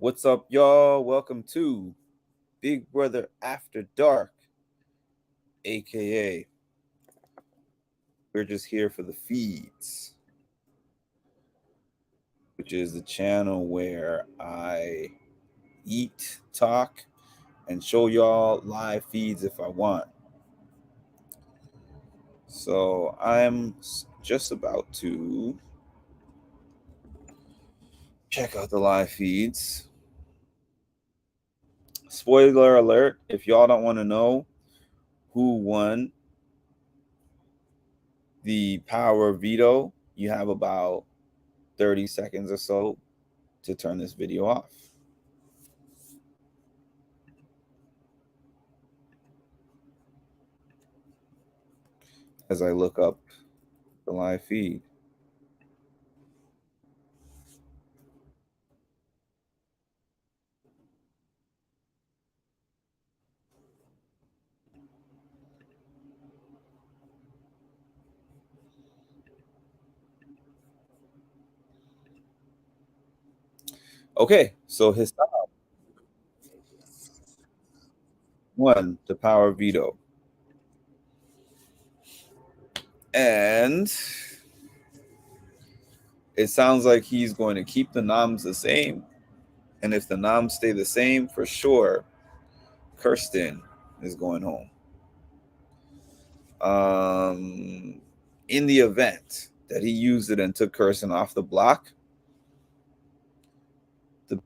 What's up, y'all? Welcome to Big Brother After Dark, aka we're just here for the feeds, which is the channel where I eat, talk, and show y'all live feeds if I want. So I'm just about to check out the live feeds. Spoiler alert, if y'all don't want to know who won the power veto, you have about 30 seconds or so to turn this video off. As I look up the live feed. Okay, so his won the power veto. And it sounds like he's going to keep the noms the same. And if the noms stay the same, for sure, Kirsten is going home. In the event that he used it and took Kirsten off the block,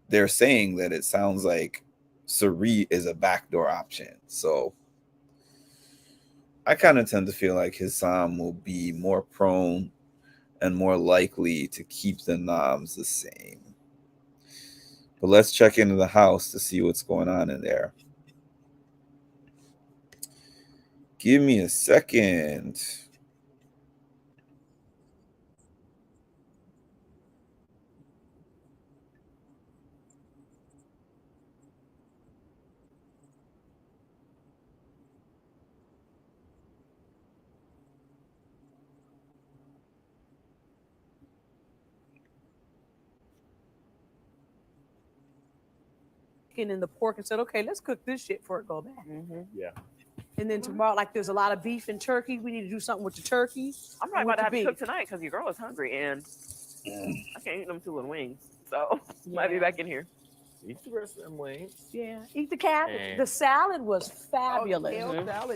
they're saying that it sounds like Cirie is a backdoor option. So I kind of tend to feel like Hisam will be more prone and more likely to keep the noms the same. But let's check into the house to see what's going on in there. Give me a second. In the pork and said, okay, let's cook this shit before it go back. Yeah. And then tomorrow, like there's a lot of beef and turkey. We need to do something with the turkey. I'm probably about to have to cook tonight because your girl is hungry and I can't eat them two little wings. So might be back in here. Eat the rest of them wings. Yeah, eat the cabbage. And- The salad was fabulous.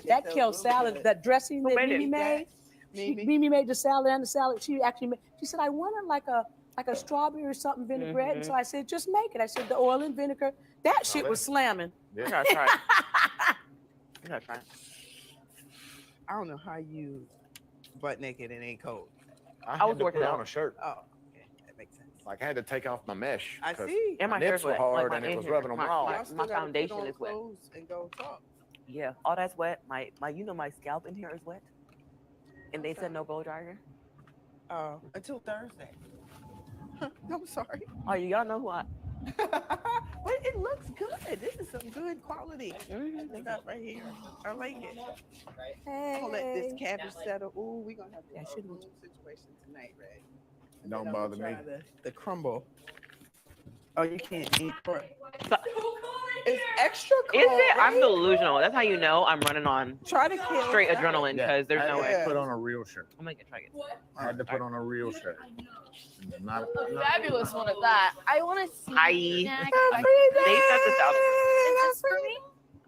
That kale salad, that dressing that Mimi made. Mimi made the salad and the salad. She actually made, she said, I wanted like a strawberry or something vinaigrette. And so I said, just make it. I said, the oil and vinegar. That shit was slamming. Yeah. You gotta try it. You gotta try it. I don't know how you butt naked and ain't cold. I was had to working put out. on a shirt. Oh, okay, that makes sense. Like I had to take off my mesh. I 'cause see. And my nips hair's were wet. hard my and it was hair- rubbing them raw. my Y'all still my gotta put foundation on is wet. clothes and go talk. Yeah, all that's wet. My my scalp in here is wet. And they said no blow dryer. Until Thursday. I'm sorry. Oh, y'all know who I But it looks good. This is some good quality. Stuff right here. I like it. I'm gonna let this cabbage settle. Ooh, we're gonna have to have a little situation tonight, Ray. Don't bother me. The crumble. Oh, you can't eat pork. It's extra cold. Is it? I'm delusional. That's how you know I'm running on Try to kill straight salad. adrenaline because there's no I way. had to put on a real shirt. I'm gonna try it. I had to put on a real shirt. Not Fabulous one at that. I want to see. Hi. Snack. They sent this out. Is this for me?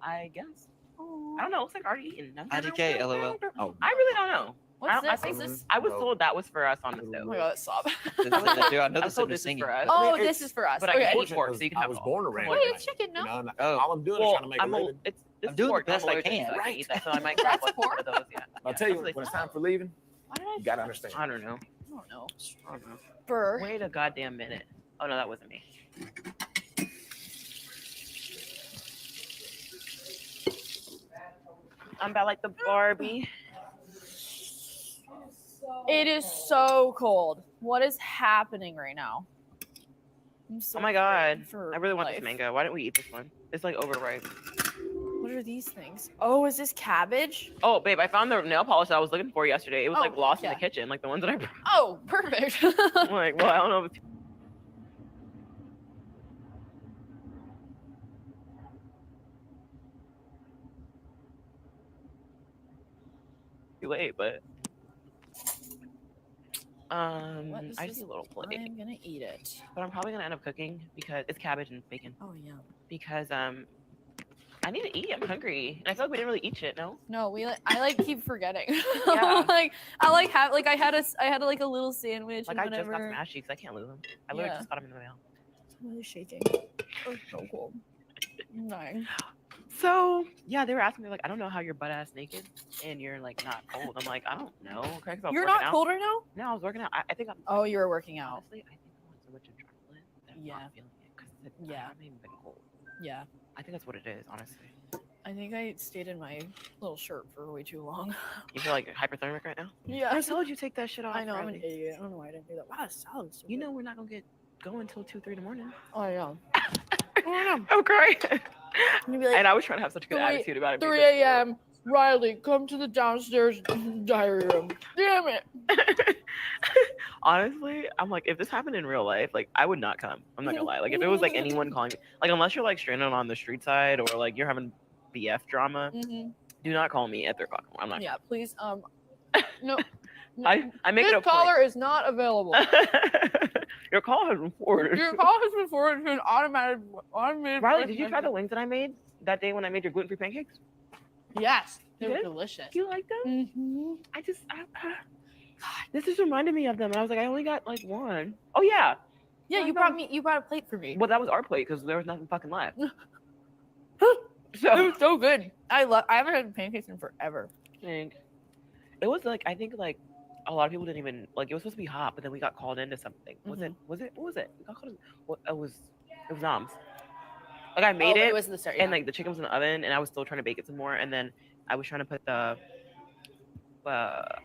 I guess. I don't know. It's like already eaten. IDK, LOL. Oh. I really don't know. What's I this? think Is this? I was told that was for us on the Oh stove. my god, sob. Dude, I know I this told is this is singing. for us. Oh, it's- this is for us. but I Okay. can eat pork, so you can I have was all. born around Wait, it. it's chicken, no? You know, and Oh. all I'm doing is Well, trying to make a living. it's I'm doing the pork. best I'm I allergic, can. so I Right. can't eat that, so I might grab That's one of those. Yeah. I'll tell you, when it's time for leaving, Why did I you gotta understand. I don't know. I don't know. I don't know. Burr. Wait a goddamn minute. Oh no, that wasn't me. I'm about like the Barbie. It is so cold. What is happening right now? I'm so Oh my god. afraid for I really want life. this mango. Why didn't we eat this one? It's like overripe. What are these things? Oh, is this cabbage? Oh, babe, I found the nail polish that I was looking for yesterday. It was like Oh, lost in yeah. the kitchen, like the ones that I brought. Oh, perfect. I'm like, well, I don't know if it's late, but What is I this? just need a little plate. I'm gonna eat it. But I'm probably gonna end up cooking because it's cabbage and bacon. Oh yeah. Because I need to eat. I'm hungry. And I feel like we didn't really eat shit. No. No, I like keep forgetting. Yeah. I had like a little sandwich. Like and I just got whatever. some ass cheeks. I can't lose them. I literally Yeah. just got them in the mail. I'm really shaking. Oh, so cold. Nice. So yeah, they were asking me like, I don't know how you're butt ass naked and you're like not cold. I'm like, I don't know. Okay, 'cause I was You're working not out. cold right now? No, I was working out. I think I'm. Oh, you were working out. Honestly, I think I'm on so much adrenaline that I'm Yeah. not feeling it because Yeah. I haven't even been cold. Yeah. I think that's what it is, honestly. I think I stayed in my little shirt for way too long. You feel like hyperthermic right now? Yeah. I told you take that shit off. I know I'm an Riley. idiot. I don't know why I didn't do that. Wow, that sounds so You good. know we're not gonna get going until 2, 3 in the morning. Oh yeah. I'm crying. You'd be like, And I was trying to have such a good 3 attitude about it. 3 a.m. Riley, come to the downstairs diary room. Damn it. Honestly, I'm like, if this happened in real life, like I would not come. I'm not gonna lie. Like if it was like anyone calling me, like unless you're like stranded on the street side or like you're having BF drama, do not call me at 3 o'clock. I'm not. Yeah, please. No. I make This it a caller is not available. Your call has been forwarded. Your call has been forwarded to an automated. Riley, did you try the wings that I made that day when I made your gluten-free pancakes? Yes, they You were did? delicious. Do you like them? Mm-hmm. This just reminded me of them, and I was like, I only got like one. Oh yeah. Yeah, I you know. brought a plate for me. Well, that was our plate because there was nothing fucking left. It So was so good. I haven't had pancakes in forever. it was like I think like a lot of people didn't even like it was supposed to be hot, but then we got called into something. Was it? What was it? We got called. It was Noms. Like I made it, was the start. and like the chicken was in the oven, and I was still trying to bake it some more, and then I was trying to put the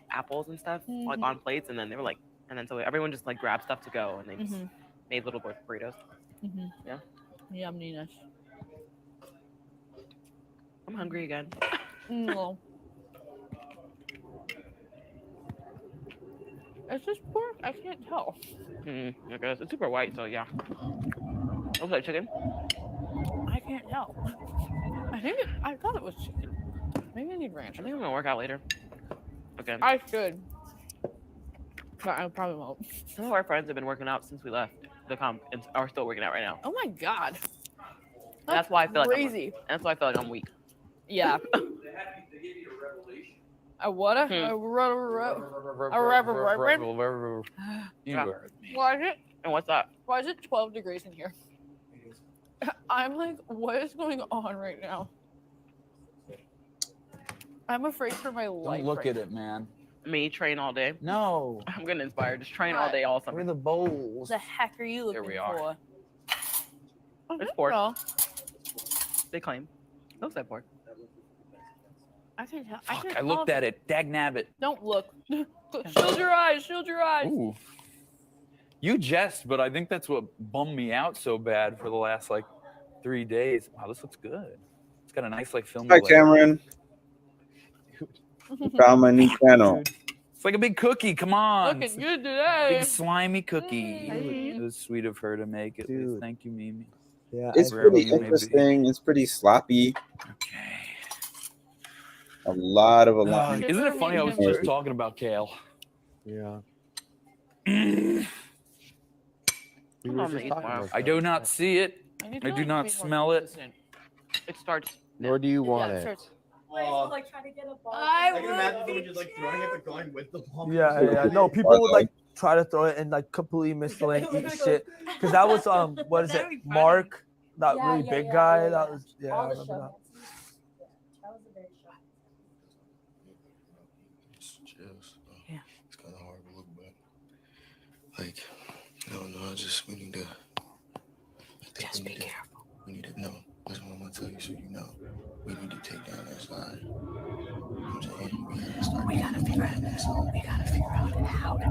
apples and stuff like on plates, and then they were like, and then so everyone just like grabbed stuff to go, and they just made little burritos. Yeah. Yumminess. I'm hungry again. No. Is this pork? I can't tell. I guess it's super white, so yeah. Looks like chicken. I can't tell. I thought it was chicken. Maybe I need ranch. I think I'm gonna work out later. Okay. I should. But I probably won't. Some of our friends have been working out since we left the comp and are still working out right now. Oh my god. That's why I feel like crazy. that's why I feel like I'm weak. Yeah. A what? Hmm. Why is it? And what's that? Why is it 12 degrees in here? I'm like, what is going on right now? I'm afraid for my life. Don't look at it, man. Me train all day. No. I'm getting inspired. Just train all day, all summer. Where are the bowls? What the heck are you looking Here we are. for? It's pork. No, They claim. Looks like pork. I can tell. Fuck, I looked at it. Dagnabbit. Don't look. Shield your eyes. Shield your eyes. Ooh. You jest, but I think that's what bummed me out so bad for the last like 3 days. Wow, this looks good. It's got a nice like film. Hi, Cameron. Found my new channel. It's like a big cookie. Come on. Looking good today. Big slimy cookie. Hey. It was sweet of her to make it. Dude. Thank you, Mimi. Yeah. It's Wherever pretty you may be. interesting. It's pretty sloppy. Okay. A lot of alignment. Isn't it funny? I was just talking about kale. Yeah. I'm gonna eat tomorrow. I do not see it. need I to, do like, not be more smell it. consistent. It starts. Nor do you want Yeah, it. starts- like trying to get a ball. I can imagine someone just like throwing at the gun with the ball. Yeah. No, people would like try to throw it and like completely miss the lane, eat shit. Because that was what is it? Mark, that really big guy. That was I remember that. That was a very shot. Yeah. It's kind of hard to look back. Like, I don't know. We need to. Just be careful. We need to know. That's what I'm gonna tell you, so you know. We need to take down that side. You know what I'm saying? We gotta figure out that side. We gotta figure out how to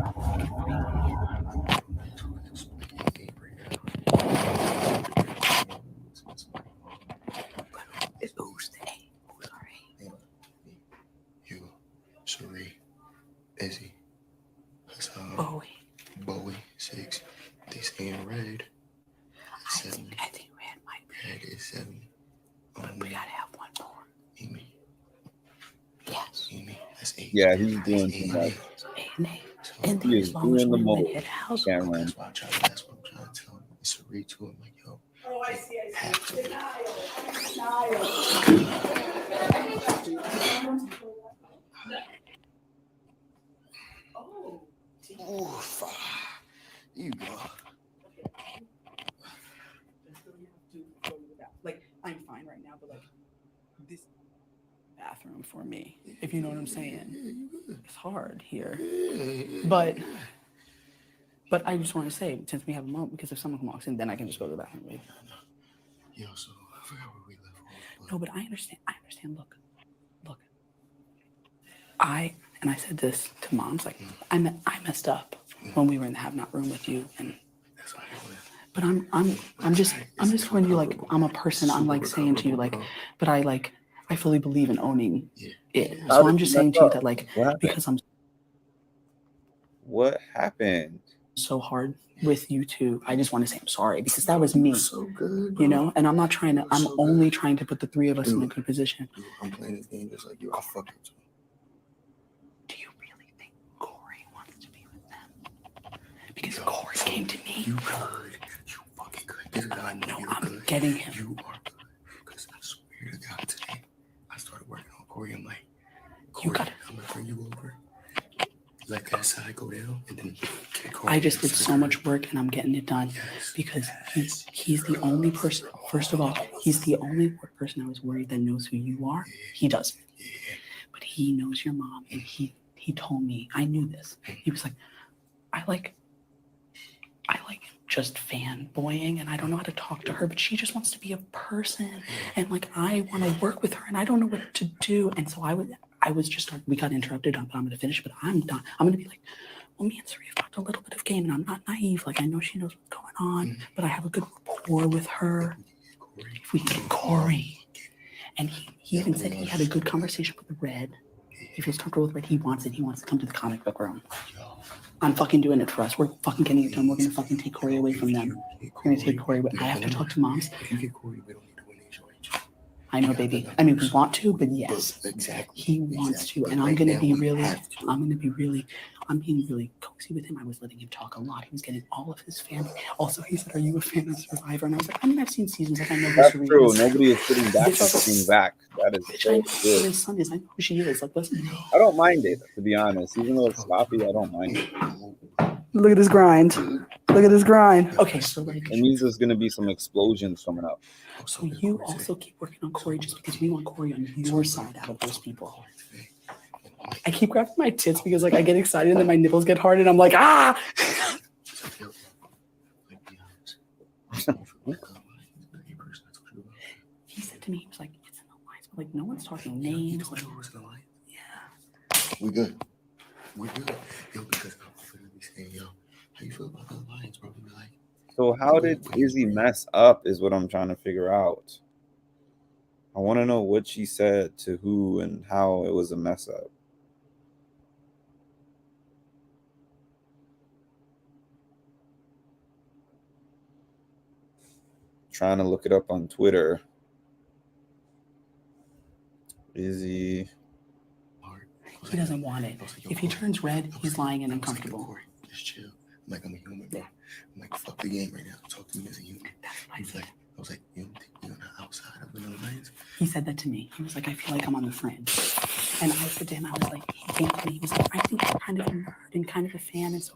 It's who's the A? Who's our A? You, Suri, Izzy, Hassan, Bowie, 6. They saying red. Yeah, he's doing too much. And He is doing the most, Cameron. That's what I'm trying to tell him. It's a read to him, like, yo. Oh, I see. Have to. Oof. You go. Like, I'm fine right now, but like this bathroom for me, if you know what I'm saying, it's hard here. But I just want to say, since we have a moment, because if someone walks in, then I can just go to the bathroom. Right? Yo, so I forgot where we left off. No, but I understand. Look. I said this to moms, like, I messed up when we were in the have-not room with you, and but I'm just telling you, like, I'm a person. I'm like saying to you, like, but I fully believe in owning it. So I'm just saying to you that, like, because I'm What happened? So hard with you two, I just want to say I'm sorry, because that was me. So good, you know, and I'm not trying to. I'm only trying to put the three of us in a good position. Dude, I'm playing this game just like you. I fuck it. Do you really think Corey wants to be with them? Because Corey came to me. You good. You fucking good. This is how I know you're I'm good. getting him. You are good. Because I swear to God, today I started working on Corey. I'm like, Corey, I'm gonna bring you over. Let that side go down, and then I just did so much work, and I'm getting it done because he's the only person. First of all, he's the only person I was worried that knows who you are. He doesn't, but he knows your mom, and he told me. I knew this. He was like, I like just fanboying, and I don't know how to talk to her, but she just wants to be a person, and like I want to work with her, and I don't know what to do, and so I was just, we got interrupted, but I'm going to finish, but I'm done. I'm going to be like, well, me and Sari have talked a little bit of game, and I'm not naive. Like, I know she knows what's going on, but I have a good rapport with her. If we get Corey, and he even said he had a good conversation with Red. If he's comfortable with Red, he wants it. He wants to come to the comic book room. I'm fucking doing it for us. We're fucking getting it done. We're going to fucking take Corey away from them. We're going to take Corey away. I have to talk to moms. If you get Corey, we don't need to win HOH. I know, baby. I mean, we want to, but yes, exactly. He wants to, and I'm being really cozy with him. I was letting him talk a lot. He was getting all of his family. Also, he said, "Are you a fan of Survivor?" And I was like, "I mean, I've seen seasons. Like, I know That's who true. is." Nobody is sitting back and sitting back. That is Bitch, I know good. who his son is. I know who she is. Like, listen. I don't mind it, to be honest. Even though it's sloppy, I don't mind it. Look at his grind. Look at his grind. Okay, so like, it means there's gonna be some explosions coming up. So you also keep working on Corey just because we want Corey on your side out of those people. I keep grabbing my tits because like I get excited and then my nipples get hard and I'm like, ah. He said to me, he was like, it's an alliance, but like no one's talking names. Like, yeah. We good. We good. Yo, because I'm gonna be saying, yo, how you feel about the alliance, bro? Be like, so how did Izzy mess up is what I'm trying to figure out. I want to know what she said to who and how it was a mess up. Trying to look it up on Twitter. Izzy. He doesn't want it. If he turns red, he's lying and uncomfortable. Just chill. I'm like, I'm a human, bro. I'm like, fuck the game right now. Talk to me as a human. I was like, you don't think you're on the outside of an alliance? He said that to me. He was like, I feel like I'm on the fringe. And I said to him, I was like, he came to me. He was like, I think you're kind of a nerd and kind of a fan. And so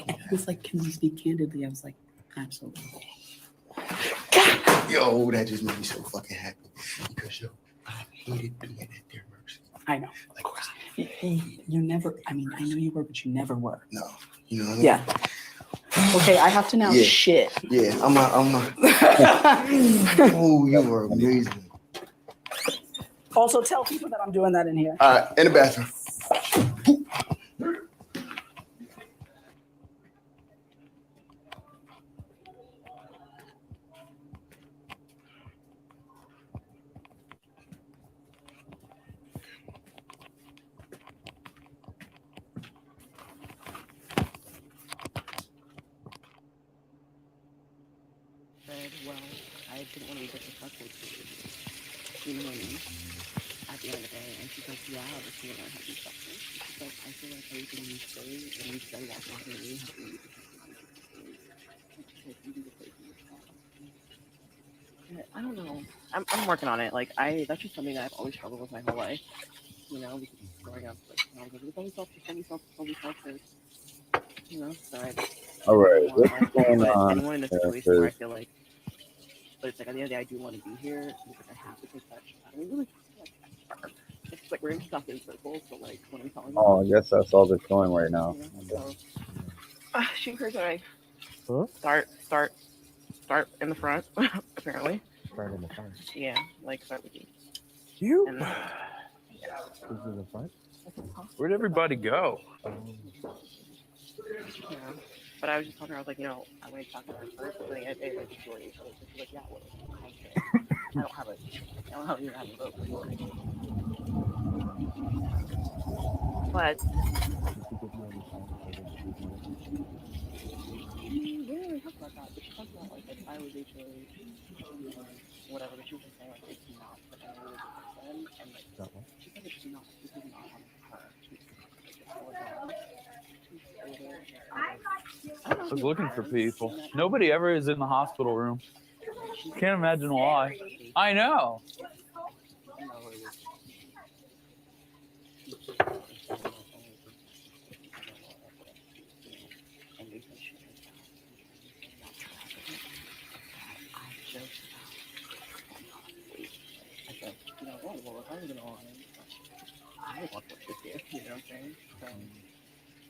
and he was like, can we speak candidly? I was like, absolutely. Yo, that just made me so fucking happy. Because, yo, I hated being at their mercy. I know. Of course. You never, I mean, I know you were, but you never were. No. You know what I mean? Yeah. Okay, I have to now shit. Yeah, I'm not. Oh, you were amazing. Also, tell people that I'm doing that in here. All right, in the bathroom. Well, I didn't want to be disrespectful to you. You know what I mean? at the end of the day, and she's like, yeah, but she wouldn't have these substance. She's like, I feel like everything you say and you said about not really helping you. She's like, you do the crazy yourself. I don't know. I'm working on it. Like that's just something that I've always struggled with my whole life. You know, because growing up, like, I was like, it's always selfish. You know, so All right, I what's going on? anyone in a situation where I feel like, but it's like at the end of the day, I do want to be here. It's like I have to take that shot. I mean, really, it's like we're in stuff in circles. So like when I'm telling you, Oh, I guess that's all that's going right now. so, she encouraged that I start in the front. Apparently, Start in the front. yeah, like start with you. You? And, This is the front. Where'd everybody go? Yeah. But I was just telling her, I was like, you know, I want to talk to her first, but then I did like enjoy each other. So she's like, yeah, well, I don't have a you're having a vote. But we didn't really talk about that. But she talked about like if I was HOH, whatever. But she was just saying like it's not for any other person, and like she said it's not. This is not on her. I was looking for people. Nobody ever is in the hospital room. Can't imagine why. I know. I want what this is, you know what I'm saying? So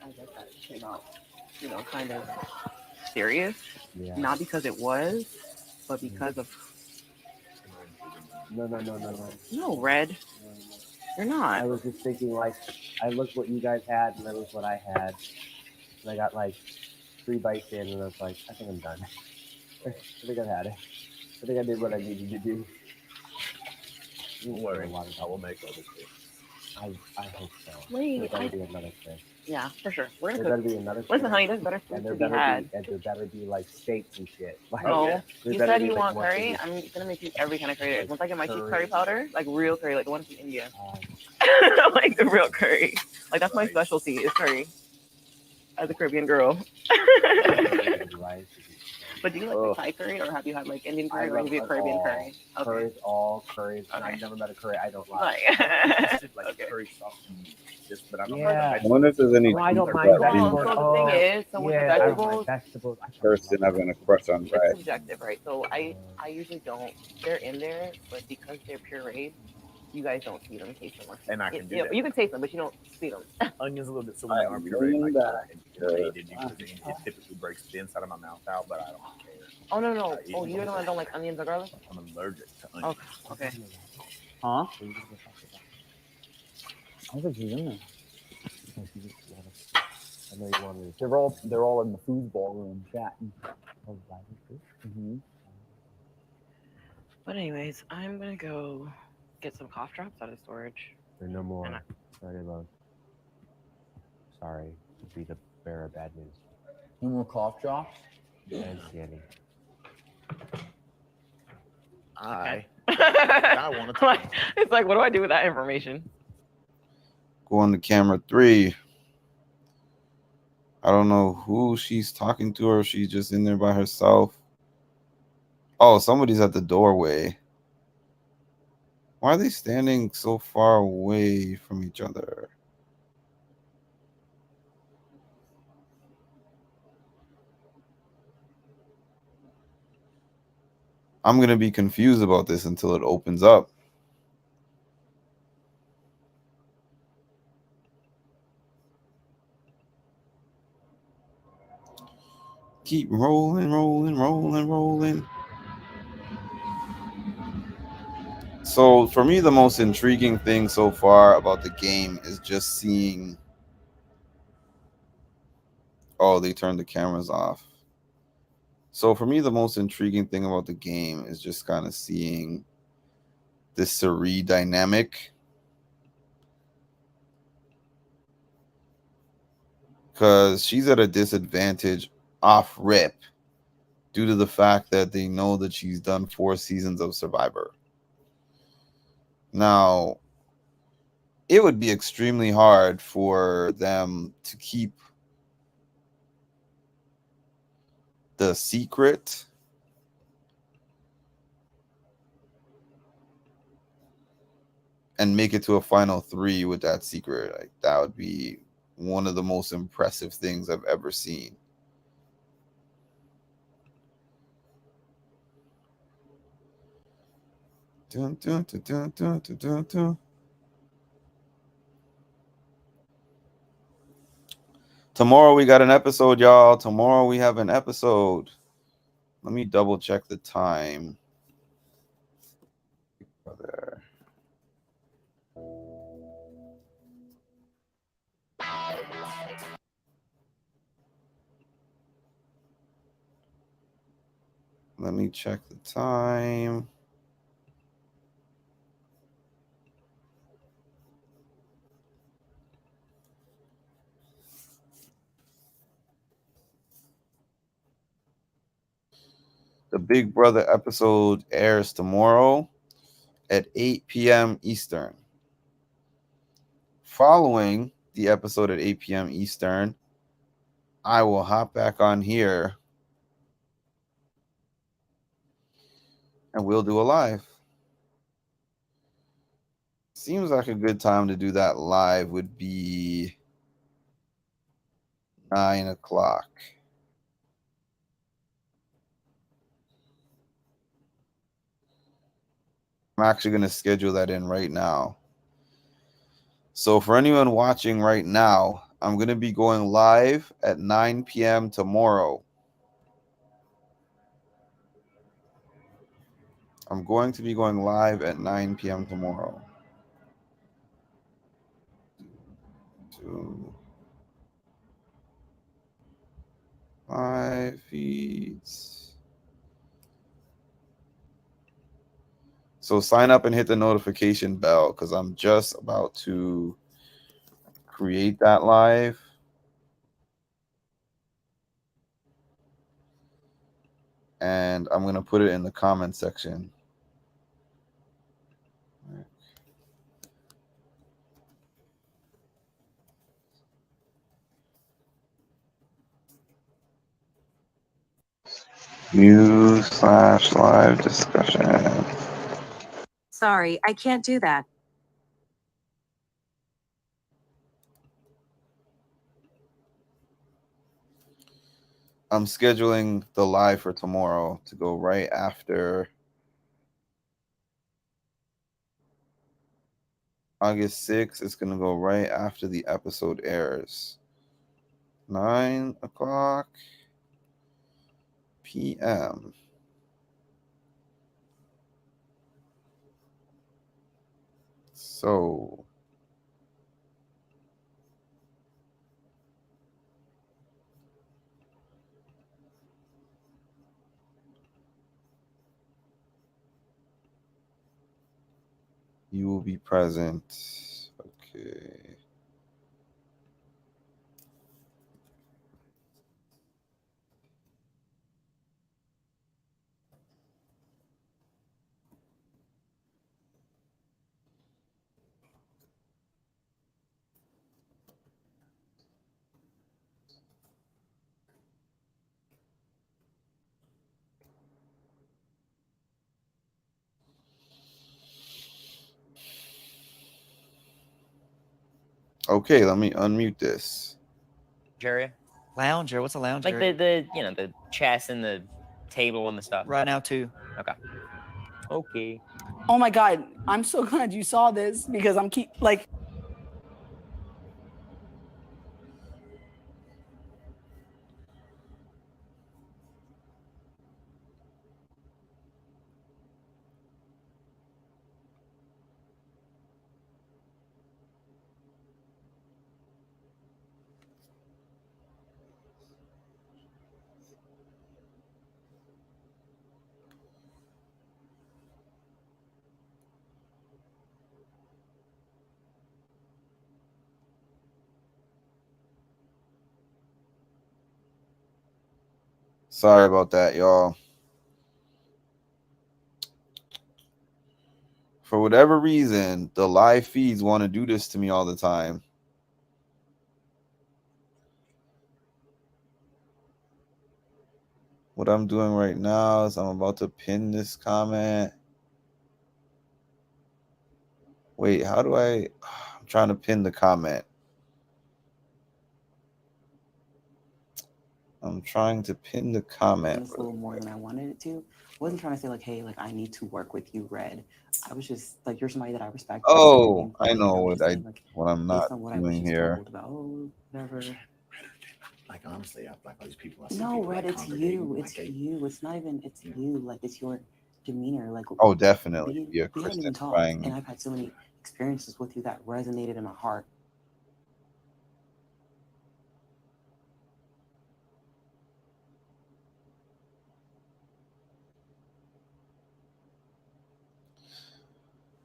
I guess that came out, you know, kind of serious. Yeah. Not because it was, but because of No. no, Red. You're not. I was just thinking, like, I looked what you guys had, and that was what I had. And I got like 3 bites in, and I was like, I think I'm done. I think I've had it. I think I did what I needed to do. Don't worry, I will make other things. I hope so. Wait, There better be another thing. Yeah, for sure. We're There gonna better cook. be another Listen, thing. honey, there's better food And there to be better had. be, and there better be like steaks and shit. Like, Oh, there you better said be, you like, want more curry? things. I'm gonna make you every kind of curry. Like Once I get my cheap curry. curry powder, like real curry, like the one from India. Like the real curry. Like that's my specialty is curry. As a Caribbean girl. Rice. But do you like Thai curry, or have you had like Indian curry, or have you had Caribbean curry? Okay. Curries, all curries. And Okay. I've never met a curry I don't like. Like Okay. curry sauce, just but I don't Yeah. I wonder if there's any I don't people mind that vegetables. we- So the thing is, so with the yeah, I don't vegetables, mind vegetables. person having a crush on it's Brad. subjective, right? So I usually don't. They're in there, but because they're pureed, you guys don't see them, taste them. Or And I can do yeah, that. you can taste them, but you don't see them. Onions a little bit so when they are I'm pureed, bringing like back, it typically breaks the inside of my mouth out, but I don't care. Oh no. Oh, you're the one that don't like onions or garlic? I'm allergic to onions. Okay. Huh? I don't think he's in there. I know you wanted to. They're all in the foosball room chatting. Mm-hmm. But anyways, I'm gonna go get some cough drops out of storage. There are no more. And Sorry to be the bearer of bad news. No more cough drops? I didn't see any. I want to Like, it's like, what do I do with that information? Go on to camera 3. I don't know who she's talking to, or if she's just in there by herself. Oh, somebody's at the doorway. Why are they standing so far away from each other? I'm going to be confused about this until it opens up. Keep rolling. So for me, the most intriguing thing so far about the game is just seeing. Oh, they turned the cameras off. So for me, the most intriguing thing about the game is just kind of seeing this Cirie dynamic. Because she's at a disadvantage off rip due to the fact that they know that she's done 4 seasons of Survivor. Now, it would be extremely hard for them to keep the secret and make it to a final 3 with that secret. Like, that would be one of the most impressive things I've ever seen. Dun, dun, dun, dun, dun, dun, dun, dun. Tomorrow we got an episode, y'all. Tomorrow we have an episode. Let me double check the time. There. Let me check the time. The Big Brother episode airs tomorrow at 8 p.m. Eastern. Following the episode at 8 p.m. Eastern, I will hop back on here and we'll do a live. Seems like a good time to do that live would be 9 o'clock. I'm actually going to schedule that in right now. So for anyone watching right now, I'm going to be going live at 9 p.m. tomorrow. I'm going to be going live at 9 p.m. tomorrow. 2, 5 feeds. So sign up and hit the notification bell because I'm just about to create that live. And I'm going to put it in the comment section. View/live discussion. Sorry, I can't do that. I'm scheduling the live for tomorrow to go right after August 6th. It's going to go right after the episode airs. 9 o'clock p.m. So you will be present. Okay. Okay, let me unmute this. Area? Lounge, or what's a lounge? Like the you know, the chest and the table and the stuff. Right now too. Okay. Okay. Oh my God, I'm so glad you saw this because I'm like. Sorry about that, y'all. For whatever reason, the live feeds want to do this to me all the time. What I'm doing right now is I'm about to pin this comment. Wait, how do I'm trying to pin the comment. I'm trying to pin the comment. It's a little more than I wanted it to. I wasn't trying to say like, hey, like I need to work with you, Red. I was just like, you're somebody that I respect. Oh, I know what I'm not based on what I was doing just here. told about, oh, whatever. Like honestly, I like all these people. No, Red, it's you. It's you. It's not even. It's you. Like it's your demeanor. Like Oh, definitely. we Yeah, haven't even Kristen talked, crying. and I've had so many experiences with you that resonated in my heart.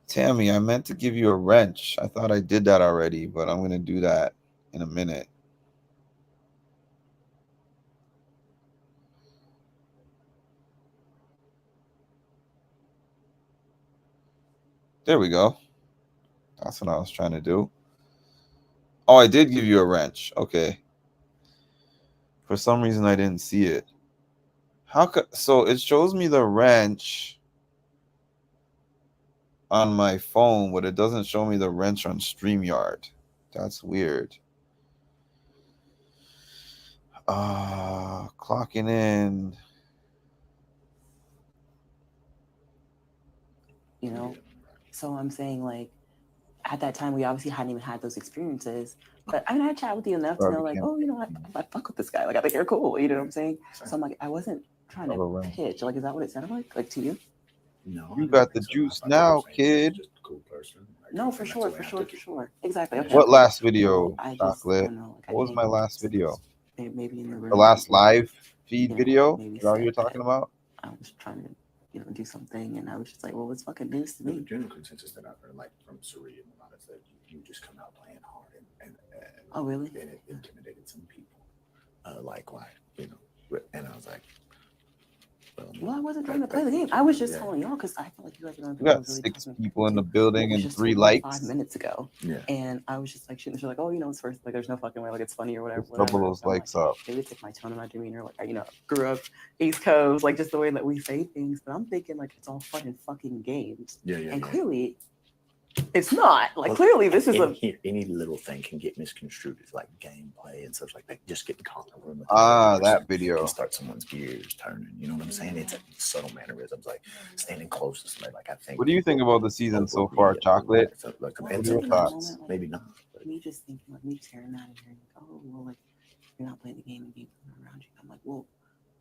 Tammy, I meant to give you a wrench. I thought I did that already, but I'm going to do that in a minute. There we go. That's what I was trying to do. Oh, I did give you a wrench. Okay. For some reason, I didn't see it. How could so it shows me the wrench on my phone, but it doesn't show me the wrench on StreamYard. That's weird. Clocking in. You know, so I'm saying like, at that time we obviously hadn't even had those experiences. But I mean, I chat with you enough to know like, oh, you know, I fuck with this guy. Like I think you're cool. You know what I'm saying? So I'm like, I wasn't trying to pitch. Like, is that what it sounded like to you? No, You got the juice now, kid. No, for sure. Exactly. Okay. What last video, I just, Chocolate? I don't know, like, What was my last video? Maybe in the room. The last live feed know, video? maybe Is that what you're talking about? I was trying to, you know, do something, and I was just like, well, it's fucking news to me. The general consensus that I've heard, like from Suri and a lot of that, you just come out playing hard, and oh really? And it intimidated some people. Like why, you know? And I was like, well, I wasn't trying to play the game. I was just telling y'all because I feel like you guys are going to. We got 6 people in the building and 3 likes. 5 minutes ago. Yeah. And I was just like shooting. She's like, oh, you know, it's first. Like, there's no fucking way. Like, it's funny or whatever. Double those likes up. Maybe it's like my tone and my demeanor. Like, I, you know, grew up East Coast. Like, just the way that we say things. But I'm thinking like it's all fun and fucking games. Yeah. And clearly, it's not. Like, clearly, this is any little thing can get misconstrued as like gameplay and stuff like that. Just getting caught in the room. That video. Can start someone's gears turning. You know what I'm saying? It's a subtle mannerisms, like standing close to somebody. Like I think. What do you think about the season so far, Chocolate? What are your thoughts? Maybe not. Me just thinking, like me just hearing that and hearing, like, oh, well, like you're not playing the game and games around you. I'm like, well,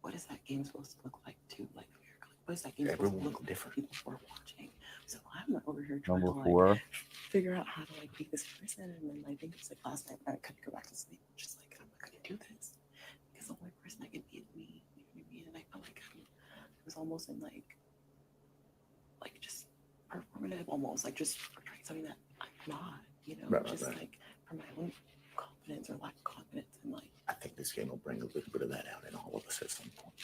what is that game supposed to look like too? Like, what is that game supposed to look like different people who are watching? So I'm like over here trying to like figure out how to like be this person, and then I think it's like last night I couldn't go back to sleep. Just like I'm not gonna do this because the only person I can be is me. You know what I mean? And I felt like it was almost in like just performative, almost like just portraying something that I'm not. You know, like for my own confidence or lack of confidence, and like I think this game will bring a little bit of that out in all of us at some point.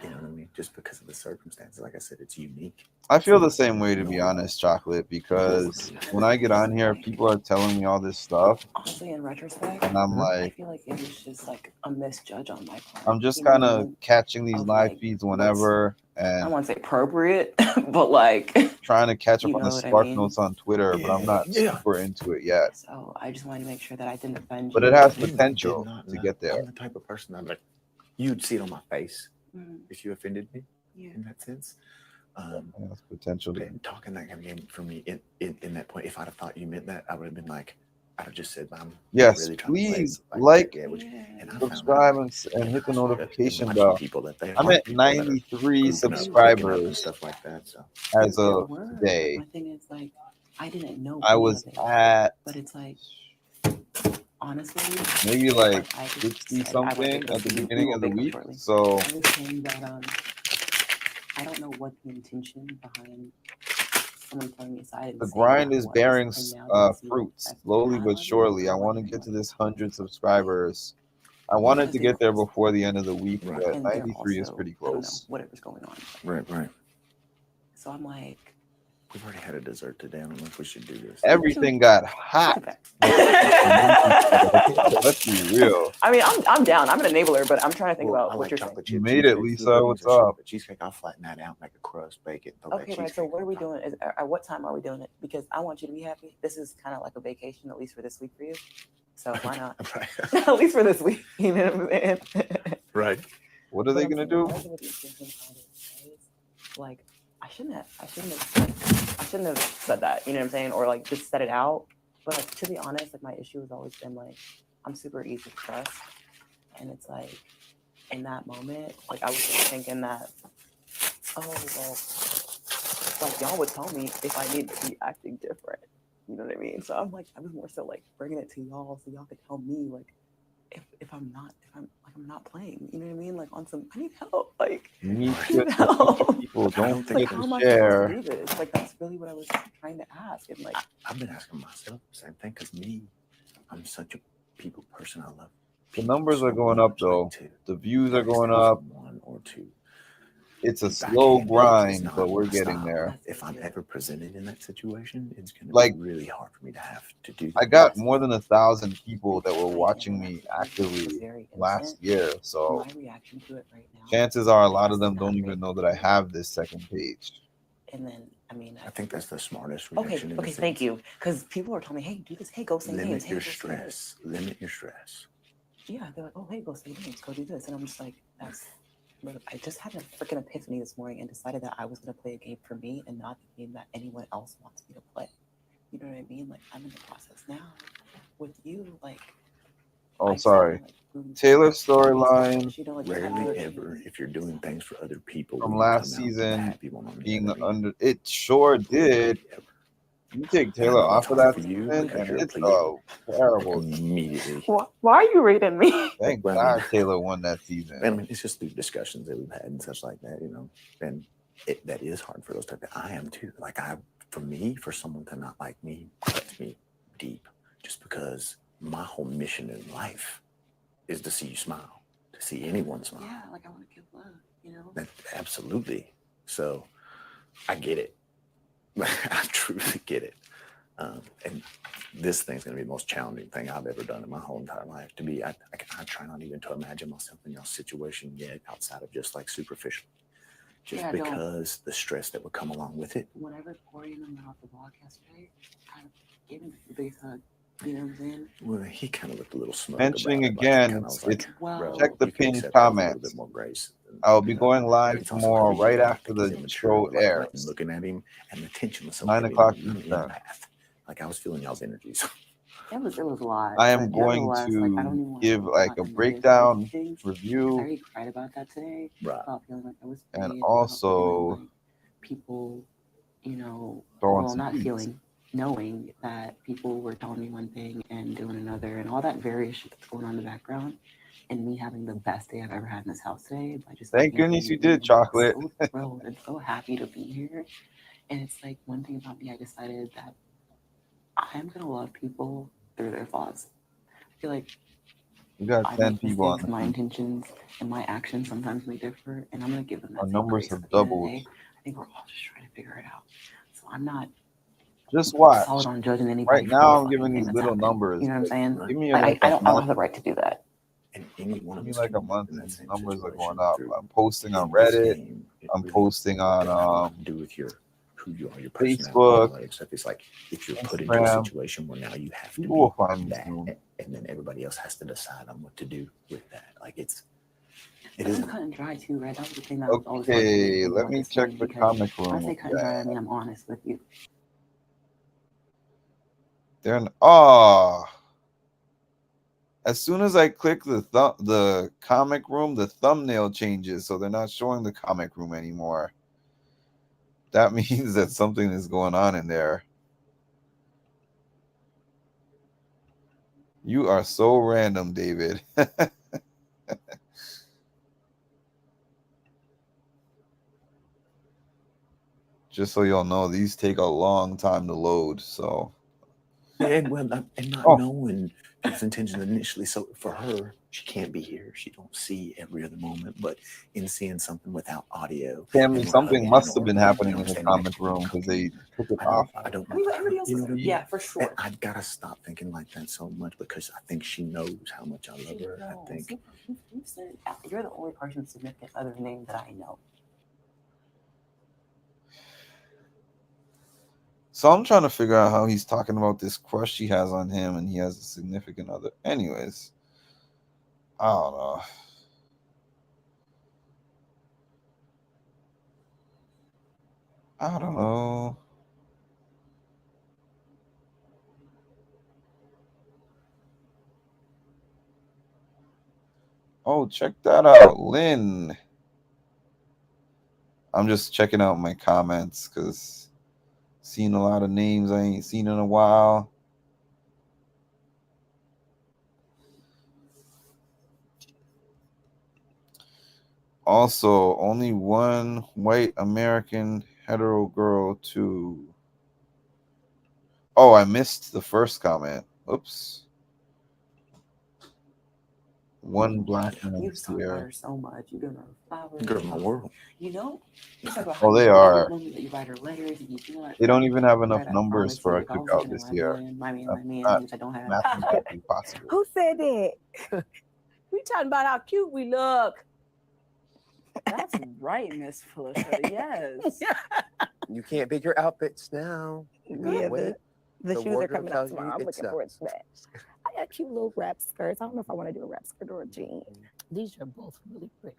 You know what I mean? Just because of the circumstances. Like I said, it's unique. I feel the same way, to be honest, Chocolate, because when I get on here, people are telling me all this stuff. Honestly, in retrospect, and I'm like, I feel like it was just like a misjudge on my part. I'm just kind of catching these live feeds whenever, and I want to say appropriate, but like trying to catch up you on the know what I Spark mean? Notes on Twitter, but I'm not super into it yet. So I just wanted to make sure that I didn't offend you. But it has potential to get there. I'm the type of person I'm like, you'd see it on my face if you offended me in that sense. That's potential. Talking that kind of game for me in that point, if I'd have thought you meant that, I would have been like, I'd have just said, I'm yes, really trying please to play, like, and subscribe, and hit the notification bell. I'm at 93 subscribers and stuff like that. So as of today. My thing is like, I didn't know. I was at, but it's like, honestly, maybe like 60 something at the beginning of the week. So I was saying that I don't know what the intention behind someone pulling me aside. the grind is bearing fruit slowly but surely. I want to get to this 100 subscribers. I wanted to get there before the end of the week, but 93 is pretty close. Whatever's going on. Right. So I'm like, We've already had a dessert today. I don't know if we should do this. Everything got hot. Let's be real. I mean, I'm down. I'm an enabler, but I'm trying to think about I what like you're chocolate You chip made it, cheesecake. Lisa. The What's cookies are up? chocolate cheesecake. I'll flatten that out, make a crust, bake it. Throw saying. that Okay, right. cheesecake So what are we on top. doing? At what time are we doing it? Because I want you to be happy. This is kind of like a vacation, at least for this week for you. So why not? At least for this week. You know what I'm saying? Right. What are they gonna do? Like, I shouldn't have said that. You know what I'm saying? Or like just said it out. But like, to be honest, like my issue has always been like I'm super easy to trust, and it's like in that moment, like I was just thinking that, oh well, like y'all would tell me if I need to be acting different. You know what I mean? So I'm like, I was more so like bringing it to y'all so y'all could tell me like if I'm not playing. You know what I mean? Like on some, I need help. Like You need I shit need to help. people. Don't Like forget how am to I supposed share. to do this? Like that's really what I was trying to ask. And like I've been asking myself the same thing because I'm such a people person. I love The numbers are going up though. The views are going up. one or two. It's a slow It's grind, not but we're my getting style. there. If I'm ever presented in that situation, it's gonna Like, be really hard for me to have to do I that. got more than 1,000 people that were watching me actively last year. So my reaction to it right now. chances are a lot of them don't even know that I have this second page. And then I mean I think that's the smartest okay, reaction. in a okay, sense. thank you. Because people are telling me, hey, do this, hey, go say names, Limit hey, your go say this. stress. Limit your stress. Yeah, they're like, oh, hey, go say names, go do this. And I'm just like, that's look, I just had a freaking epiphany this morning and decided that I was gonna play a game for me and not the game that anyone else wants me to play. You know what I mean? Like I'm in the process now with you, like Oh, sorry. Taylor's storyline Rarely ever, if you're doing things for other people, from will you last come out the season happy one on the being other the end. under. It sure did. You take And I Taylor know off it's of hard that for you season, because and you're a it's pleaser. terrible. Immediately. Why are you rating me? Thank Well, I mean- God Taylor won that season. I mean, it's just through discussions that we've had and such like that, you know. And that is hard for those type of. I am too. Like for someone to not like me cuts me deep, just because my whole mission in life is to see you smile, to see anyone smile. Yeah, like I want to give love, you know. That, absolutely. So I get it. I truly get it. And this thing's going to be the most challenging thing I've ever done in my whole entire life. To be, I try not even to imagine myself in your situation yet, outside of just like superficial, just Yeah, because the stress that would come along with it. Whenever Corey and I went off the block yesterday, I gave him the biggest hug. You know what I'm saying? Well, he kind of looked a little smug. Mentioning about it. again, Like, it's bro, check the you could pinned accept that with a little comments. bit more grace. I'll be going live It's also tomorrow, creepy, right like, after he's the immature, show like airs. looking at him, and the tension was so 9 heavy, o'clock none of Eastern. math. Like I was feeling y'all's energies. It was a lot. I am but going nevertheless, to like, I don't even wanna give talk like about a any of breakdown those things. I review, already cried about that today. Right. About feeling like I was and paid, also like people, you know, throwing well, some not heat. feeling, knowing that people were telling me one thing and doing another, and all that various shit that's going on in the background, and me having the best day I've ever had in this house today by just Thank waking up goodness you immediately did, and Chocolate. so thrilled and so happy to be here. And it's like one thing about me, I decided that I am gonna love people through their flaws. I feel like We got I 10 make people on mistakes, the my team. intentions and my actions sometimes may differ, and I'm gonna give them that Our same numbers grace. have At the end of the doubled. day, I think we're all just trying to figure it out. So I'm not Just watch. solid on judging anybody Right for now, any I'm fucking giving thing these that's little happened. numbers. You know what I'm saying? Give me I like a don't month. have the right to do that. And any one Give of me us like a can month, in and that same numbers are situation going up. through I'm posting on this Reddit. game. It I'm really posting on doesn't have nothing to do with who you are, your personality, Facebook, all that stuff. It's like if you're put into a Instagram. situation where now you have to People will be find me that, soon. and then everybody else has to decide on what to do with that. Like it But I'm isn't. cut and dry too, right? That was the thing that was always Okay, let me check the comic When I room say cut and dry, I again. mean I'm honest with you. As soon as I click the comic room, the thumbnail changes, so they're not showing the comic room anymore. That means that something is going on in there. You are so random, David. Just so y'all know, these take a long time to load, so and not knowing his intentions initially. So for her, she can't be here. She don't see every other moment. But in seeing something without audio, Family, something must have been happening in the comment room because they took it off. I don't I mean, but everybody else you know is, what I mean? yeah, for sure. And I've got to stop thinking like that so much because I think she knows how much I love her. I think. You're the only person significant other name that I know. So I'm trying to figure out how he's talking about this crush she has on him and he has a significant other. Anyways, I don't know. I don't know. Oh, check that out, Lynn. I'm just checking out my comments because seen a lot of names I ain't seen in a while. Also, only one white American hetero girl to. Oh, I missed the first comment. Oops. One black man You is talk about here. her so much. You give her flowers. Girl, my world. You know? You talk about Oh, how they you are. you write her letters. You know, They don't even have enough right, I numbers promise for you, a if I was cookout looking at this my year. man, That's my not man, which I don't have. mathematically possible. Who said that? We talking about how cute we look. That's right, Miss Felicia. Yes. You can't pick your outfits now. You gotta Yeah, wait. the shoes are wardrobe coming out tells you tomorrow. I'm it's looking forward to that. I got cute little wrap skirts. I don't know if I want to do a wrap skirt or a jean. These are both really pretty.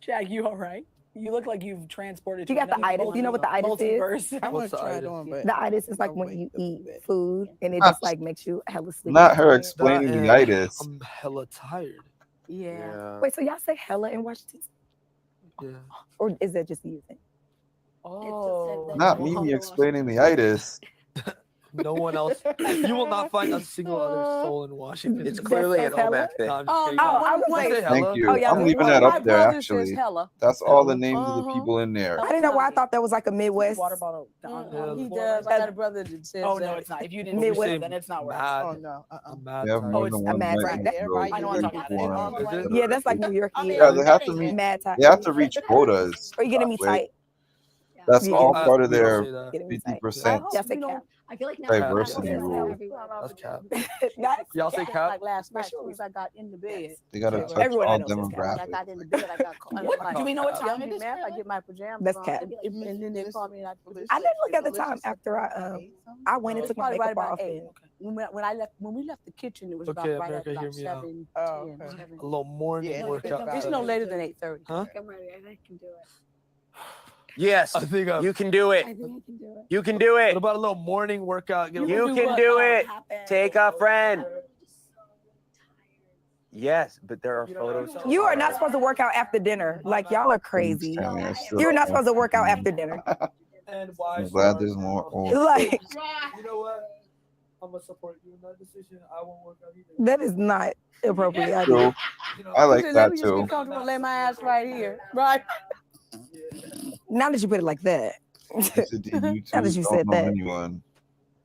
Jack, you all right? You look like you've transported. You got the itis. You know what the itis is? I want to try it on, but The itis is like when you eat food and it just like makes you hella sleepy. Not her explaining the itis. I'm hella tired. Yeah. Wait, so y'all say hella in Washington? Yeah. Or is that just you thing? Oh. Not Mimi explaining the itis. No one else. You will not find a single other soul in Washington. It's clearly an Olmec thing. No, I'm just Oh, kidding. I was Say like, hella. Thank you. Oh, yeah, I'm but leaving one that of up my there, brother says actually. hella. That's all the names of the people in there. I didn't know why I thought that was like a Midwest. Water bottle. He does. I got a brother that says Oh no, that. it's not. If you didn't Midwest. say then it's not worth. Mad. oh no, I'm mad They have tired. more it's than a one mad white track. Negro I know what I'm talking uniform, about. et Yeah, that's like New York. Yeah, they have to reach. Mad tight. They have to reach quotas. Or you getting me Like, tight? that's Yeah. all Uh, part of we don't their say that. Getting me tight. 50% That's a cap. I feel like now diversity that's rule. That's cap. That's Y'all say cap? Like last night, as soon as I got in the bed. They got to touch Everyone all knows it's cap. When I demographics. got in the bed, I got called. What? Do we know what time it is? I get my pajamas That's on, cap. and then they call me and I didn't look at the time after I went and It's took my probably right makeup about off. 8. When we left the kitchen, it was Okay, about right America, at hear about me out. 7. Oh, 10, okay. 7. A little morning Yeah, workout. It's no later than 8:30. Huh? I'm ready. I can do it. Yes, I think you can do it. I think I can do it. You can do What it. about a little morning workout? Get a You little- can do it. Take a friend. Yes, but there are photos. You are not supposed to work out after dinner. Like y'all are crazy. Tammy, I still You're not don't supposed to work out after dinner. And why? I'm glad there's more. Like You know what? I'm gonna support you in that decision. I won't work out either. that is not appropriate. I True. do. I like Let that me just too. get comfortable and lay my ass right here. Right. Now that you put it like that. It's a YouTube, Now that you don't said know that. anyone.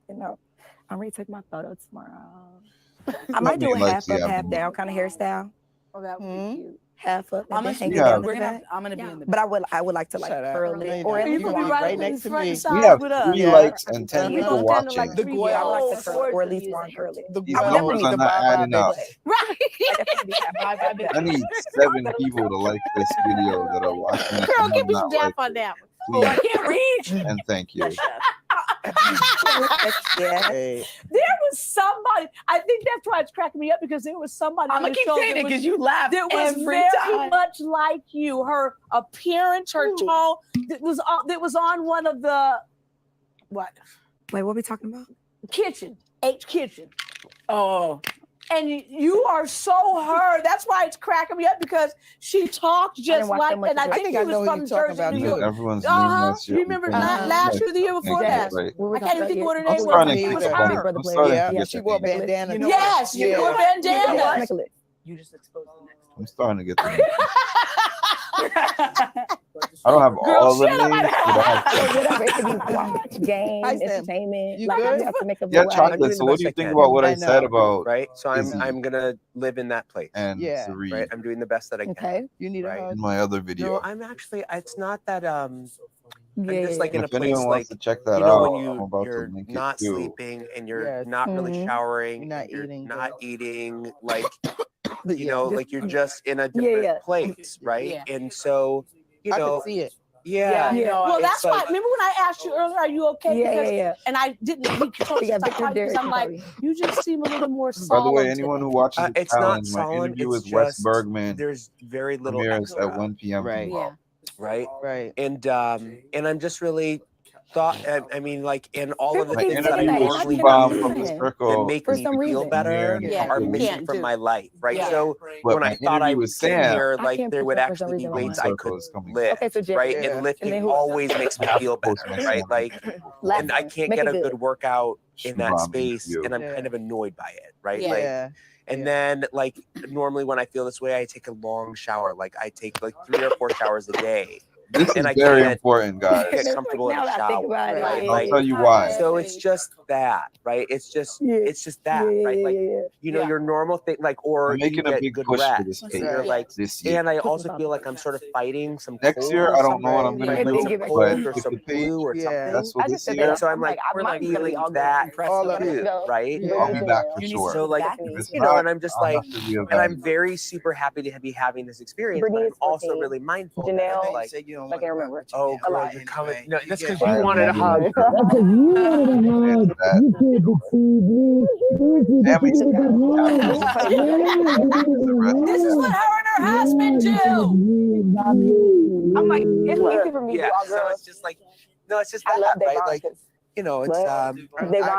You know, I'm ready to take my photo tomorrow. I What might do me a like half the up, half album. down kind of hairstyle. Oh, that would be cute. Half up. I'm And then gonna hang it Yeah. down to we're the gonna. back. I'm gonna be in the. But I would like to like Shut up. curl Lay it or down. at You least could be one. right next to front me. and side We have with us. 3 Yeah. likes and 10 We people don't tend to watching. like The 3 goy, I would like yards. to curl or at least one curl it. The These I would numbers definitely are not Bye-bye, adding up. Right. I definitely be happy. I need 7 people to like this video that are watching it Girl, and give have me some not dap liked on it. that one. Oh, I Please can't reach. and thank you. Yeah. Hey, There was somebody. I think that's why it's cracking me up because there was somebody. I'm on gonna the keep show saying that it was- because you laugh That was every very time. much like you. Her appearance, her tone. That was on one of the what Wait, what are we talking about? kitchen H kitchen. Oh, And you are so her. That's why it's cracking me up because she talks just watch like, that much and I of it. think I she think I was know who from you're talking Jersey, about, New too. York. Everyone's name that's You remember Uh-huh. last year, the year before that? Right. We were I can't even talking think of what her about- name I'm was. starting It to was get her. I'm Brother starting Blair. to yeah, get she the wore a name. bandana. Yes, you wore a bandana. Yes, Nicholas. you just exposed the next. I'm starting to get the name. I don't have Girl, all the shit, I might names, but I have Whatever. It could be watch, game, Hi, Sam. entertainment. You Like good? you have to make a Yeah, variety. Chocolate. So what do you think about what I said about right? So Izzy I'm gonna live in that place. and Yeah. Sari Right. I'm doing the best that I can. Okay. You need a Right. hug? in my other video? No, I'm actually. It's not that. I'm Yeah. just like And in a if place anyone wants like to check that you know out, when I'm about to you're link it not too. sleeping and you're Yes. not really Mhm. showering, You're not and you're eating not good. eating, like you Yeah. know, like you're just in a different Yeah. place, right? Yeah. And so you I know, could see it. yeah, I know. Well, it's that's why. like- Remember when I asked you earlier, "Are you okay?" Yeah, Because, yeah. and I didn't. He told We you got stop Victor talking because Derrick I'm like, Curry. you just seem a little more By solemn. the way, anyone who watches the it's not challenge, my solemn. interview It's with Wes just Bergman there's very little premieres extra, at 1 p.m. Right. tomorrow. right? Right. And I'm just really I mean, like in all of the My things that I interview with normally Shubham do from the that circle make For me some feel reason. better in a Yeah, are couple missing can't from do. my life, right? Yeah. So But when my I thought I interview with would sit Sam here, I like can't there put would that for some actually be reason from on the ways I circle could is coming. lift, Okay, so Jay. right? Yeah. And And lifting then who? always makes me I have feel to post better, my right? Sam Like, Last and I one. can't Make get it a good. good workout in that Shubham space, interview. and I'm Yeah. kind of annoyed by it, right? Yeah. Like, Yeah. and Yeah. then like normally when I feel this way, I take a long shower. Like I take like 3 or 4 showers a day, This is and I very can't important, guys. get comfortable in Now a that I think shower, about it, right? I'll Like, tell you why. so it's just that, right? It's just that, right? Like you know, Yeah. your normal thing, like, or I'm you making a get big good push rest, for this and page you're like, this year. and I also feel like I'm sort of fighting some Next cold year, or I don't know what I'm something, gonna right? Like do, some but cold or if some the page flu or Yeah. something. that's for I this just said year, that. So I'm like, I we're might be feeling all that All of too, it. right? Yeah. I'll be back for You need sure. So like, If it's you know, not, and I'm just I'll like, have to reevaluate. and I'm very super happy to be having this experience, but I'm Bernice also 14. really mindful that Janelle, it's like, I can't remember. oh, A girl, lot. you're coming. No, that's because I you am wanted a hug. moving that. Tammy said the rest. This is what her and her husband do. I'm like, it's easy for me to Yeah, do all so girls. it's just like, no, it's just I love that, right? Devon Like, 'cause you know, it's What? Devon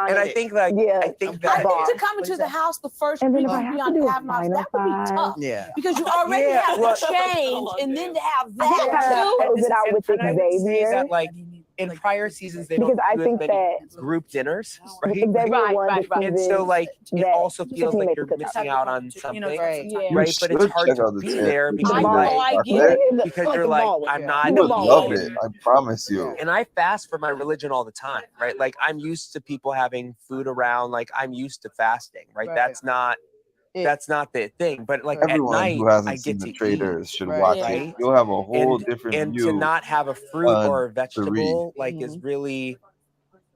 and I is- think like, yeah. I think I that think to come into the house the first And then week if I and have be to on do a have nots, final that would be five. tough. Yeah. Because you already Yeah, have well- to change, and then to have I that kind too. of close it out with and I would say Xavier. that like in prior seasons they Because don't I do think as many that group dinners, right? Xavier Right, won right, the right. And so season like it that also feels like make you're the cookout. missing out on something, Right. Yeah. You right? But it's should hard check to out the be tip. there You because I should know, like I get chocolate. it. because Like you're a like, ball with I'm it. not You would love it. eating. I promise you. And I fast for my religion all the time, right? Like I'm used to people having food around, like I'm used to fasting, right? Right. That's not the thing. But like Everyone at night, who hasn't I seen get the to traders eat, should Right. watch Yeah. it. You'll have a whole different and view to not have a fruit on or a vegetable Sari. like is really,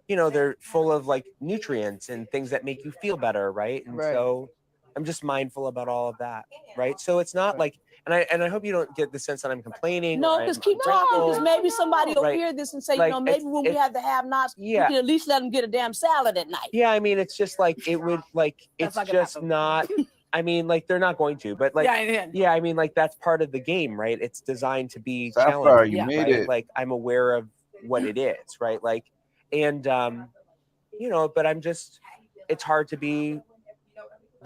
you know, they're full of like nutrients and things that make you feel better, right? And Right. so I'm just mindful about all of that, right? So it's not like, and I hope you don't get the sense that I'm complaining. No, or because I'm keep talking, because ungrateful. maybe somebody will Right. hear this and say, Like, you know, maybe it's- when we it's- have the have-nots, Yeah. we can at least let them get a damn salad at night. Yeah, I mean, it's just like it would like That's it's not gonna just happen. not. I mean, like they're not going to, but like Yeah. I mean, like that's part of the game, right? It's designed to be Sapphire, challenging, you made right? it. Like I'm aware of what it is, right? Like, and you know, but I'm just, it's hard to be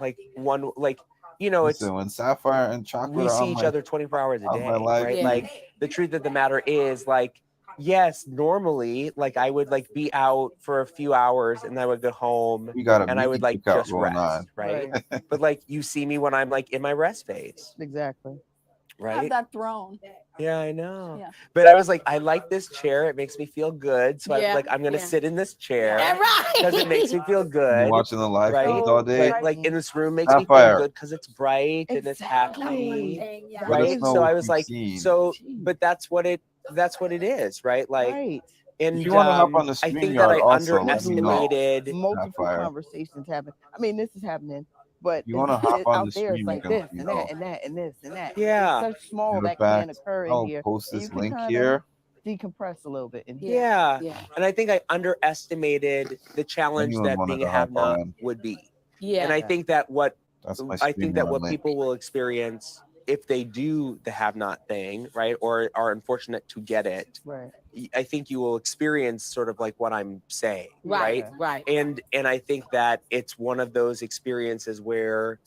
like one, like, you know, it's Listen, when Sapphire and Chocolate we are see on each my, other 24 hours a on day, my live right? Yeah. Like the truth of the matter is like, yes, normally like I would like be out for a few hours and I would go home we got a and I would like cookout just going rest, on. right? But like you see me when I'm like in my rest phase, Exactly. right? Have that throne. Yeah, I know. Yeah. But I was like, I like this chair. It makes me feel good. So I was Yeah, like, I'm gonna yeah. sit in this chair Yeah, right. because it makes me feel Been good. watching the live Right? feeds all day. But like in this room makes me Sapphire. feel good because it's bright and it's happy. Let us Right. know So what I was you've like, seen. so but that's what it is, right? Like Right. and If you wanna hop on the I think that I StreamYard also, let me know. underestimated Multiple Sapphire. conversations happen. I mean, this is happening, but You wanna it's- hop it's on out the there, stream, it's you like can this let me and know. that and that and this and that. Yeah. It's so small Matter that of can fact, occur in I'll here. post and this you can link kinda here. Decompress a little bit in here. Yeah. Yeah. And I think I underestimated the challenge Anyone that wanted being to a hop have-not on. would be. Yeah. And I think that what That's my I think that StreamYard what link. people will experience if they do the have-not thing, right, or are unfortunate to get it, Right. I think you will experience sort of like what I'm saying, right? Right. And I think that it's one of those experiences where,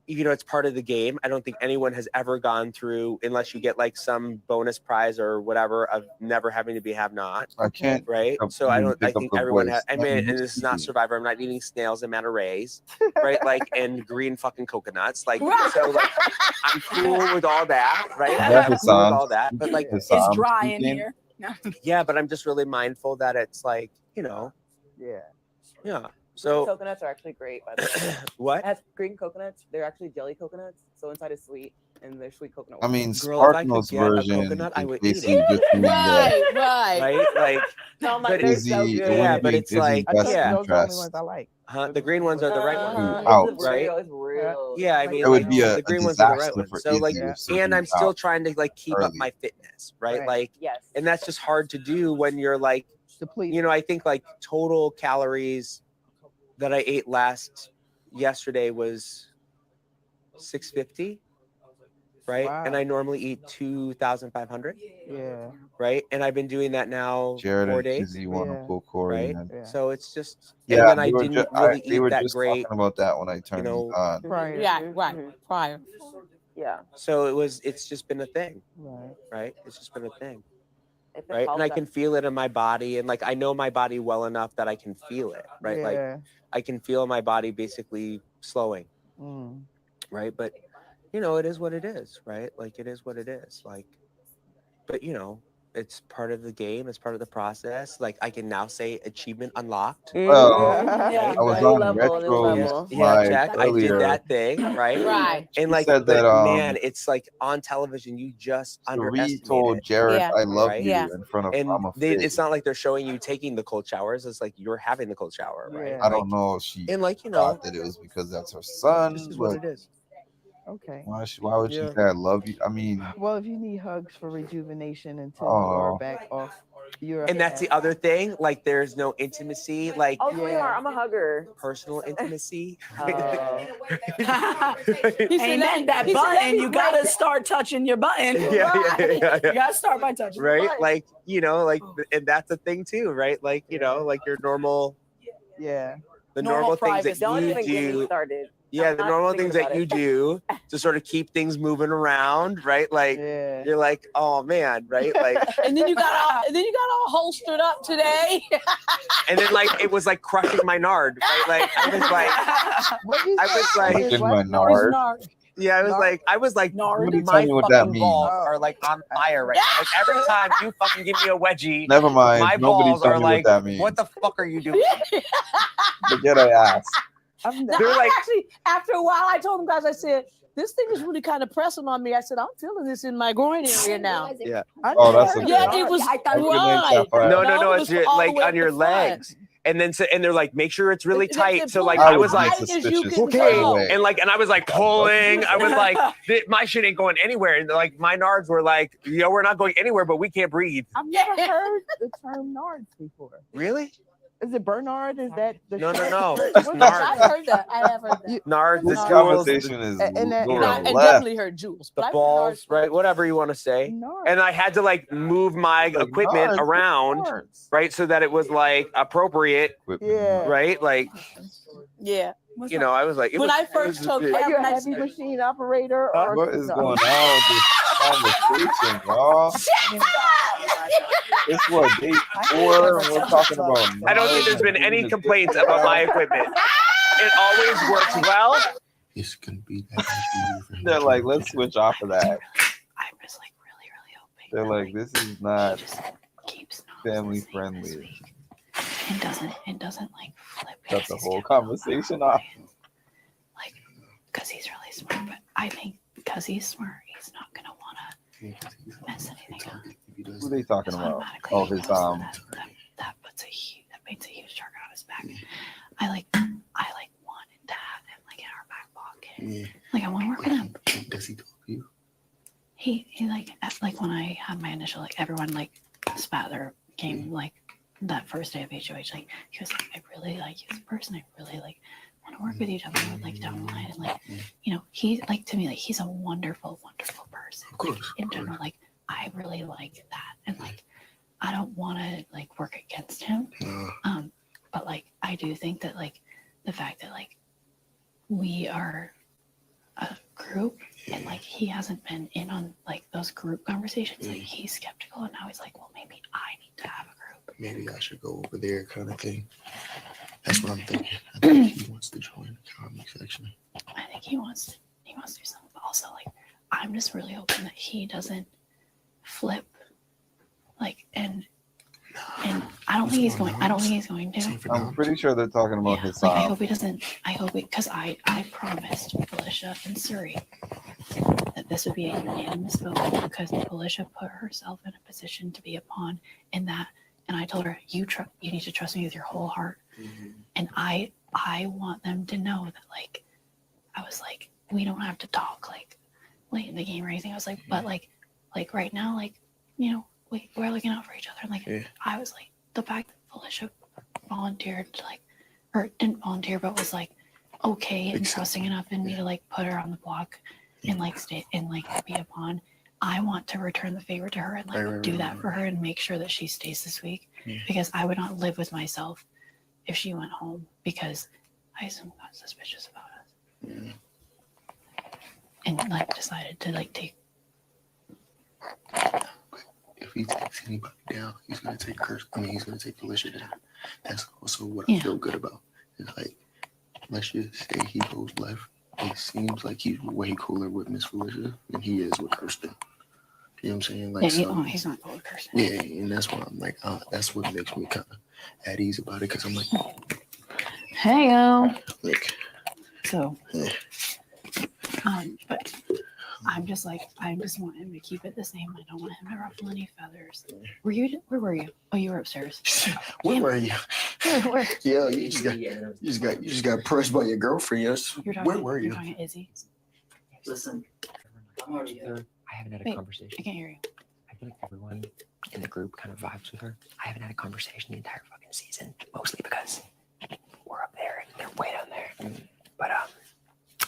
it's part of the game. I don't think anyone has ever gone through, unless you get like some bonus prize or whatever, of never having to be have not. I can't. Right. So I think everyone has. I mean, and this is not Survivor. I'm not eating snails and manta rays, right? Like, and green fucking coconuts. Like, so like, I'm cool with all that, right? I'm cool with all that, but like, It's dry in here. yeah, but I'm just really mindful that it's like, yeah. So coconuts are actually great, by the way. What? It has green coconuts. They're actually jelly coconuts. So inside is sweet, and they're sweet coconut. I mean, Girl, if I Sparkno's could get a version coconut, I is would eat basically it. just doing that. Right? Like, No, my but they're it's so Izzy, good. it yeah, wouldn't but be it's Izzy's like, best yeah. Those are the only interest. ones I like. The green ones are the right ones, Ouch. It's real. It's real. Yeah, I mean, It would like, be a the green ones are the right disaster for ones. So like, Izzy if and Sylvie I'm was still out trying to like keep up early. my fitness, right? Right. Like, Yes. and that's just hard to do when you're like, Depleted. I think like total calories that I ate yesterday was 650, right? Wow. And I normally eat 2,500, Yeah. right? And I've been doing that now Jared 4 and days, Izzy want to Yeah. pull Corey right? in. Yeah. So it's just, Yeah, and then I they were didn't ju- really they eat were that just great, talking about that when I turned these on. Prior. Yeah, right. Prior. Yeah. So it's just been a thing, Right. right? It's just been a thing, If it right? And helps, I can feel it in my body, and like I know my body well enough that I can feel it, right? Like Yeah. I can feel my body basically slowing, Mm. right? But it is what it is, right? Like it is what it is. Like, but it's part of the game. It's part of the process. Like I can now say achievement unlocked. Well, Yeah. I was New on level, new Retro's level. Yeah, live check. I earlier. did that thing, right? Right. And She like, said but that man, it's like on television, you just Cherie underestimate told it. Jared, Yeah. "I love Right? you" Yeah. in front of And Mama it's Faye. not like they're showing you taking the cold showers. It's like you're having the cold shower, right? Yeah. I don't know if she And like, thought that it was because that's her son, this is what but it is. Okay. why would she Yeah. say I love you? I mean, Well, if you need hugs for rejuvenation until you Oh. are back off your And that's the other thing. Like, there's no intimacy, like Oh, sweetheart, I'm a hugger. personal intimacy. Ain't that button? You gotta start touching your button. Yeah. You gotta start by touching. Right? The button. Like, and that's a thing too, right? Like, like your normal, Yeah. the Normal normal things privacy. that Don't you even get me do. started. Yeah, I'm the not normal thinking things that about you it. do to sort of keep things moving around, right? Like Yeah. you're like, oh man, right? Like, And then you got all holstered up today. and then like it was like crushing my nard, right? Like I was like, Crushing my nard. yeah, I was like, Somebody my tell me what that fucking means. balls are like on fire right now. Like every time you fucking give me a wedgie, Never mind. my Nobody balls tell are me like, what that means. what the fuck are you doing? Forget I asked. They're like, actually, after a while, I told them guys, I said, this thing is really kind of pressing on me. I said, I'm feeling this in my groin area now. yeah. Oh, that's a Yeah, it was I thought you meant right. Sapphire. No, it it's was your, all the like way on up your the front. legs. And then and they're like, make sure it's really They tight. So pull like it I as was like, tight as you can okay, go. and I was like pulling. I was like, my shit ain't going anywhere. And like my nards were like, we're not going anywhere, but we can't breathe. I've never heard the term nards before. Really? Is it Bernard? Is that the No. What's It's that? nards. I've heard that. I have heard that. Nards, the This jewels, conversation is and that- going I left. definitely heard jewels. the but I've heard balls, nards. right? Whatever you want to say. Nards. And I had to like move my equipment nards, around, nards. right? So that it was like appropriate, Yeah. right? Like, Yeah. I was like, it When was, I first took Are you a Kevin, I heavy machine operator? Or What is no? going on with this conversation, y'all? It's what, day 4? We're talking about. I don't think there's been any complaints about my equipment. It always works well. It's gonna be that much easier for him. They're like, let's switch off of that. I was like really hoping. They're like, this is not Keeps family friendly. It doesn't like flip. Cut the whole conversation off. Like, because he's really smart, but I think because he's smart, he's not gonna wanna mess anything up. Who are they talking about? Automatically Oh, he his knows that makes a huge target on his back. I wanted to have him like in our back pocket. Yeah. Like I want to work with him. Does he talk to you? He like when I had my initial like everyone like spat their game like that first day of HOH, like he was like, I really like you as a person. I really like want to work with you down the road, like down the line. And like, he like to me, like he's a wonderful, wonderful person. Of course. Like, in general, like I really like that. And like I don't want to like work against him. But like I do think that like the fact that like we are a group and like he hasn't been in on like those group conversations, like he's skeptical, and now he's like, well, maybe I need to have a group. Maybe I should go over there, kind of thing. That's what I'm thinking. I think he wants to join the comedy section. I think he wants to do something, but also like I'm just really hoping that he doesn't flip, like and I don't think he's going. I don't think he's going to. I'm pretty sure they're talking about his Like, I hope he doesn't. I hope because I promised Felicia and Suri that this would be a unanimous vote because Felicia put herself in a position to be a pawn in that, and I told her you need to trust me with your whole heart, and I want them to know that like I was like we don't have to talk like late in the game or anything. I was like but like right now like you know. We're looking out for each other. And like, I was like, the fact that Felicia volunteered to like, or didn't volunteer, but was like, okay and trusting enough in me to like put her on the block and like stay and like be a pawn. I want to return the favor to her and like do that for her and make sure that she stays this week because I would not live with myself if she went home because I got suspicious about us and like decided to like take. If he takes anybody down, he's gonna take he's gonna take Felicia down. That's also what I feel good about. It's like, let's just say he goes left. It seems like he's way cooler with Miss Felicia than he is with Kirsten. You know what I'm saying? Like, he's not cool with Kirsten. Yeah, and that's why I'm like, that's what makes me kind of at ease about it because I'm like, hey, like, so, but. I'm just like, I just want him to keep it the same. I don't want him to ruffle any feathers. Where were you? Oh, you were upstairs. Where were you? Where? Yeah, you just got pressed by your girlfriend. Yes. Where were you? You're talking to Izzy. Listen, I'm already there. I haven't had a conversation. I can't hear you. I feel like everyone in the group kind of vibes with her. I haven't had a conversation the entire fucking season, mostly because we're up there and they're way down there. But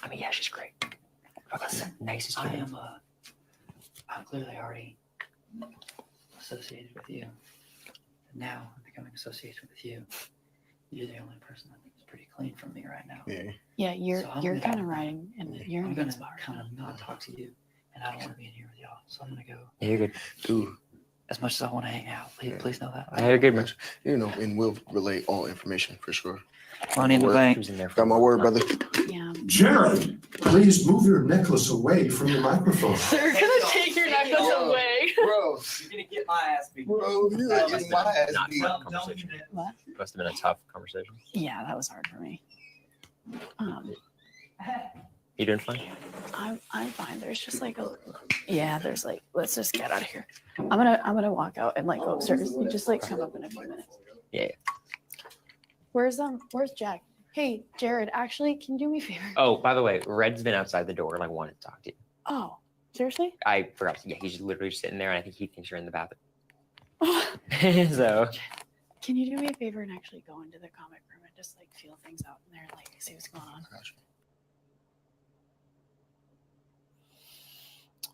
I mean, yeah, she's great. Nicest I am I'm clearly already associated with you. And now I'm becoming associated with you. You're the only person I think is pretty clean from me right now. Yeah, you're kind of riding and you're I'm gonna gonna kind of not talk to you, and I don't want to be in here with y'all. So I'm gonna go. Yeah, you're good. Dude. As much as I want to hang out, please know that. I had a good match. You know, and we'll relay all information for sure. Money in the bank. Got my word, brother. Jared, please move your necklace away from your microphone. They're gonna take your necklace away. Bro, you're gonna get my ass beat. Bro, you're gonna get my ass beat. What? Must have been a tough conversation. Yeah, that was hard for me. You doing fine? I'm fine. There's just like there's like let's just get out of here. I'm gonna walk out and like go upstairs. You just like come up in a few minutes. Yeah. Where's Jack? Hey, Jared, actually, can you do me a favor? Oh, by the way, Red's been outside the door, like wanted to talk to you. Oh, seriously? I forgot. Yeah, he's literally just sitting there, and I think he thinks you're in the bathroom. So. Can you do me a favor and actually go into the comic room and just like feel things out in there, like see what's going on?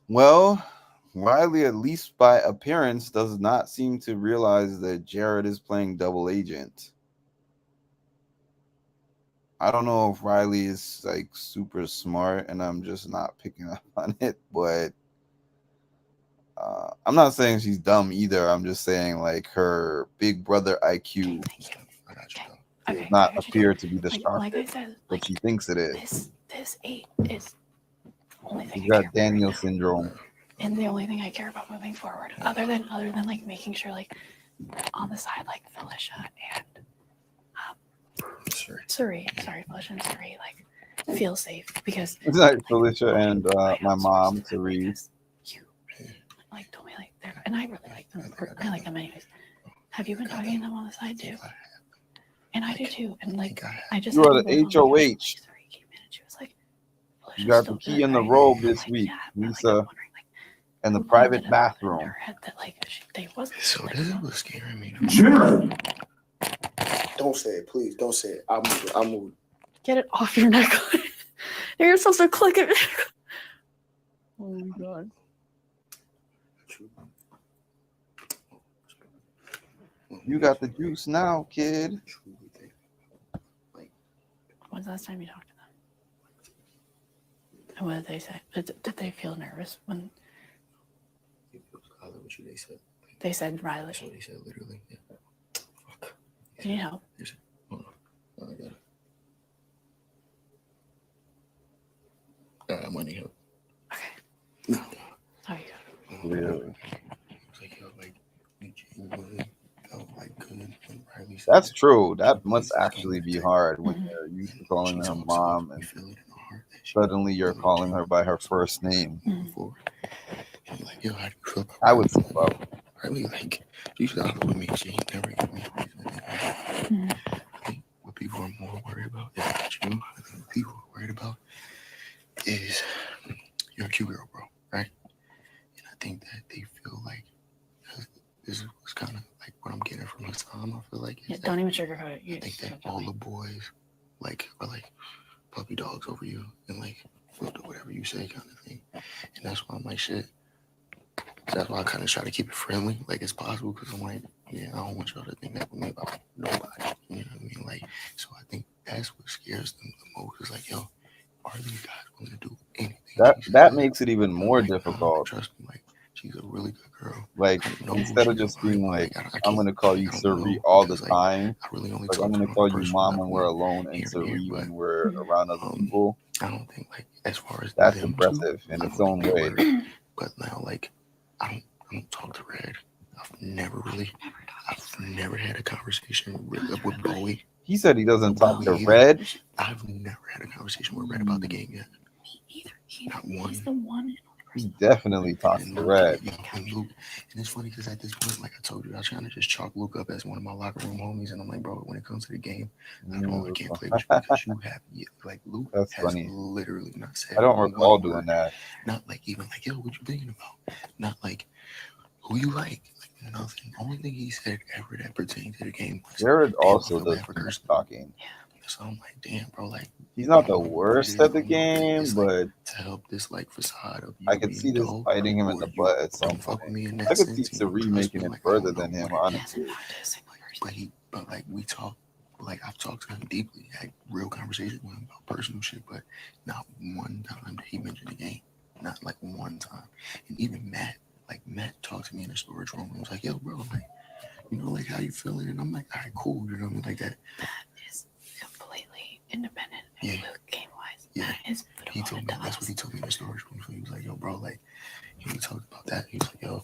Well, Riley, at least by appearance, does not seem to realize that Jared is playing double agent. I don't know if Riley is like super smart and I'm just not picking up on it, but I'm not saying she's dumb either. I'm just saying like her big brother IQ does not appear to be the sharpest, like I said, but she thinks it is. This 8 is the only thing. She's got Daniel syndrome. And the only thing I care about moving forward, other than like making sure like on the side like Felicia and Suri, Felicia and Suri like feel safe because It's like Felicia and my mom, Therese. like told me like they're and I really like them. I like them anyways. Have you been talking to them on the side too? And I do too. And like I just You are the HOH. You got the key in the robe this week, Lisa, and the private bathroom. So this is what's scaring me. Jared! Don't say it, please. Don't say it. I'll move. Get it off your neck. You're supposed to click it. Oh my god. You got the juice now, kid. When's the last time you talked to them? And what did they say? Did they feel nervous when They said. they said Riley? That's what they said, literally. Yeah. Fuck. You need help? Hold on. I got it. I need help. Okay. Oh, you got it. Really? It's like, yo, like, we genuinely felt like good when Riley said That's true. That must actually be hard when you're used to calling her mom and suddenly you're calling her by her first name. And like, yo, how do you feel about I would slip up. Riley? Like, she used to argue with me. She ain't never give me a reason. I think what people are more worried about is not you. I think what people are worried about is you're a cute girl, bro, right? And I think that they feel like this was kind of like what I'm getting from Hassan. I feel like Yeah, don't even sugarcoat it. I think that all the boys like are like puppy dogs over you and like will do whatever you say kind of thing. And that's why I'm like shit. That's why I kind of try to keep it friendly, like as possible, because I'm like, yeah, I don't want y'all to think that with me about nobody. You know what I mean? Like, so I think that's what scares them the most. Is like, yo, are these guys willing to do anything? That makes it even more difficult. Trust me, like she's a really good girl. Like instead of just being like, I'm gonna call you Suri all the time. Like I'm gonna call you mom when we're alone and Suri when we're around other people. I don't think like as far as that's them impressive in its own way. But now like I don't talk to Red. I've never had a conversation with Bowie. He said he doesn't talk to Red. I've never had a conversation with Red about the game yet. Not one. He's the one. He definitely talks to Red. And Luke, and it's funny because at this point, like I told you, I was trying to just chalk Luke up as one of my locker room homies, and I'm like, bro, when it comes to the game, I can't play with you because you have like Luke That's has funny. literally not said. I don't recall one doing word. that. Not like even like, yo, what you thinking about? Not like who you like nothing. Only thing he said ever that pertained to the game was Jared damn, also I feel does bad for too much Kirsten. talking. So I'm like, damn, bro, like He's not the worst at the game, but to help this like facade of you I could being see this dull, biting him in the butt at some fuck with me in point. that I could see sense, you know, Suri trust making me, it like, further than him, honestly. But like we talk, like I've talked to him deeply, had real conversations with him about personal shit, but not one time did he mention the game. Not like one time. And even Matt talked to me in the storage room and was like, yo, bro, like, you know, like how you feeling? And I'm like, all right, cool, you know what I mean? Like that. That is completely independent of Yeah. Luke game wise. Yeah. That is He told me that's what he told me in the storage room. So he was like, yo, bro, like we talked about that. He was like, yo,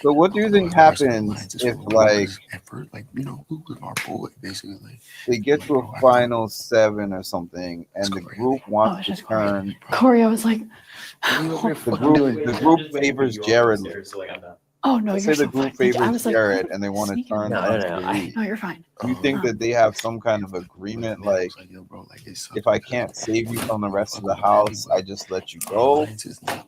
So what do you think happens if like at first, like, you know, Luke was our boy, basically. Like they get to a final 7 or something and the group wants to turn Corey, I was like, the group favors Jared. oh no, Let's you're say the so group fine. Thank you. I favors was like, Jared and they want to turn No, on no, no, Suri. no, you're fine. Do you think that they have some kind of agreement, like if I can't save you from the rest of the house, I just let you go?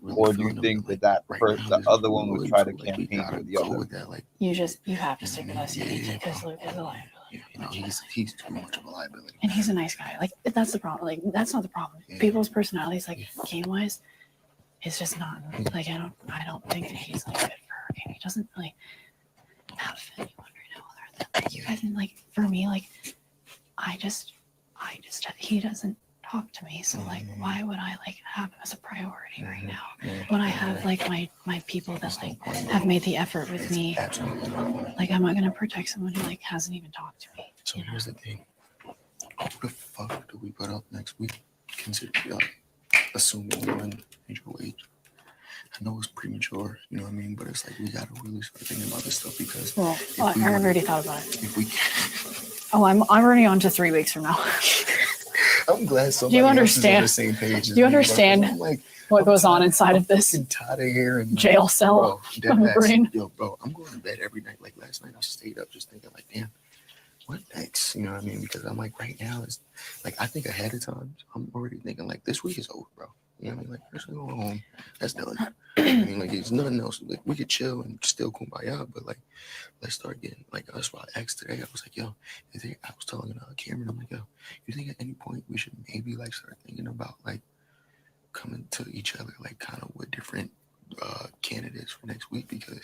Or do you think that the other one would try to campaign for the other? You have to stick with us because Luke is a liability. You know, he's too much of a liability. And he's a nice guy. Like that's the problem. Like that's not the problem. People's personalities, like game wise, is just not like I don't think that he's like good for her game. He doesn't really have anyone right now other than like you guys. And like for me, like I just he doesn't talk to me. So like why would I like have him as a priority right now when I have like my people that like have made the effort with me? Like I'm not gonna protect someone who like hasn't even talked to me. So here's the thing. Who the fuck do we put up next week? Consider assuming we're in HOH. I know it's premature, you know what I mean? But it's like we gotta really start thinking about this stuff because Well, I already thought about it. if we Oh, I'm already on to 3 weeks from now. I'm glad somebody Do you else understand? is on the same page as Do you me, bro. understand I'm like, what goes on inside of this I'm tired of hearing jail cell dead of my ass. brain? Yo, bro, I'm going to bed every night. Like last night, I stayed up just thinking, like, damn, what next? You know what I mean? Because I'm like, right now, it's like I think ahead of time. I'm already thinking like this week is over, bro. You know what I mean? Like, let's go home. That's done. I mean, like, it's nothing else. Like, we could chill and still kumbaya, but like, let's start getting like. That's why I asked today. I was like, yo, I was telling Cameron, I'm like, yo, you think at any point we should maybe like start thinking about like coming to each other, like kind of with different candidates for next week because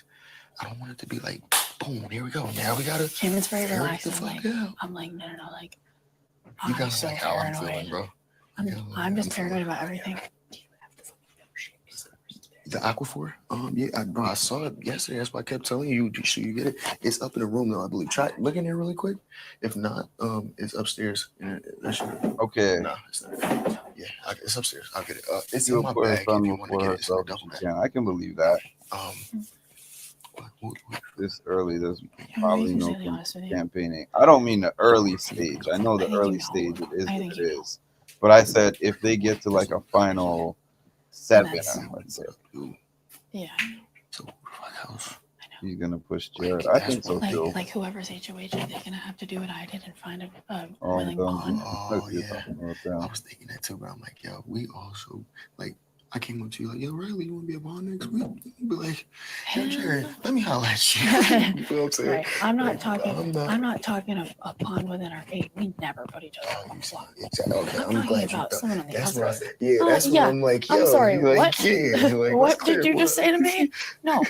I don't want it to be like, boom, here we go. Now we gotta. It's very tear it relaxed. the fuck out. I'm like, no, like, You I'm guys so like how I'm paranoid. feeling, bro. I'm just paranoid about everything. The Aquaphor? Yeah, bro, I saw it yesterday. That's why I kept telling you, should you get it? It's up in the room though, I believe. Try look in there really quick. If not, it's upstairs. Okay. No, it's not. Yeah, it's upstairs. I'll get it. It's You'll in my put her bag. If thumb you want to before get it, it's in the herself. double bag. Yeah, I can believe that. This early, there's probably no campaigning. I don't mean the early stage. I know the early stage it is what it is. But I said if they get to like a final 7, let's say. Yeah. He's gonna push Jared. I think so too. Like whoever's HOH, they're gonna have to do what I did and find a Oh, willing pawn. Yeah. I was thinking that too, but I'm like, yo, we also like. I came up to you like, yo, Riley, you want to be a bond next week? You'd be like, yo, Jared, let me holler at you. You feel what I'm saying? Right. I'm not talking a pawn within our 8. We never put each other on the block. Exactly. Okay, I'm I'm talking glad you about thought. someone on the That's outside. what yeah, that's what I'm like, yo. I'm sorry, you like, what? Yeah, like, What clear, did you just what? say to me? No,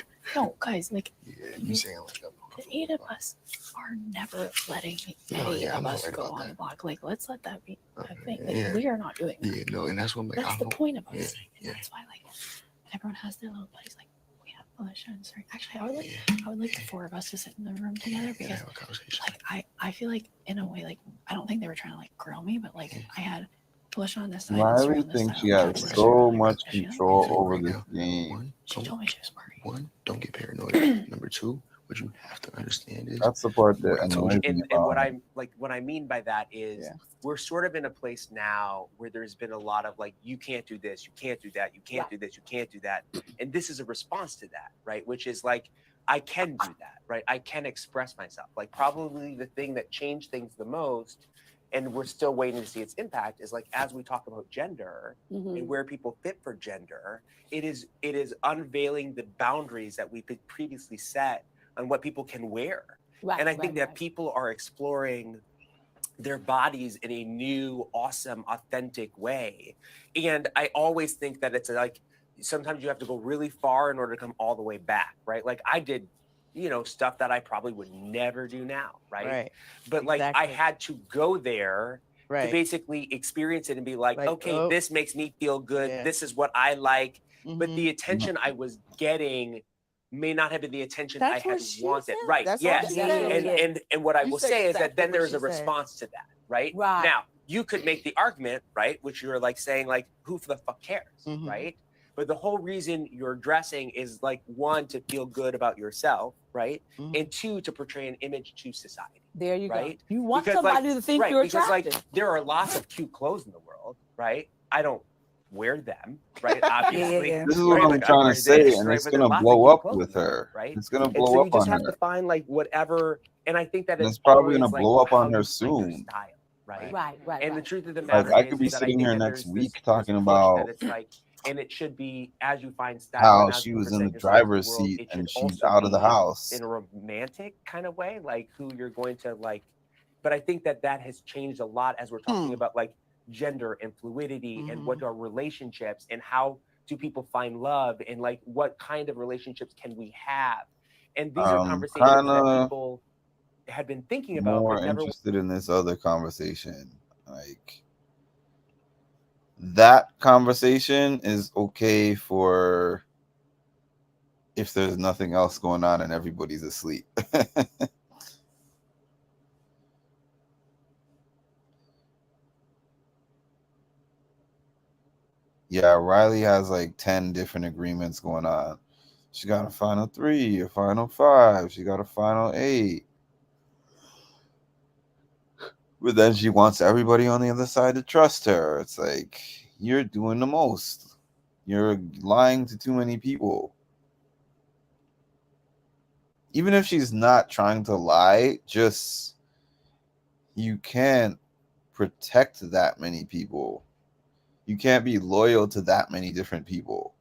guys, like, You saying like the 8 of us are never letting No, any yeah, of I'm us not go worried on about the block. Like, let's let that be a thing. Like, yeah. we are not doing that. Yeah, no, and that's what I'm like. That's the point of us. Yeah, And that's why, like, everyone has their little place. Like, we have Alicia and Sari. Actually, I would like the 4 of us to sit in the room together because, like, I feel like in a way, like, I don't think they were trying to like grill me, but like, I had Alicia on this side. and Sari Riley on this thinks side she on the has couch. so much control over this game. She told me she was worried. One, don't get paranoid. Number 2, what you have to understand is That's the part that annoys me And about what it. I'm like, what I mean by that is we're sort of in a place now where there's been a lot of like, you can't do this, you can't do that, you can't do this, you can't do that. And this is a response to that, right? Which is like, I can do that, right? I can express myself. Like probably the thing that changed things the most, and we're still waiting to see its impact, is like as we talk about gender and where people fit for gender, it is unveiling the boundaries that we could previously set on what people can wear. Right, and I think that people are exploring their bodies in a new, awesome, authentic way. And I always think that it's like, sometimes you have to go really far in order to come all the way back, right? Like I did, stuff that I probably would never do now, right? But like I had to go there to basically experience it and be like, okay, this makes me feel good. This is what I like. But the attention I was getting may not have been the attention I had wanted. Right. That's Yes. what she said. And what I You will said say is that exactly then what there is she a said. response to that, right? Right. Now, you could make the argument, right, which you're like saying, like, who the fuck cares, right? But the whole reason you're dressing is like, 1, to feel good about yourself, right? And 2, to portray an image to society. There you right? go. You want Because, somebody to think you're because attractive. like there are lots of cute clothes in the world, right? I don't wear them, right? Obviously. This is what I'm trying to say, and it's gonna blow up with her. Right? It's gonna And blow so up you just on have her. to find like whatever, and I think that And it's it's probably always, gonna like, blow up how on you her find your soon. style, right? Right. And the truth of the matter Like I could is be that sitting think here that next there's week this talking push about that it's like, and it should be as you find style. how and as she you was in present the yourself to driver's world, seat it and should she's also out of the be house. in a romantic kind of way, like who you're going to like. But I think that has changed a lot as we're talking about like gender and fluidity and what are relationships and how do people find love and like what kind of relationships can we have. And these are conversations that people had been thinking about More but never. interested in this other conversation. Like that conversation is okay for if there's nothing else going on and everybody's asleep. Yeah, Riley has like 10 different agreements going on. She got a final 3, a final 5, she got a final 8. But then she wants everybody on the other side to trust her. It's like, you're doing the most. You're lying to too many people. Even if she's not trying to lie, just you can't protect that many people. You can't be loyal to that many different people.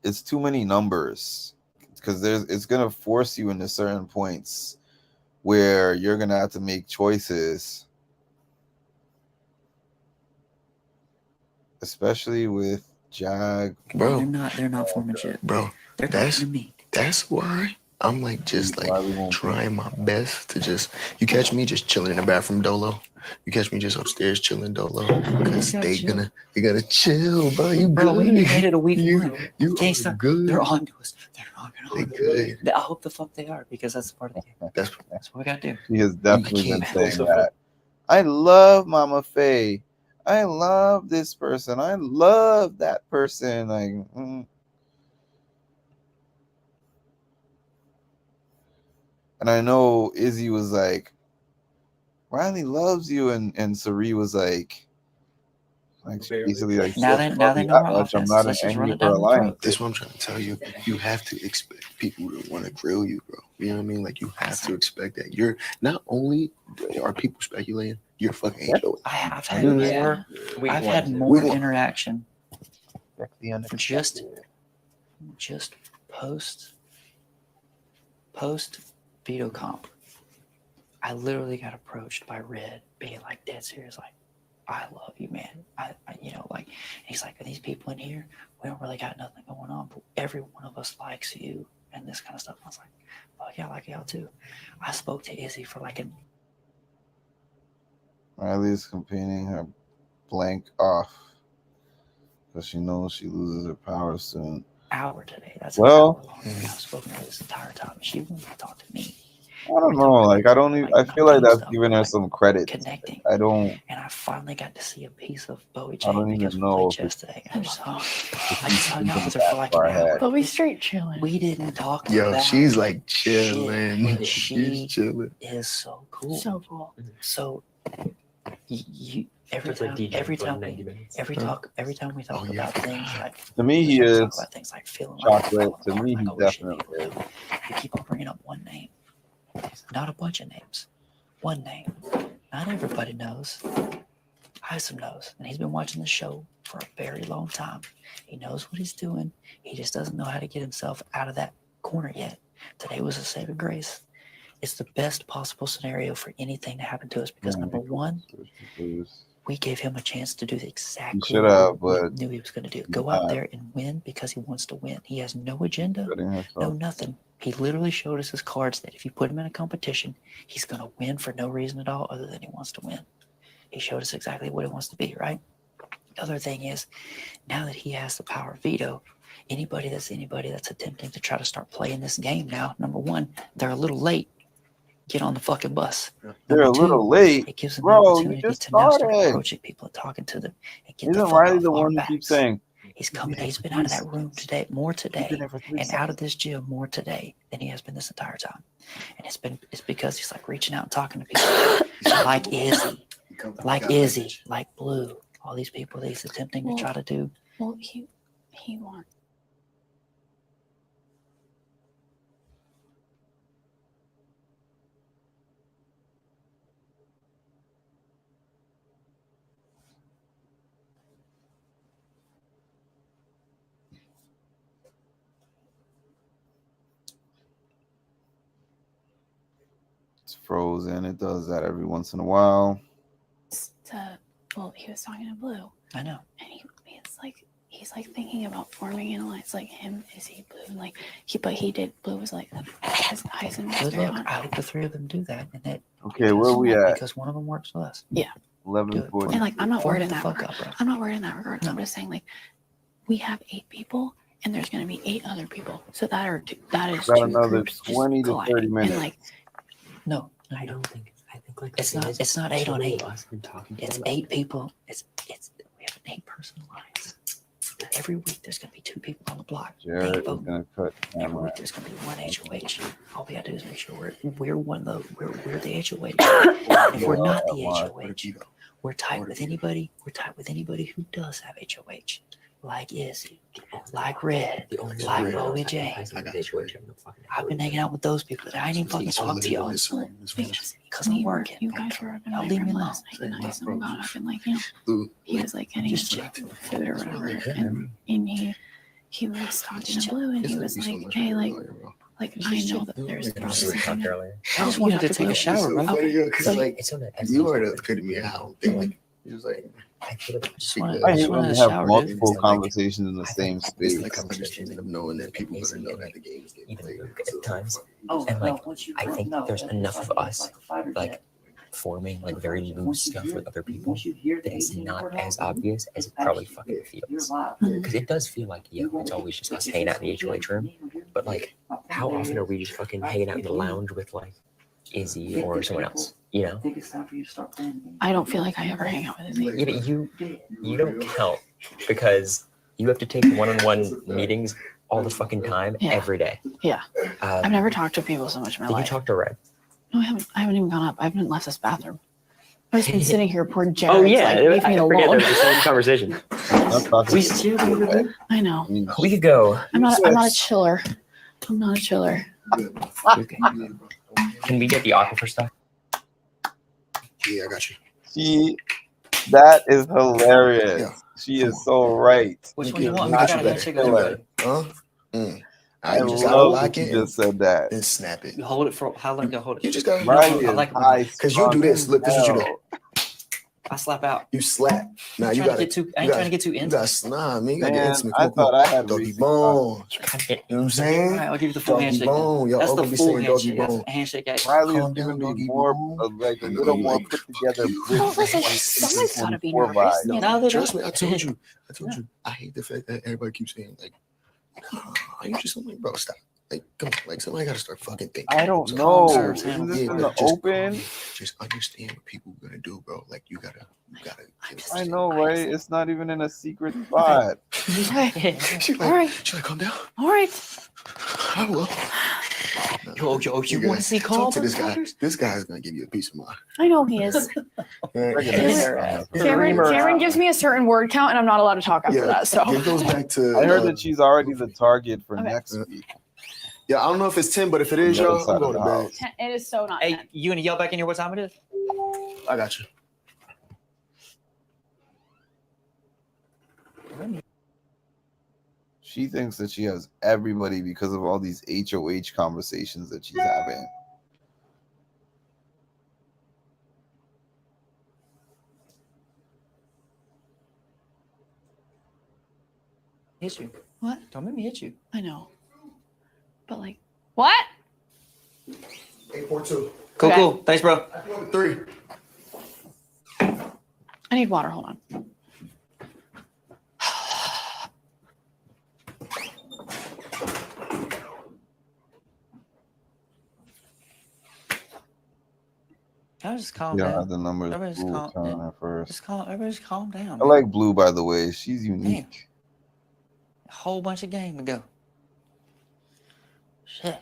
It's too many numbers because it's gonna force you into certain points where you're gonna have to make choices, especially with Jag. Bro, They're not forming shit. Bro, They're talking to me. that's why I'm like just like trying my best to just. You catch me just chilling in the bathroom, Dolo. You catch me just upstairs chilling, Dolo. Because they gonna chill, bro. You Bro, good? we made it a week one. You Gangsta, good? they're on to us. They're not They gonna. good. I hope the fuck they are because that's part of the game. That's what we gotta do. He has definitely been can't saying help that. I love Mama Faye. I love this person. I love that person. Like, and I know Izzy was like, Riley loves you, and Sari was like basically like, Now they know our I'm offense. not Let's an just run angry it down for the throat. alliance. That's what I'm trying to tell you. You have to expect people to want to grill you, bro. You know what I mean? Like you have to expect that. You're not only are people speculating, you're fucking HOH. I've had more interaction just post veto comp. I literally got approached by Red being like dead serious, like, I love you, man. I like, he's like, are these people in here? We don't really got nothing going on, but every one of us likes you and this kind of stuff. I was like, fuck yeah, I like y'all too. I spoke to Izzy for like an Riley's campaigning her blank off because she knows she loses her power soon. hour today. That's Well, an hour long. I've spoken to her this entire time. She won't talk to me. I don't know. Like, I don't even. I feel like that's giving her some credit. Connecting. I don't. And I finally got to see a piece of Bowie I don't Jane because even we know played if chess it's. today. I just hung out with her for like an hour. But we straight chilling. We didn't talk Yo, about she's like shit, chilling. but She's she chilling. is so cool. So cool. So you every It's like time DJ every for time 90 we minutes. every time we talk about things like To me, he we is talk about things like feeling like chocolate. To me, he definitely is. you keep on bringing up one name, not a bunch of names, one name. Not everybody knows. Isom knows, and he's been watching the show for a very long time. He knows what he's doing. He just doesn't know how to get himself out of that corner yet. Today was a saving grace. It's the best possible scenario for anything to happen to us because number one, we gave him a chance to do exactly should what have, we but knew he was going to do. Go out there and win because he wants to win. He has no agenda, no nothing. He literally showed us his cards that if you put him in a competition, he's going to win for no reason at all other than he wants to win. He showed us exactly what he wants to be, right? The other thing is, now that he has the power of veto, anybody that's attempting to try to start playing this game now, number one, they're a little late. Get on the fucking bus. They're a little late. It gives them Bro, the you opportunity just to now start started. approaching people and talking to them and get Isn't the fuck Riley off the our one who backs. keeps saying, He's coming. He's been out of that room today, more today, and out of this gym more today than he has been this entire time. And it's because he's like reaching out and talking to people like Izzy, like Blue, all these people that he's attempting to try to do. Well, he wants. it's frozen. It does that every once in a while. Well, he was talking to Blue. I know. And he's like thinking about forming an alliance like him, Izzy, Blue, and like Blue was like has Eisen. Good luck. I hope the three of them do that. And that Okay, where are we at? because one of them works with us. Yeah. 11:40. And like I'm not worried in that fuck regard. up, bro. I'm not worried in that regard. I'm just saying like we have 8 people and there's gonna be 8 other people. So that is Got two another groups just 20 to 30 colliding. minutes. And like No, I don't think. I think like it's not 8 on 8. Talking It's 8 people. It's we have an 8-person alliance. Every week there's gonna be 2 people on the block. Jared is gonna cut Every camera. week there's gonna be one HOH. All we gotta do is make sure we're one of the we're the HOH. If we're not the HOH, we're tight with anybody. We're tight with anybody who does have HOH, like Izzy, like Red, like Bowie J. I've been hanging out with those people that I ain't even fucking talk to y'all because I'm working. You guys were up in Y'all my leave me room alone. last night and Eisen got up and like he was like getting food or whatever and he was talking to Blue and he was like, hey, like I know that there's probably something. I just wanted to take a shower, bro. Because like you are the epitome of how they like. He was like, I feel like I just I want hate to when you have shower, dude. multiple Like, conversations in the same It's space. like I'm understanding of knowing that people gonna know that the game is getting played. at times. Oh, And no, like, once you I think no, there's it's enough like- of it's us like a fighter like jet. forming like So very once loose you stuff hear- with other people. once you hear the It's 18 not word as album, obvious as it it's probably actually- fucking you're feels. live. Because it does feel like, yo, it's always just us hanging out in the HOH room. But like, how often are we just fucking hanging out in the lounge with like Izzy or someone else? You know? I think it's time for you to start playing. I don't feel like I ever hang out with Izzy. Yeah, but you don't count because you have to take one-on-one meetings all the fucking time, Yeah. every day. Yeah. Um, I've never talked to people so much in my Did you life. talk to Red? No, I haven't. I haven't even gone up. I haven't left this bathroom. I've just been sitting here. Poor Jared. Oh yeah, like, leave me I forget alone. there was the same conversation. I know. We could go. I'm not a chiller. I'm not a chiller. Okay. Can we get the aquifer stuff? Yeah, I got you. That is hilarious. She is so right. Which one do you want? Not We got a the handshake with killer. everybody. Huh? I You just love gotta that lock you it just said that. and snap it. You hold it for how long? Do I hold it? You just gotta. Riley I is like it high Because you do this. Look, this is what you do. I slap out. You slap. Now you trying to gotta get too- I ain't you trying to get too You intimate. gotta, nah, man, you gotta get Man, intimate. I Come on, thought come on. I had Doggy reached bone. All You know what I'm saying? right, I'll give you the full Doggy handshake. bone. Y'all That's all the gonna be full saying doggy handshake. That's bone. a handshake. At Riley is Calm giving down, me doggy more bone. of like a I know little you more like- put together. Oh, listen, someone's gotta be nervous. No, No, they're trust not. me, I told you. I hate the fact that everybody keeps saying like, nah, you just I'm like, bro, stop. Like, come on, like somebody gotta start fucking thinking. I don't So know. calm down. Isn't this Yeah, in but the open? Just understand what people are gonna do, bro. Like you gotta. I know, right? It's not even in a secret spot. She's All like, right. she's like, calm down. All right. I will. Yo, you want to see Talk calm? to this guy. This guy's gonna give you a piece of mind. I know he is. Cameron gives me a certain word count, and I'm not allowed to talk after that. So It goes back to. I heard that she's already the target for next week. Yeah, I don't know if it's 10, but if it is, The other y'all, side I'm of going the to house. bed. it is so not. Hey, you gonna yell back in here what time it is? I got you. She thinks that she has everybody because of all these HOH conversations that she's having. Hit you. What? Don't make me hit you. I know. But like, what? 842. Cool, Okay. cool. Thanks, bro. 3. I need water. Hold on. Y'all just calm You don't down. have the numbers. Everybody just Blue calm telling down. her first. Just calm. Everybody just calm down. I like Blue, by the way. She's unique. A whole bunch of game to go. Shit.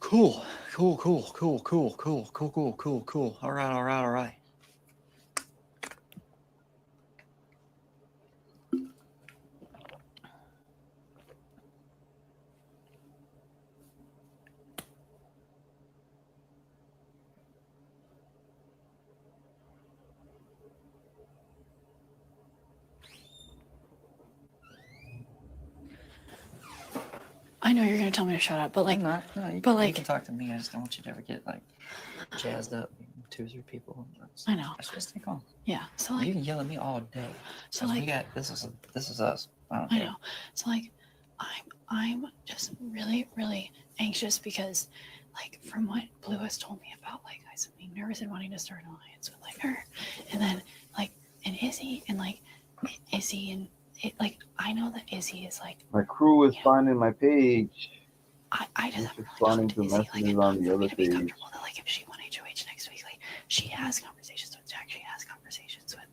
Cool. Cool. All right. I know you're gonna tell me to shut up, but like, No, but you like, can talk to me. I just don't want you to ever get like jazzed up. 2 or 3 people. I know. Let's just take on. yeah. So like, You can yell at me all day. So, 'Cause we like- got this is us. I don't I care. know. So like, I'm just really anxious because like from what Blue has told me about like guys being nervous and wanting to start an alliance with like her, and then like and Izzy and like Izzy and it like I know that Izzy is like My crew is finding my page. I just It's responding to messages on the other page. that like if she won HOH next week, like she has conversations with Jack, she has conversations with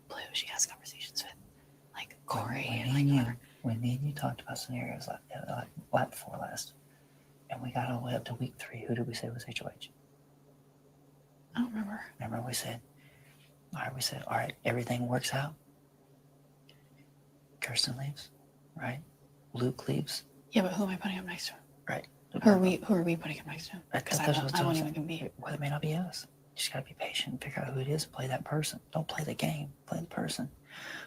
Blue, she has conversations with like Corey and like When me and you talked about scenarios like before last, and we got all the way up to week 3, who did we say was HOH? I don't remember. Remember we said, all right, everything works out. Kirsten leaves, right? Luke leaves, Yeah, but who am I putting up next to him? right? Who are we putting up next to him? Because That's I what won't I'm even compete. Well, it may not be us. You just gotta be patient, figure out who it is, play that person. Don't play the game, play the person.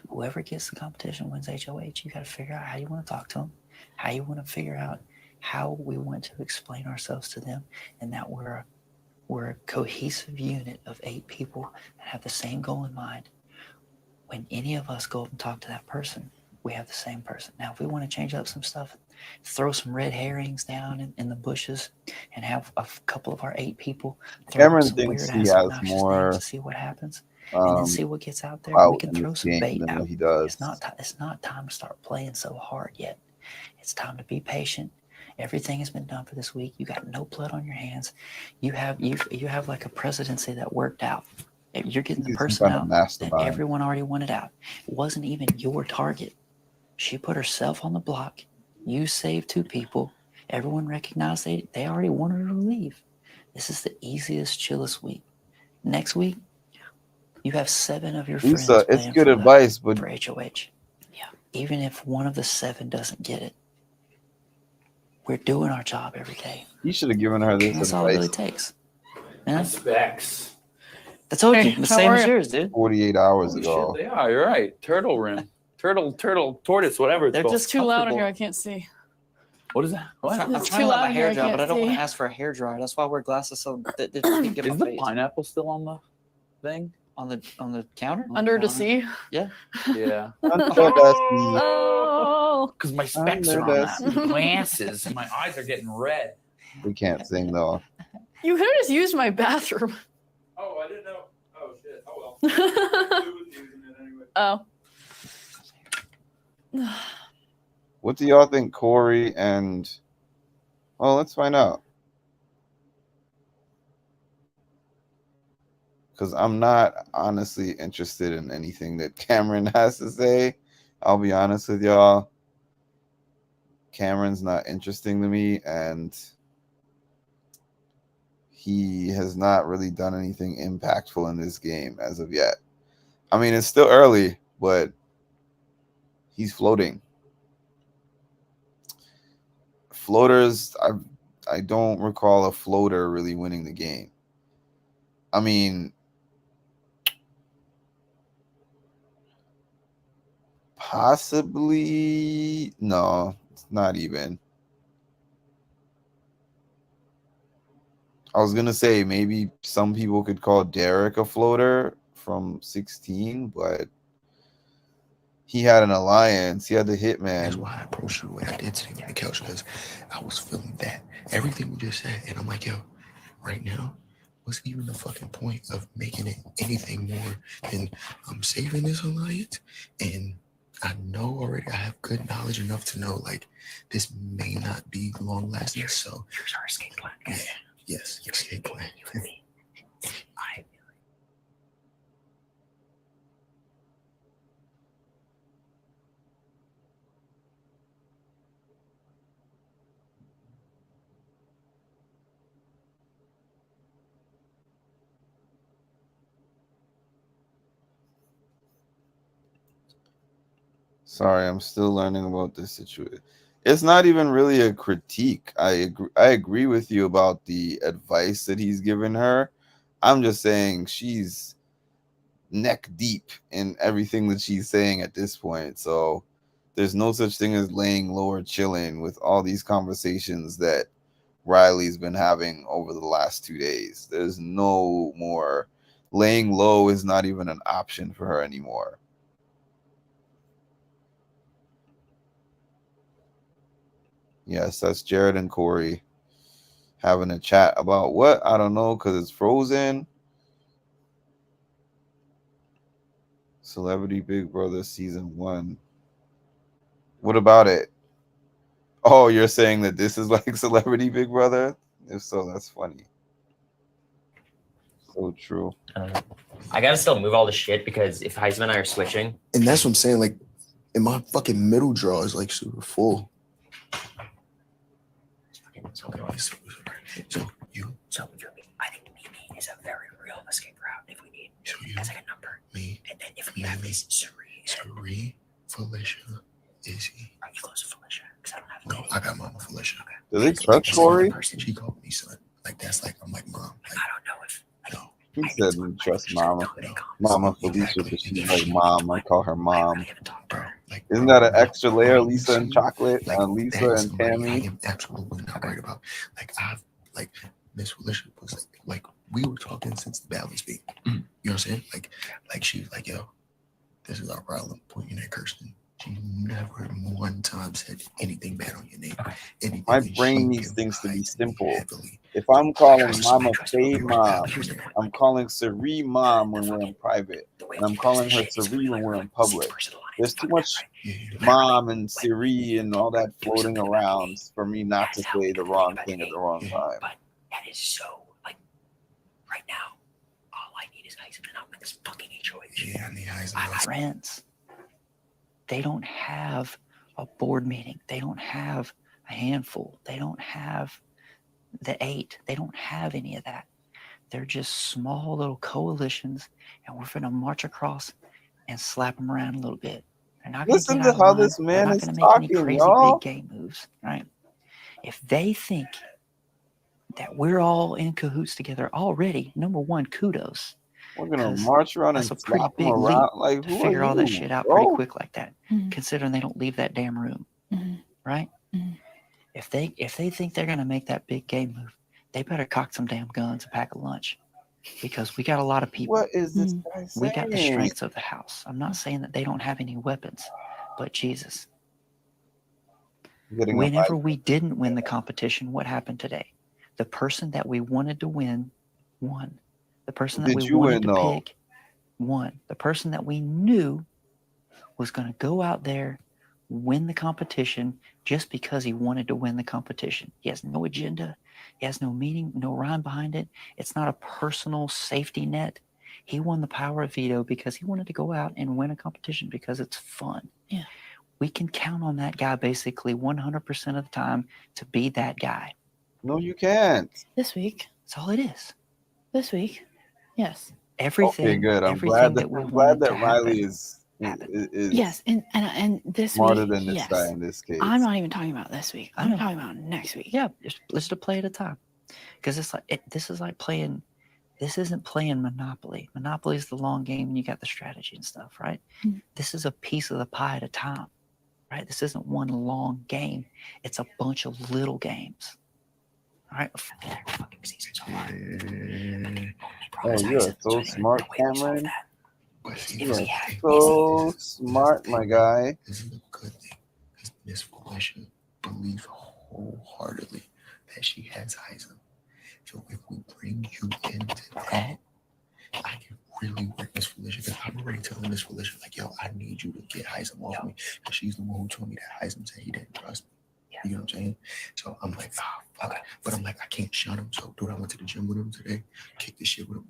Whoever gets the competition wins HOH. You gotta figure out how you want to talk to them, how you want to figure out how we want to explain ourselves to them, and that we're we're a cohesive unit of 8 people that have the same goal in mind. When any of us go up and talk to that person, we have the same person. Now, if we want to change up some stuff, throw some red herrings down in the bushes and have a couple of our 8 people throw Cameron some thinks weird he ass has obnoxious more names to see what happens, and then see what gets out there. We out can in throw this some game bait than out. what he does. It's not time to start playing so hard yet. It's time to be patient. Everything has been done for this week. You got no blood on your hands. You have like a presidency that worked out. You're getting the person out that everyone already wanted out. It wasn't even your target. She put herself on the block. You saved 2 people. Everyone recognized they already wanted her to leave. This is the easiest, chillest week. Next week, you have 7 of your friends Lisa, it's playing good for advice, but for HOH. Yeah. Even if one of the 7 doesn't get it, we're doing our job every day. you should have given her this That's all it really advice takes. Yeah? Specs. I told you, Hey, the how same are as you? yours, dude. 48 hours Holy ago. shit, they are. You're right. Turtle rim. Turtle, tortoise, whatever it's They're called. just Too loud in here. I can't see. What is that? What? I'm It's trying too to let loud my in hair here, I dry, but I can't don't want see. to ask for a hair dryer. That's why I wear glasses so that it doesn't get Is my the face. pineapple still on the thing? On the counter? Under to see. Yeah. Yeah. Oh. Because my specs are on that. The glasses and my eyes are getting red. We can't sing though. You could have just used my bathroom. Oh, I didn't know. Oh shit. Oh Oh. What do y'all think, Corey and? Well, let's find out. Because I'm not honestly interested in anything that Cameron has to say. I'll be honest with y'all. Cameron's not interesting to me, and he has not really done anything impactful in this game as of yet. I mean, it's still early, but he's floating. Floaters, I don't recall a floater really winning the game. I mean, possibly, no, it's not even. I was going to say maybe some people could call Derek a floater from 16, but he had an alliance. He had the hitman. That's why I approached you the way I did today on the couch, because I was feeling that. Everything we just said. And I'm like, yo, right now, what's even the fucking point of making it anything more than I'm saving this alliance? And I know already, I have good knowledge enough to know, like, this may not be long lasting. So, Here's our escape plan. yeah, yes, escape plan. Sorry, I'm still learning about this situation. It's not even really a critique. I agree with you about the advice that he's given her. I'm just saying she's neck deep in everything that she's saying at this point. So there's no such thing as laying low or chilling with all these conversations that Riley's been having over the last 2 days. There's no more. Laying low is not even an option for her anymore. Yes, that's Jared and Corey having a chat about what? I don't know, because it's frozen. Celebrity Big Brother Season 1. What about it? Oh, you're saying that this is like Celebrity Big Brother? If so, that's funny. So true. I gotta still move all the shit because if Heisman and I are switching. And that's what I'm saying. Like, and my fucking middle draw is like super full. So you, I think Mimi is a very real escape route if we need. So you, that's like a number. Me, and then if we have this Suri, Felicia, Izzy. Are you close to Felicia? Because I don't have. No, I got Mama Felicia. Okay. Does it trust Corey? She called me son. Like that's like I'm like mom. Like, I don't know if. No. He said we trust Mama. Mama Felicia, but she's like mom. I call her mom. Isn't that an extra layer, Lisa and Chocolate? Lisa and Tammy. I am absolutely not worried about. Like I've like Miss Felicia was like My brain needs things to be simple. If I'm calling Mama Faye mom, I'm calling Sari mom when we're in private, and I'm calling her Sari when we're in public. There's too much mom and Siri and all that floating around for me not to say the wrong thing at the wrong time. But that is so, like, right now, all I need is Heisman, and I'm in this fucking HOH. Yeah, I need Heisman. My friends, they don't have a board meeting. They don't have a handful. They don't have the 8. They don't have any of that. They're just small little coalitions, and we're going to march across and slap them around a little bit. They're not Listen get to out of how line. this They're man not is gonna make any talking, crazy y'all. big game moves, right? If they think that we're all in cahoots together already, number one, kudos. We're gonna 'Cause march around that's and a pretty slap them big leap around. Like, to who figure are all that you, shit out bro? pretty quick like that, considering they don't leave that damn room, right? If they think they're gonna make that big game move, they better cock some damn guns and pack a lunch, because we got a lot of people. What is this guy We got the saying? strengths of the house. I'm not saying that they don't have any weapons, but Jesus. Getting a Whenever mic. we didn't win the competition, what happened today? The person that we wanted to win won. The person that Did we you wanted win, to though? pick won. The person that we knew was going to go out there, win the competition just because he wanted to win the competition. He has no agenda. He has no meaning, no rhyme behind it. It's not a personal safety net. He won the power of veto because he wanted to go out and win a competition because it's fun. Yeah. We can count on that guy basically 100% of the time to be that guy. No, you can't. This week. That's all it is. This week. Yes. Everything. Okay, good. I'm everything glad that, we I'm glad wanted that to Riley happen. is Yes, and this smarter week, than this yes. guy in this case. I'm not even talking about this week. I I'm know. talking about next week. Yeah, let's just play at a time, because it's like this is like playing. This isn't playing Monopoly. Monopoly is the long game, and you got the strategy and stuff, right? This is a piece of the pie at a time, right? This isn't one long game. It's a bunch of little games. All right. Oh, you're so smart, Cameron. You are so smart, my guy. This is a good thing, because Miss Felicia believes wholeheartedly that she has Heisman. So if we bring you into that, I can really work Miss Felicia, because I'm already telling Miss Felicia, like, yo, I need you to get Heisman off me, because she's the one who told me that Heisman said he didn't trust me. You know what I'm saying? So I'm like, fuck. But I'm like, I can't shut him. So, dude, I went to the gym with him today, kick the shit with him,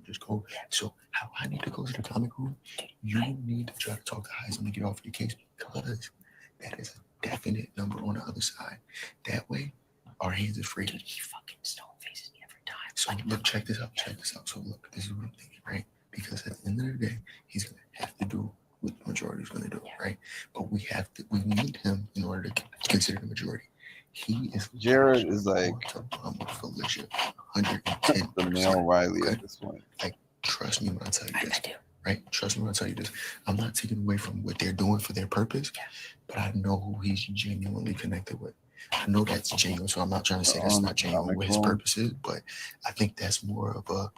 just go. So how I need to go to the comic room, you need to try to talk to Heisman to get off your case, because that is a definite number on the other side. That way, our hands is free. Dude, he fucking stone faces me every time. So look, check this out. So look, this is what I'm thinking, right? Because at the end of the day, he's gonna have to do what the majority is gonna do, right? But we need him in order to consider the majority. He is Jared is like Felicia, 110 the male Riley at this point. Like, trust me when I tell you this. Right? Trust me when I tell you this. I'm not taking away from what they're doing for their purpose, but I know who he's genuinely connected with. I know that's genuine, so I'm not trying to say that's not genuine what his purpose is, but I think that's more of a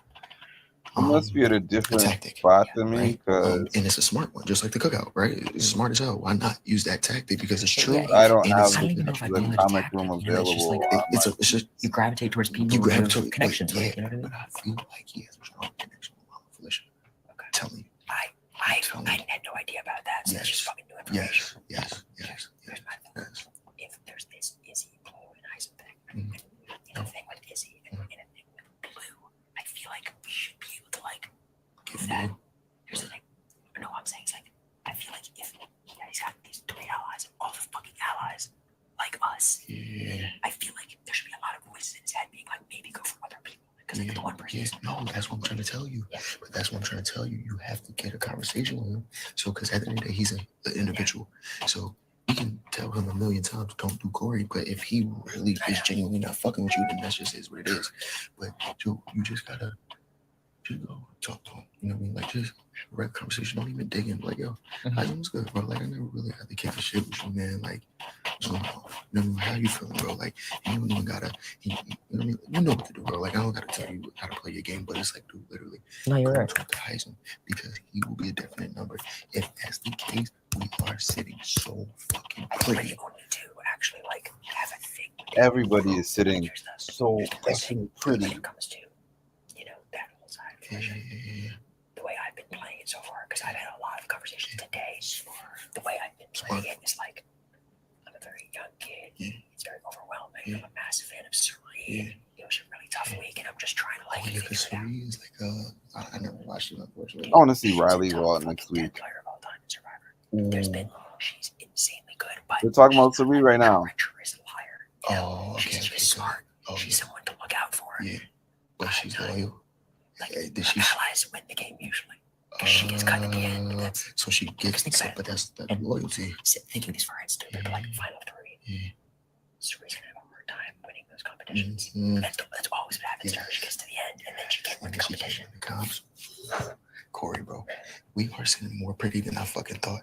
It must be at a different spot than me, because and it's a smart one, just like the cookout, right? It's smart as hell. Why not use that tactic? Because it's true. I don't And have it's- the comic room available. It's just you gravitate towards people you who have gravitate connections with, yeah, you know what I mean? but I feel like he has a strong connection with Mama Felicia. Okay. Tell me. I had no idea about that, so that's just fucking new information. Yes. Here's my thing. If there's this Izzy, Blue, and Heisenberg, Mm-hmm. and a thing with Izzy and a thing with Blue, I feel like we should be able to like prove that. Here's the thing. No, I'm saying is like I feel like if he's got these 3 allies and all the fucking allies like us, I feel like there should be a lot of voices in his head being like maybe go for other people. Because like the one person. No, that's what I'm trying to tell you. But that's what I'm trying to tell you. You have to get a conversation with him. So, because at the end of the day, he's an individual. So, you can tell him a million times, don't do Corey. But if he really is genuinely not fucking with you, then that's just is what it is. But Joe, you just gotta just go talk to him. You know what I mean? Like, just have a regular conversation. Don't even dig in. Like, yo, Heisman's good, bro. Like, I never really had to kick the shit with you, man. Like, so, you know what I mean? How you feeling, bro? Like, you don't even gotta, you know what I mean? You know what to do, bro. Like, I don't gotta tell you how to play your game, but it's like, dude, literally, No, you're go right. talk to Heisman, because he will be a definite number. If that's the case, we are sitting so fucking I pretty. really want you to actually like have a thing everybody is sitting so effing pretty. When it comes to, that whole side of the way I've been playing it so far, because I've had a lot of conversations today. The way I've been playing it is like, I'm a very young kid. It's very overwhelming. I'm a massive fan of Serene. It was a really tough week, and I'm just trying to like figure it out. Is like I never watched it, unfortunately. I want to see Riley go out next week. There's been, she's insanely good, but We're talking about Serene right now. Oh, okay. She's just smart. She's someone to look out for. Yeah, but she's loyal. Like, allies win the game usually. Because she gets cut at the end. That's, so she gets it, but that's the loyalty. Thinking these far stupid, but like final three. Cerene's gonna have a hard time winning those competitions. That's always what happens to her. She gets to the end and then she can't win the competition. Corey, bro, we are sitting more pretty than I fucking thought.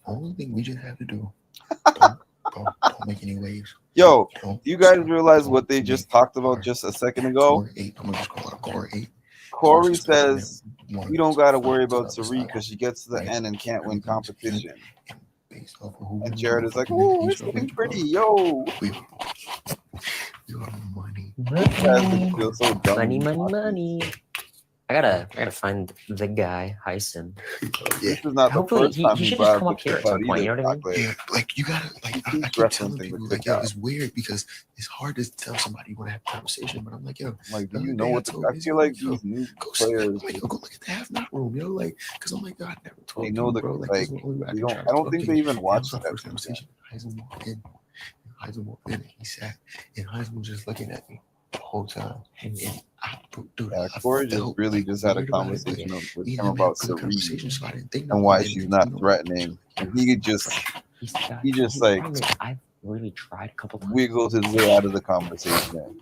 Only thing we just have to do, don't make any waves. Yo, do you guys realize what they just talked about just a second ago? I'm gonna just call it Core 8. Corey says we don't got to worry about Serene because she gets to the end and can't win competition. And Jared is like, oh, it's looking pretty, yo. Feel so dumb. Money. I gotta find the guy, Heisen. This is not the first time he should brought just come up here at some point. You know what I mean? Yeah, like you gotta I keep telling people like, yo, it's weird because it's hard to tell somebody you want to have a conversation, but I'm like, yo, like, do you know what? I feel like these new players. Like, yo, go look at the half night room, yo, like, because I'm like, God, I never told they know the bro. like. I don't think they even watched that conversation. Heisen walked in, and he sat, and Heisen was just looking at me the whole time. And Corey just really just had a conversation with him about Serene and why she's not threatening. And he just like I've really tried a couple times. Wiggled his way out of the conversation.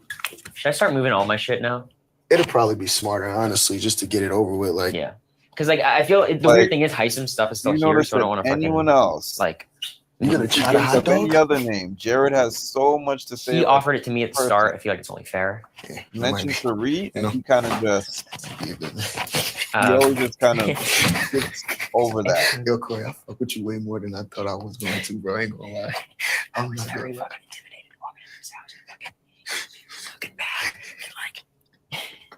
Should I start moving all my shit now? It'd probably be smarter, honestly, just to get it over with. Like, yeah, because like I feel the weird thing is Heisen stuff is still here, so I don't want to anyone else like. You're gonna try to have any other name. Jared has so much to say. He offered it to me at the start. I feel like it's only fair. Mentioned Serene, and he kind of just he always just kind of skips over that. Yo, Corey, I fuck with you way more than I thought I was going to, bro. I ain't gonna lie. I was very fucking intimidated walking into this house and looking back and like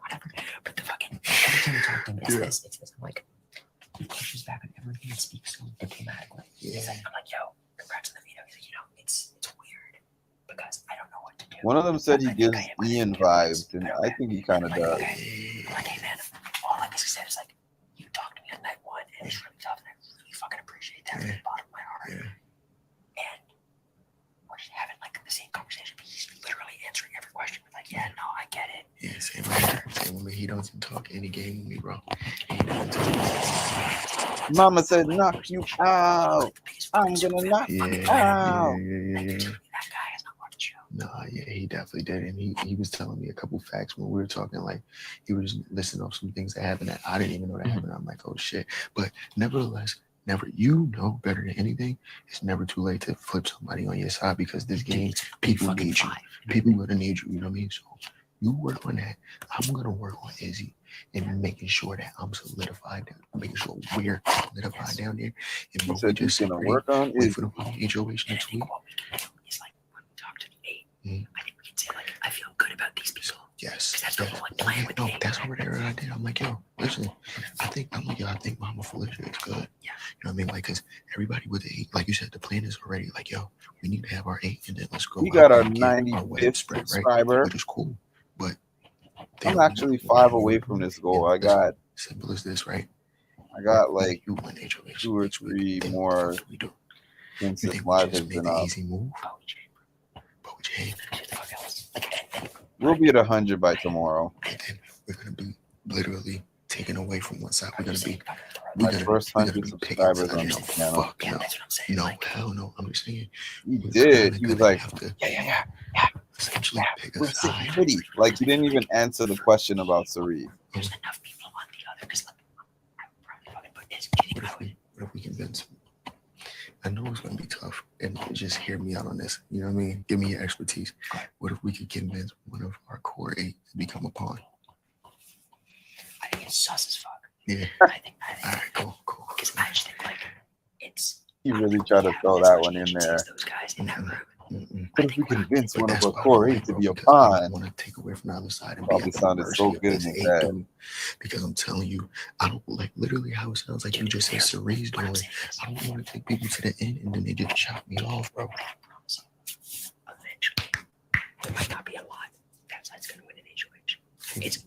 whatever. But the fucking every time we talk to him, it's this. I'm like, he pushes back on everything and speaks so diplomatically. He's like, I'm like, yo. Congrats on the veto. He's like, it's weird because I don't know what to do. One of them said he gives Ian vibes, and I think he kind of does. Like, hey man, all I basically said is like, you talked to me on night one, and it's really tough, and I really fucking appreciate that from the bottom of my heart. And we're just having like the same conversation, but he's literally answering every question with like, yeah, no, I get it. Yeah, same here. Same with me. He doesn't talk any game with me, bro. He doesn't talk. Mama said, knock you out. I'm gonna knock you out. Nah, yeah, he definitely did. And he was telling me a couple facts when we were talking, like he was listing off some things that happened that I didn't even know that happened. I'm like, oh shit. But nevertheless, you know better than anything, it's never too late to flip somebody on your side because this game, people need you. People gonna need you, you know what I mean? So you work on that. I'm gonna work on Izzy and making sure that I'm solidified, making sure we're solidified down there. And bro, so just gonna work on wait for the HOH next week. It's like when we talk to Nate, I think we can say like, I feel good about these people. Yes. That's the whole like plan with Nate. That's over there. I did. I'm like, yo, listen. I think Mama Felicia is good. Yeah. You know what I mean? Like, cause everybody with the 8, like you said, the plan is already like, yo, we need to have our 8, and then let's go. We got our 95th subscriber, which is cool. But I'm actually 5 away from this goal. I got simple as this, right? I got like 2 or 3 more since this live has been up. Easy move. We'll be at 100 by tomorrow. And then we're gonna be literally taken away from one side. We're gonna be my first 100 subscribers on this channel. No, hell no. I'm just saying. He did. He was like, yeah. Essentially pick a side. Pretty. Like you didn't even answer the question about Serene. There's enough people on the other because like, I would probably fucking put this. What if we convince him? I know it's gonna be tough, and just hear me out on this. You know what I mean? Give me your expertise. What if we could convince one of our core 8 to become a pawn? I think it's sus as fuck. Yeah. I think. All right, cool. Because I just think like it's. You really try to throw that one in there. Those guys in that room. What if we convince one of our core 8 to be a pawn? I want to take away from the other side and Probably be at the sounded mercy so of good in this his 8 head. dude. Because I'm telling you, I don't like literally how it sounds like you just said Cerie's doing. I don't want to take people to the end and then they just chop me off, bro. Eventually, there might not be a lot. That side's gonna win an HOH. It's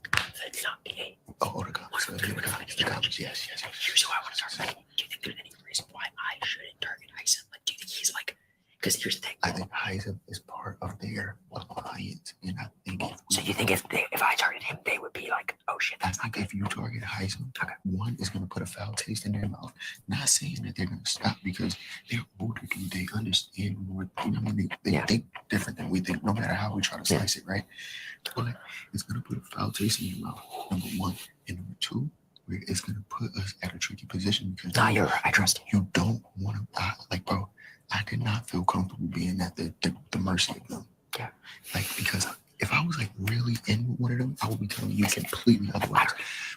not the 8. Oh, the cops. The cops. Yes. Here's who I want to target. Do you think there's any reason why I shouldn't target Heisem? Like, do you think he's like? Because here's the thing. I think Heisem is part of their alliance, and I think. So you think if I target him, they would be like, oh shit, that's not good. If you target Heisem, one is going to put a foul taste in their mouth. Not saying that they're going to stop because they're older dude. They understand more. You know what I mean? They think different than we think, no matter how we try to slice it, right? But it's going to put a foul taste in your mouth. Number one, and number two, it's going to put us at a tricky position because I trust you. You don't want to like, bro. I did not feel comfortable being at the mercy of them. Yeah. Like, because if I was like really in with one of them, I would be telling you completely otherwise.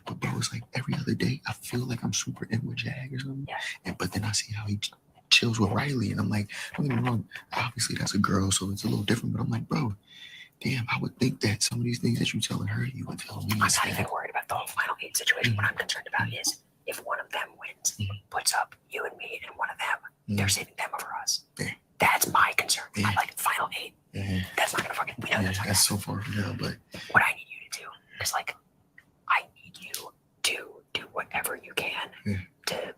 But bro, it's like every other day, I feel like I'm super in with Jag or something. Yeah. But then I see how he chills with Riley, and I'm like, don't get me wrong, obviously that's a girl, so it's a little different. But I'm like, bro, damn, I would think that some of these things that you telling her, you would tell me. I'm not even worried about the whole final 8 situation. What I'm concerned about is if one of them wins, puts up you and me and one of them, they're saving them over us. That's my concern. I'm like, final 8. That's not gonna fucking. We know that's not. That's so far from now, but what I need you to do is like, I need you to do whatever you can to,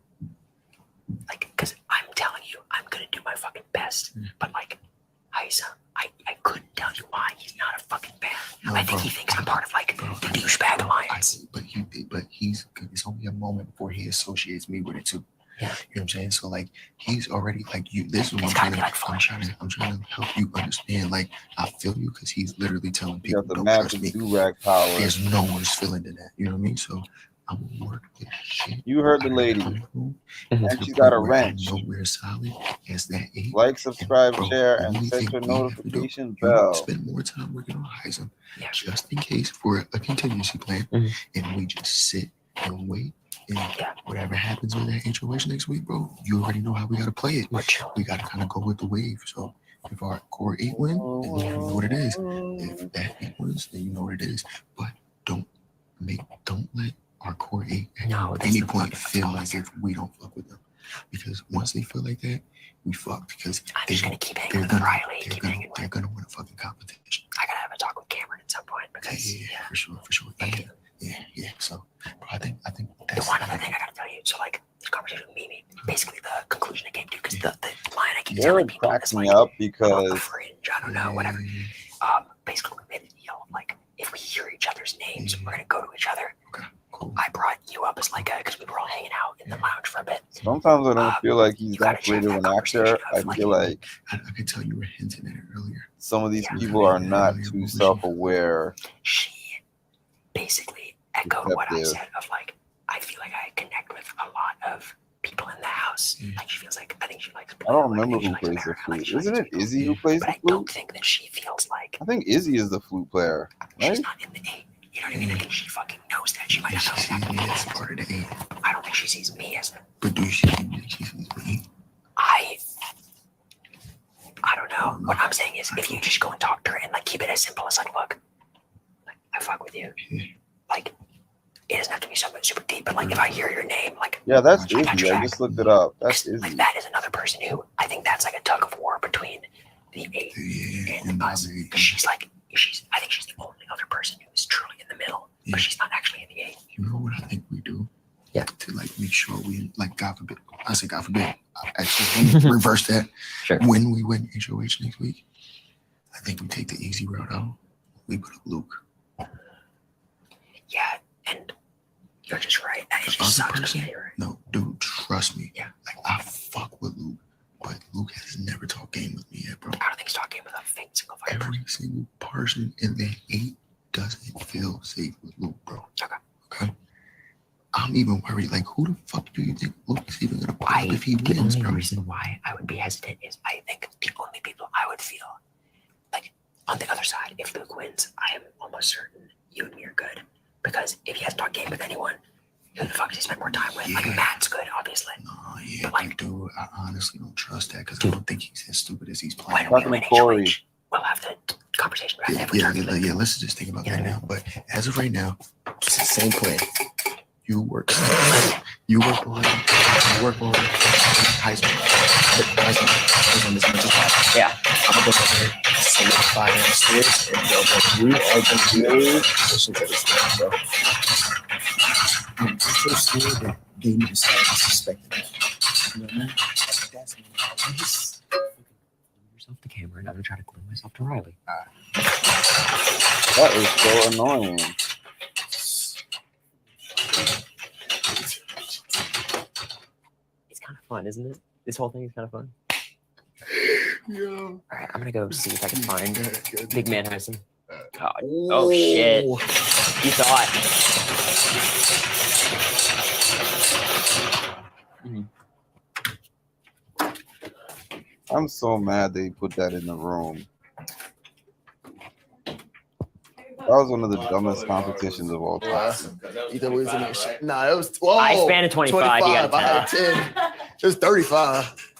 like, because I'm telling you, I'm gonna do my fucking best. But like, Heisem, I couldn't tell you why he's not a fucking fan. No, I think he thinks I'm part of like the douchebag alliance. But he's it's only a moment before he associates me with it too. Yeah. You know what I'm saying? So like he's already like you. This is what I'm trying to help you understand. Like I feel you because he's literally telling people don't trust me. Power. There's no one's feeling to that. You know what I mean? So I'm gonna work this shit. You heard the lady. And she got a wrench. Nowhere solid as that 8. Like, subscribe, share, and set your notification bell. Spend more time working on Heisem, just in case for a contingency plan, and we just sit and wait. And whatever happens with that HOH next week, bro, you already know how we gotta play it. We gotta kind of go with the wave. So if our core 8 win, then you know what it is. If that 8 wins, then you know what it is. But don't let our core 8 at any point feel like if we don't fuck with them. Because once they feel like that, we fuck. Because I'm just gonna keep hanging with Riley. They're gonna win a fucking competition. I gotta have a talk with Cameron at some point because yeah, for sure. Yeah. So, bro, I think the one other thing I gotta tell you. So like this conversation with Mimi, basically the conclusion I came to because the line I keep telling people is like, up because a fringe. I don't know, whatever. Basically we made a deal. Like if we hear each other's names, we're gonna go to each other. Okay, cool. I brought you up as like because we were all hanging out in the lounge for a bit. Sometimes I don't feel like he's that great of an actor. I feel like I could tell you were hinting at it earlier. Some of these people are not too self-aware. She basically echoed what I said of like, I feel like I connect with a lot of people in the house. Like she feels like, I think she likes. I don't remember who plays the flute. Isn't it Izzy who plays the flute? I don't think that she feels like. I think Izzy is the flute player. Right? She's not in the 8. You know what I mean? I think she fucking knows that. She might not know exactly me as part of the 8. I don't think she sees me as. But do she think she sees me? I don't know. What I'm saying is, if you just go and talk to her and like keep it as simple as like, look, like, I fuck with you. Like, it doesn't have to be something super deep, but like if I hear your name, like that's Izzy. I just looked it up. That's Izzy. Like that is another person who I think that's like a tug of war between the 8 and us. She's like, I think she's the only other person who is truly in the middle, but she's not actually in the 8. You know what I think we do? Yeah. To like make sure we like God forbid. I say God forbid. I actually reverse that. Sure. When we win HOH next week, I think we take the easy route out. We put up Luke. Yeah, and you're just right. That is just sucks. No, dude, trust me. Yeah. Like I fuck with Luke, but Luke has never talked game with me yet, bro. I don't think he's talking with a single fucking Every single person in the 8 doesn't feel safe with Luke, bro. Okay. I'm even worried. Like, who the fuck do you think Luke is even gonna play if he wins, bro? The only reason why I would be hesitant is I think the only people I would feel like on the other side, if Luke wins, I am almost certain you and me are good. Because if he has talked game with anyone, who the fuck does he spend more time with? Like Matt's good, obviously. Yeah, like, dude, I honestly don't trust that because I don't think he's as stupid as he's playing. When we win HOH, we'll have the conversation about that. Yeah, let's just think about that now. But as of right now, it's the same plan. You work hard. You work hard. Heisman as much as possible. Yeah. I'm gonna go over there, solidify downstairs, and go. We are gonna be positions at this time, bro. I'm so scared that they need to start suspecting that. You know what I mean? That's me. I'm just yourself to camera, and I'm gonna try to glue myself to Riley. That is so annoying. It's kind of fun, isn't it? This whole thing is kind of fun. Yeah. All right, I'm gonna go see if I can find Big Man Harrison. Oh shit! You thought. I'm so mad they put that in the room. That was one of the dumbest competitions of all time. Ethan was in that shit. Nah, it was 12. I spanned a 25. You got I had 10. It was 35.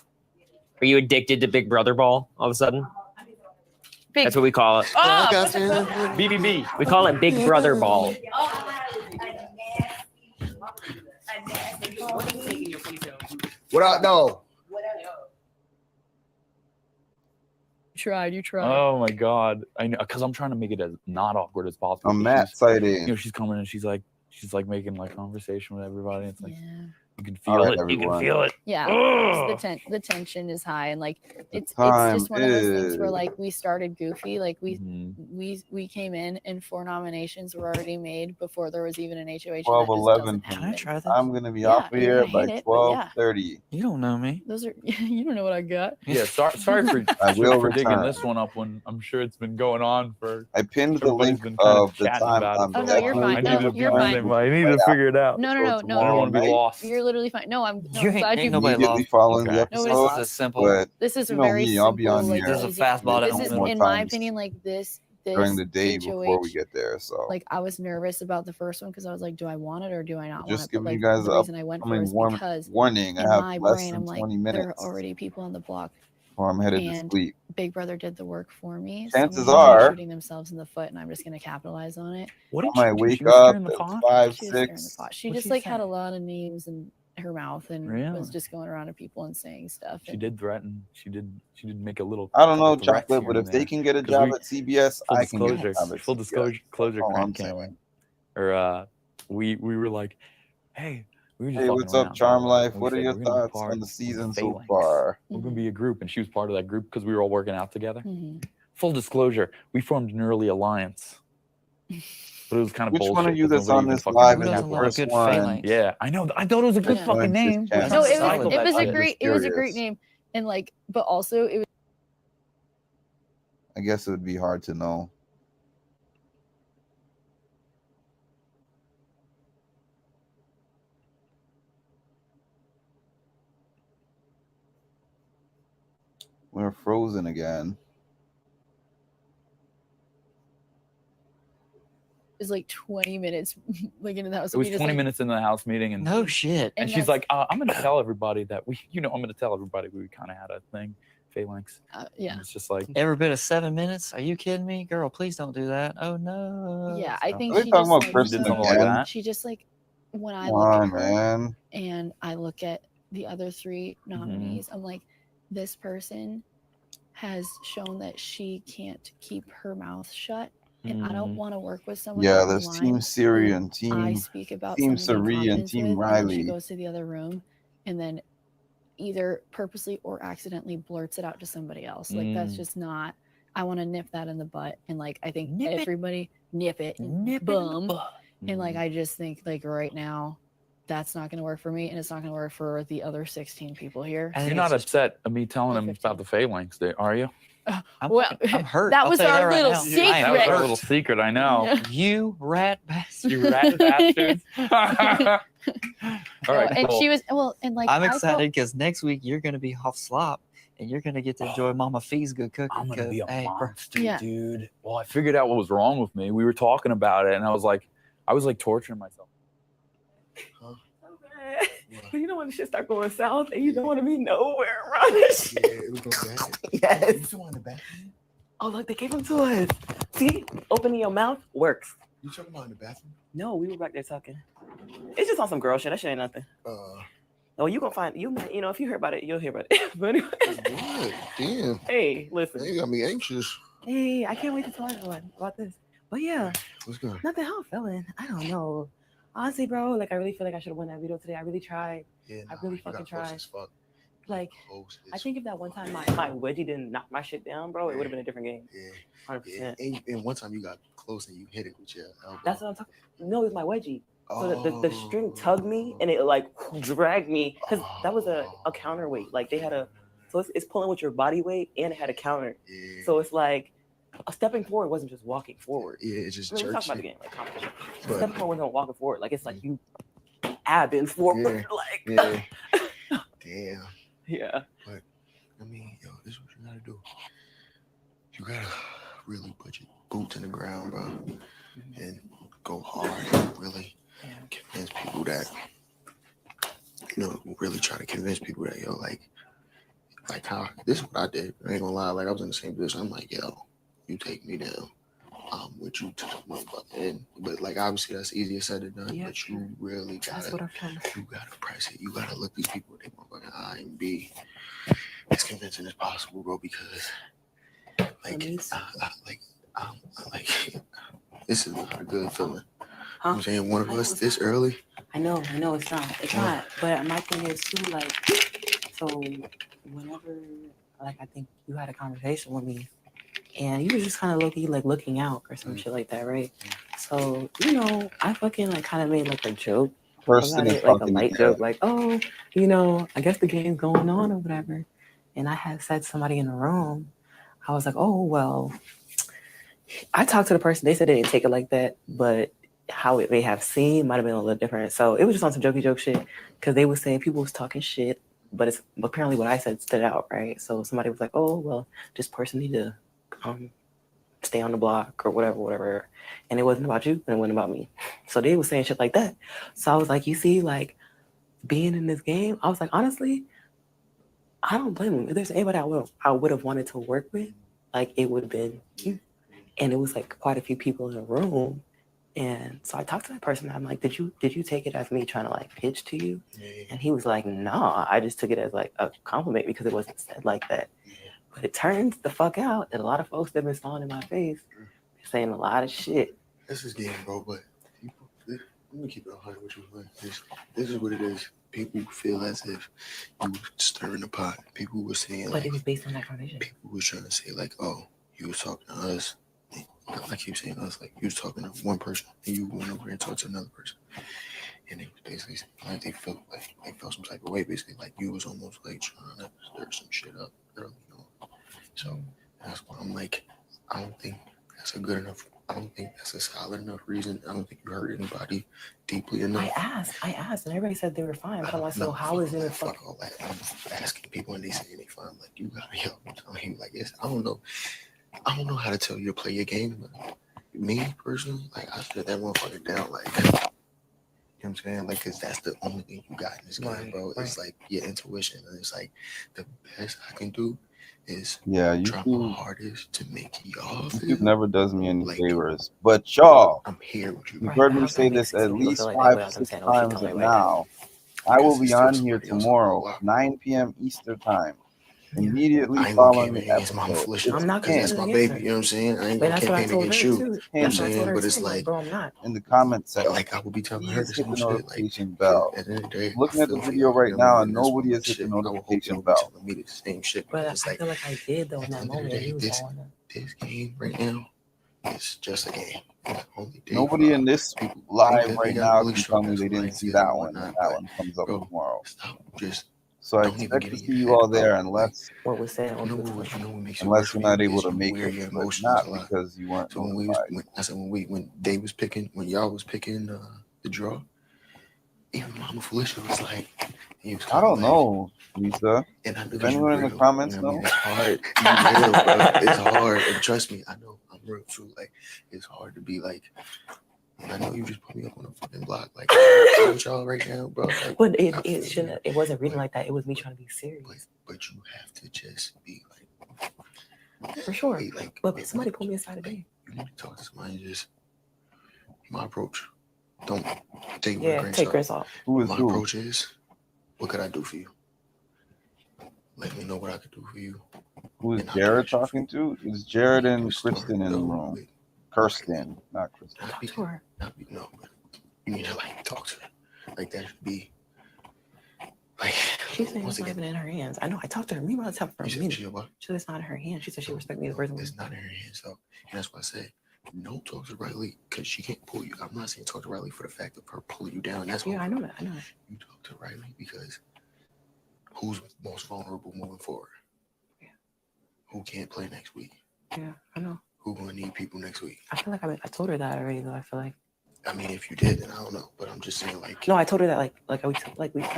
Are you addicted to Big Brother ball all of a sudden? That's what we call it. Oh! BBB. We call it Big Brother ball. What I know? You tried. Oh my god! I know, because I'm trying to make it as not awkward as possible. I'm Matt sighting. You know, she's coming and she's like making like conversation with everybody. It's like you can feel All right, it. You can everyone. feel it. Yeah, Ugh. the tension is high, and like it's time just one of those things where is- like we started goofy, like Mm-hmm. we came in and 4 nominations were already made before there was even an HOH. 12:11. I'm gonna be off you're here gonna by hate it, but yeah. 12:30. You don't know me. Those are you don't know what I got. Yeah, sorry for, I will for digging return. this one up when I'm sure it's been going on for. I pinned the everybody's link been kind of the chatting time. about it. I'm Oh, no, you're fine. I No, need to you're be fine. I need to figure it out. No, I don't want to be lost. You're literally fine. No, I'm You I'm glad ain't you nobody Immediately lost. following Okay. the No, episode. it's This is simple. But This is a you know very me, simple, I'll be on like, here. There's a easy- fastball that This home is, more in my times opinion, like this during the day HOH, before we get there. So like I was nervous about the first one because I was like, do I want it or do I not want just it? But giving like you guys the a reason I went for it is because warning. I in have my less brain, than I'm like, 20 there are minutes already people on the block. before I'm headed to And sleep. Big Brother did the work for me. Chances Someone might be are- shooting themselves in the foot, and I'm just gonna capitalize on it. What I did she might do? wake She was up stirring the at pot? 5, She was stirring the 6. pot. She What'd just she like had say? a lot of names in her mouth and Really? was just going around to people and saying stuff. She and- did threaten. She did make a little. I don't know, couple threats Chocolate, here but and if they there. can get a 'Cause job we- at CBS, full I can get a disclosure, job at full CBS. disclosure, That's all I'm Crank saying. Or we were like, hey, we were just Hey, fucking what's up, around. Charm Life? We What are said, your "We're gonna be thoughts part on the of season so Phalanx. far? We're gonna be a group," and she was part of that group because we were all working out together. Mhm. Full disclosure, we formed an early alliance, but it was kind of Which bullshit. one of you 'cause that's nobody on even this fucking live knew is that the was first good one? Phalanx. Yeah, I know. I thought it was a good Yeah. fucking name. Yeah. No, it Cycle was that a shit. great curious. name, and like, but also it was. I guess it would be hard to know. We're frozen again. It was like 20 minutes, like into the house. It was we just, 20 like, minutes in the house meeting, and No shit. and And she's that's- like, "I'm gonna tell everybody that we, I'm gonna tell everybody we kind of had a thing, Phalanx." Yeah. And it's just like, Every bit of 7 minutes? Are you kidding me? Girl, please don't do that. Oh no. Yeah, I think Are they she talking just about like, Kristen did something like again? that. she just like when I Come look on, at her man. and I look at the other 3 Mm-hmm. nominees, I'm like, this person has shown that she can't keep her mouth shut, and I don't Mhm. want to work with someone. Yeah, down the there's line Team Siri who and I Team speak about Team something in Sari and confidence Team with, and then she Riley. goes to the other room, and then either purposely or accidentally blurts it out to somebody else. Like that's Mm. just not. I want to nip that in the butt, and like I think Nip it. everybody nip it, Nip it in the boom, butt. and like I just think like right now, that's not going to work for me, and it's not going to work for the other 16 people here. I You're think not it's upset at me telling him about the Phalanx, are you? I'm, Well, I'm hurt. that I'll was tell you our that right little now. secret. I am That was our hurt. little secret. I know. Yeah. You rat bastard. You rat bastards. All right. And cool. she was and like I'm I felt- excited because next week you're gonna be off slop and you're gonna get to enjoy Mama Fee's good cooking. I'm gonna be a 'cause, hey, bro, monster, Yeah. dude. Well, I figured out what was wrong with me. We were talking about it, and I was like torturing myself. Huh? But you don't want the shit start going south, and you don't want to be nowhere around this shit. Yeah, it was going bad. Yes. You talking about in the bathroom? Oh, look, they gave them to us. See, opening your mouth works. You talking about in the bathroom? No, we were back there talking. It's just on some girl shit. That shit ain't nothing. Oh, you gonna find you know if you hear about it, you'll hear about it. But anyway, Good. Damn. hey, listen. You got me anxious. Hey, I can't wait to tell everyone about this. But yeah, What's good? nothing. How I'm feeling, I don't know. Honestly, bro, like I really feel like I should have won that video today. I really tried. Yeah, I really you got fucking close tried. as fuck. Like, Close I as think if that one time my wedgie didn't knock my shit down, bro, it would have been a different game. Yeah. 100%. And one time you got close and you hit it with your elbow. That's what I'm talking. No, it was my wedgie. So the string tugged me and it like dragged me because that was a counterweight. Like they had so it's pulling with your body weight and it had a counter. Yeah. So it's like a stepping forward wasn't just walking forward. Yeah, it just I mean, we're jerks talking about the you. game, like competition. But- Stepping forward wasn't walking forward. Like it's like you abbing forward. Like Yeah. Damn. yeah. But I mean, yo, this is what you gotta do. You gotta really put your boots in the ground, bro, and go hard. And really convince people that, really try to convince people that, yo, like how this is what I did. I ain't gonna lie, like I was in the same position. I'm like, yo, you take me down. With you to the motherfucker. But like obviously that's easier said than done. Yeah, but you really That's gotta what I'm trying to. you gotta press it. You gotta look these people in their motherfucking eye and be as convincing as possible, bro, because like this is not a good feeling. I'm saying one of us this early. I know it's not. It's not. But my thing is too, like, so whenever, like, I think you had a conversation with me, and you were just kind of low-key, like, looking out or some shit like that, right? So, I fucking, like, kind of made, like, a joke Person about is it, like a talking light together. joke, like, oh, I guess the game's going on or whatever. And I had said to somebody in the room, I was like, oh, well, I talked to the person. They said they didn't take it like that, but how it may have seemed might have been a little different. So it was just on some jokey joke shit because they were saying people was talking shit, but it's apparently what I said stood out, right? So somebody was like, oh, well, this person need to stay on the block or whatever. And it wasn't about you and it wasn't about me. So they were saying shit like that. So I was like, you see, like being in this game, I was like, honestly, I don't blame them. If there's anybody I would have wanted to work with, like it would have been you. And it was like quite a few people in the room. And so I talked to that person. I'm like, did you take it as me trying to like pitch to you? And he was like, nah, I just took it as like a compliment because it wasn't said like that. But it turns the fuck out that a lot of folks that have been falling in my face, they're saying a lot of shit. This is game, bro, but people, let me keep it 100 with you. Man. This is what it is. People feel as if you were stirring the pot. People were saying, But it was based on that conversation. People were trying to say, like, oh, you was talking to us. I keep saying us, like, you was talking to one person and you went over and talked to another person. And they basically like they felt some type of way, basically, like you was almost like trying to stir some shit up early on. So that's why I'm like, I don't think that's a good enough. I don't think that's a solid enough reason. I don't think you hurt anybody deeply enough. I asked, and everybody said they were fine. But I'm like, so how is it? Fuck all that. I'm asking people, and they saying they fine. Like you gotta help. I'm telling you, like it's. I don't know how to tell you to play your game. But me personally, like I shut that motherfucker down. Like you know what I'm saying? Like, cause that's the only thing you got in this game, bro. It's like your intuition, and it's like the best I can do is try my hardest to make y'all feel. YouTube never does me any favors, but y'all, I'm here with you. You've heard me say this at least 5-6 times now. I will be on here tomorrow, 9 p.m. Eastern time. Immediately following the episode. I'm not gonna that's my baby, you know what I'm saying? I ain't gonna campaign against you. You know what I'm saying? But it's like, bro, I'm not. In the comments section, like I will be telling her hit the some shit. Like, notification bell. at the end of the day, Looking at the video right now, and nobody has hit the notification bell. telling me the same shit. But It's I like feel like I did though in that moment. He was this, on it. this game right now is just a game. Nobody in this live right now can tell me they didn't see that one, and that one comes up tomorrow. So I expect to see you all there, unless what was said, unless you're not able to make it, but not because you weren't. So when they was picking, when y'all was picking the draw, even Mama Felicia was like, I don't know, Lisa. And I know Does anyone in the comments know? It's hard. You real, bro. It's hard. And trust me, I know I'm real too. Like it's hard to be like, I know you just put me up on a fucking block. Like, I'm with y'all right now, bro. Like, But it shouldn't. It wasn't reading like that. It was me trying to be serious. But you have to just be For sure. like, but somebody pulled me aside today. You need to talk to somebody. Just my approach. Don't take Take grain salt. My approach is, what could I do for you? Let me know what I could do for you. Who is Jared talking to? Is Jared and Kristen in the room? Kirsten, not Kristen. Talk to her. No, but you need to like talk to her. Like that should be like. She's saying it's not even in her hands. I know. I talked to her. Meanwhile, it's happened for a minute. She said it's not in her hands. She said she respects me as a person. It's not in her hands, though, and that's why I said don't talk to Riley because she can't pull you. I'm not saying talk to Riley for the fact of her pulling you down. That's I know that. I know that. You talk to Riley because who's most vulnerable moving forward? Yeah. Who can't play next week? Yeah, I know. Who gonna need people next week? I feel like I told her that already, though. I feel like. I mean, if you did, then I don't know. But I'm just saying, like. No, I told her that, I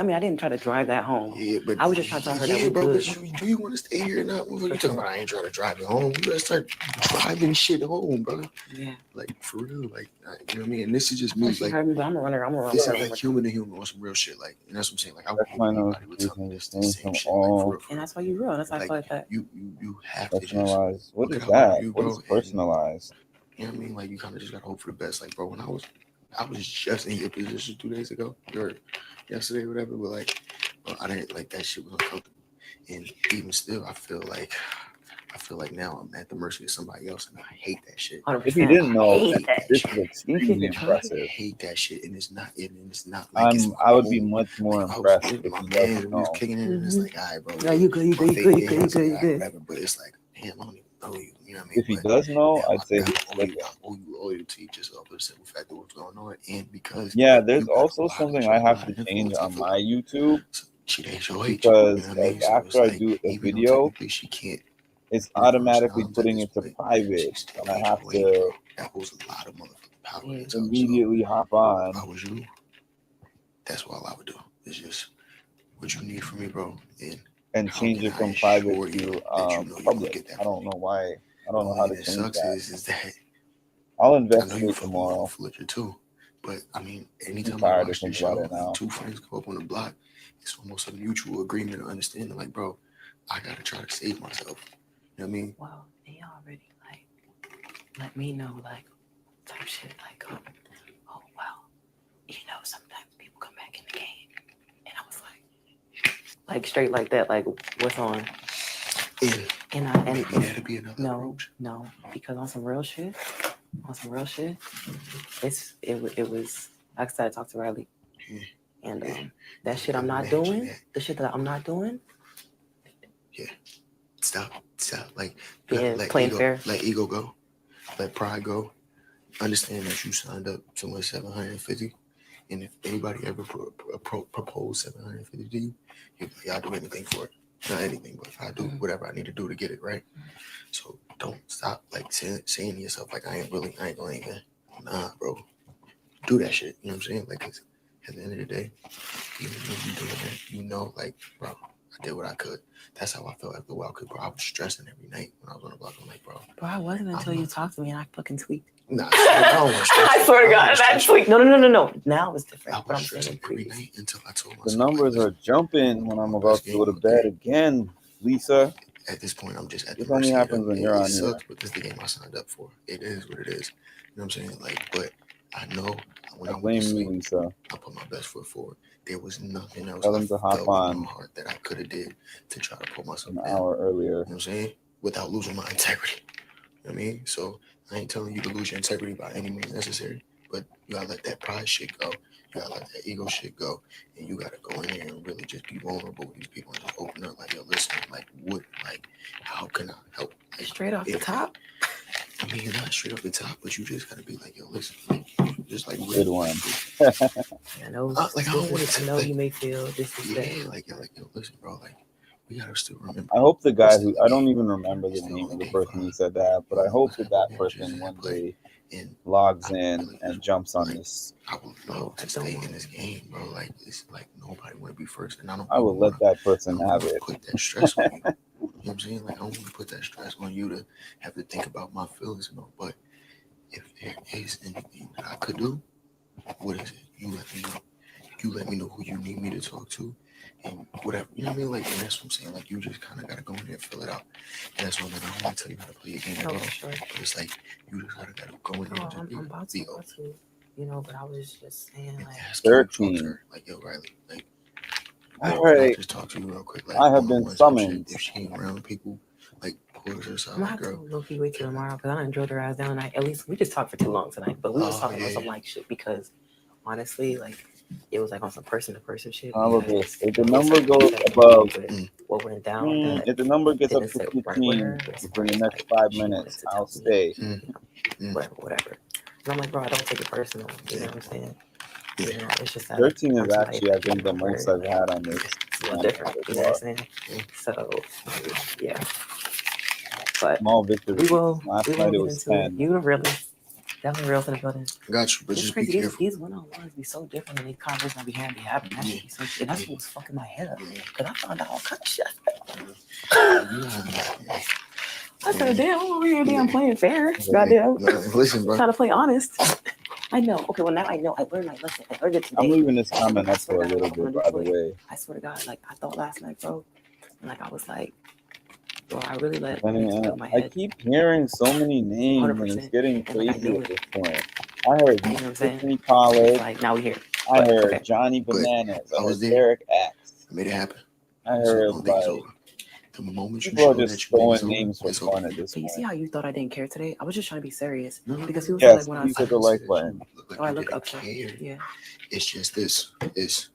mean, I didn't try to drive that home. Yeah, but I was just trying to tell her that we bro, good. but do you want to stay here or not? What you talking about? I ain't trying to drive it home. You gotta start driving shit home, bro. Yeah. Like for real, like you know what I mean. And this is just me, She like. heard me, but I'm a runner. This is like human to human on some real shit, like, and that's what I'm saying. Like, I would my anybody notifications from shit, all And that's why you real. That's why I feel like that. You have to just personalized. What is look out for that? you, What bro, is personalized? You know what I mean? Like, you kind of just gotta hope for the best. Like, bro, when I was just in your position 2 days ago or yesterday, or whatever. But like, bro, I didn't like that shit was uncomfortable. And even still, I feel like now I'm at the mercy of somebody else, and I hate that shit. If you didn't know, this is extremely impressive. I hate that shit, and it's not. It's not like I would be much more impressed if my you man doesn't was know. kicking in, and it's like, all right, bro. Yeah, you good. Whatever. But it's like, damn, I don't even know you. You know what I mean? If he does know, I'd say he's I owe you loyalty just off the simple fact of what's going on, and because there's also something I have to change on my YouTube because like after I do a video, it's automatically putting it to private, and I have to immediately hop on. If I was you, that's all I would do. It's just what you need from me, bro, and change it from private to public. I don't know why. I don't know how to change that. Is that I'll I know you investigate fuck tomorrow. with Fletcher too, but I mean, I'm anytime I tired watch of this thinking about show, it now. two friends go up on the block, it's almost a mutual agreement or understanding. Like, bro, I gotta try to save myself. You know what I mean? Well, they already like let me know like type shit like oh well, you know sometimes people come back in the game, and I was like straight like that, like what's on. And that'd be another no, because on some real shit, it was like I said, I talked to Riley, and that shit I'm not doing, the shit that I'm not doing. Yeah, stop. Like, Being plain ego, fair. let ego go, let pride go. Understand that you signed up to win $750, and if anybody ever propose $750 to you, you'll be like, I'll do anything for it. Not anything, but if I do whatever I need to do to get it right. So don't stop like saying to yourself like I ain't gonna even. Nah, bro, do that shit. You know what I'm saying? Like, 'cause at the end of the day, even if you doing that, you know, like, bro, I did what I could. That's how I felt after a while. Cause bro, I was stressing every night when I was on the block. I'm like, bro, I wasn't until you talked to me and I fucking tweaked. Nah, I don't want to stress. I swear to God, that tweak. No. Now it's different. I was stressing every night until I told myself. The numbers are jumping when I'm about to go to bed again, Lisa. At this point, I'm just at This the only mercy happens of when it. you're It on here. sucks, but this is the game I signed up for. It is what it is. You know what I'm saying? Like, but I know when I blame went to you, sleep, Lisa. I put my best foot forward. There was nothing else Tell I them to felt hop in my on heart that I could have did to try to pull myself an down. hour earlier. You know what I'm saying? Without losing my integrity. You know what I mean? So I ain't telling you to lose your integrity by any means necessary, but you gotta let that pride shit go. You gotta let that ego shit go, and you gotta go in there and really just be vulnerable with these people and just open up like, yo, listen, like, what, like, how can I help? Like, Straight off the top. I mean, you're not straight off the top, but you just gotta be like, yo, listen, like, just like Good one. I know. Like, I don't want to I know you may feel disrespect. Yeah, like, yo, listen, bro, like, we gotta still remember. I hope the guy who I don't even remember the name of the person who said that, but I hope that person one day logs in and jumps on this. I would love to stay in this game, bro. Like, it's like nobody want to be first, and I would let that person have it. Put that stress on you. You know what I'm saying? Like, I don't want to put that stress on you to have to think about my feelings and all. But if there is anything that I could do, what is it? You let me know. You let me know who you need me to talk to, and whatever. You know what I mean? Like, and that's what I'm saying. Like, you just kind of gotta go in there and fill it out. And that's what I don't want to tell you how to play a game at all. Sure. But it's like you just gotta go in there and just I'm about to, you know. But I was just saying, like, 13. Like, yo, Riley, like, All can I right. just talk to you real quick. Like, I have been one-on-one summoned. shit. If she ain't around people, like, pull her aside, I'm gonna like, have to girl. low-key wait till tomorrow because I enjoyed her ass down tonight. At least we just talked for too long tonight, but we was talking about some like shit because honestly, like it was like on some person-to-person shit. Look, because if the it was number like goes something above, with what went down, that if the number gets up didn't to sit right with 15 her as within far the as next like 5 she wanted minutes, to I'll tell stay. me, whatever. And I'm like, bro, I don't take it personal. You know what I'm saying? You know, it's just that 13 I'm is somebody actually, I that think, the where most I've had on this. it's a little different. You know what I'm saying? So yeah. But Small victory. we will Last get night it into was it. 10. You really definitely real for the building. Got you, but It's just be crazy. careful. These one-on-ones be so different than these conversations I be having. That should be so, and that's what's fucking my head up. Cause I found out all kind of shit. I said, damn, I'm over here damn playing fair. Goddamn. Listen, bro. Trying to play honest. I know. Okay, well now I know. I learned my lesson. I learned it today. I'm leaving this comment I up swear for a to God, little I'm bit, gonna by do the way. I swear to God, like I thought last night, bro. And like I was like, bro, I really let I mean, it fill my I head. keep hearing so many names, and it's 100%. getting And like I crazy knew at it. this point. I heard You know what I'm saying? Tiffany Pollard. Like now we here. I But, heard okay. Johnny But Bananas. I I was heard there. Derek X. I made it happen. I So I heard don't think it's like over. The moment you people are show that just you think it's throwing over, names for it's fun over. at this But you see point. how you thought I didn't care today? I was just trying to be serious. Because people say Yes, like when I please hit the like button. Look like oh, I you look didn't upset. care. Yeah. It's just this. It's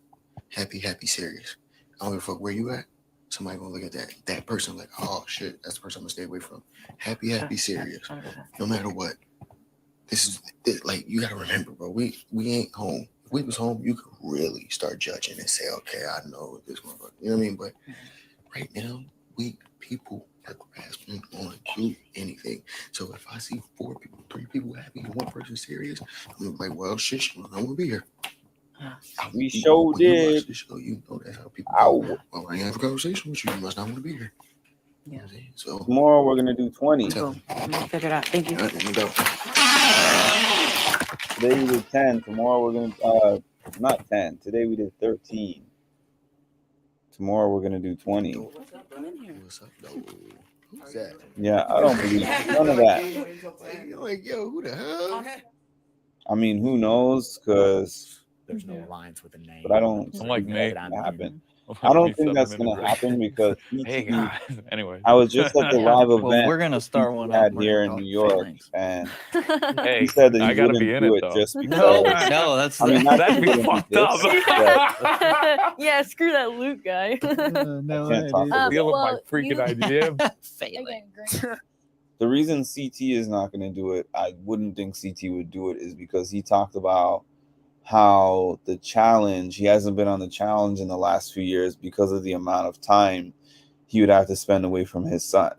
happy, serious. I don't give a fuck where you at. Somebody gonna look at that person like, oh shit, that's the person I'm gonna stay away from. Happy, serious. No matter what. This like you gotta remember, bro. We ain't home. If we was home, you could really start judging and say, okay, I know this motherfucker. You know what I mean? But right now, we people are grasping on to anything. So if I see 4 people, 3 people happy, and 1 person serious, I'm like, well, shit, I'm gonna be here. We sure When you watch did. the show, you know that's how people Ow. go. Well, I ain't have a conversation with you. You must not want to be here. Yeah. So Tomorrow we're gonna do 20. Cool. I'm gonna figure it out. Thank you. all right, let me go. Today we did 10. Tomorrow we're gonna not 10. Today we did 13. Tomorrow we're gonna do 20. What's up, though? Who's that? Yeah, I don't believe none of that. You're like, yo, who the hell? I mean, who knows? Because there's no lines with a name. But I don't I'm like think me. that's gonna happen. I'm I don't like think me, that's 7 gonna minutes. happen because Hey PT guys. Anyway. I was just at the live Well, event we're gonna that start PT one had up. We're here gonna in talk New York, feelings. and Hey, he said that I he gotta wouldn't be in do it it though. just No, because. no, that's I mean, not that'd that he be wouldn't fucked do up. this, but Yeah, screw that Luke guy. no, I can't talk about Deal with my well, freaking you- idea. failing. the reason CT is not going to do it, I wouldn't think CT would do it, is because he talked about how the challenge, he hasn't been on the challenge in the last few years because of the amount of time he would have to spend away from his son.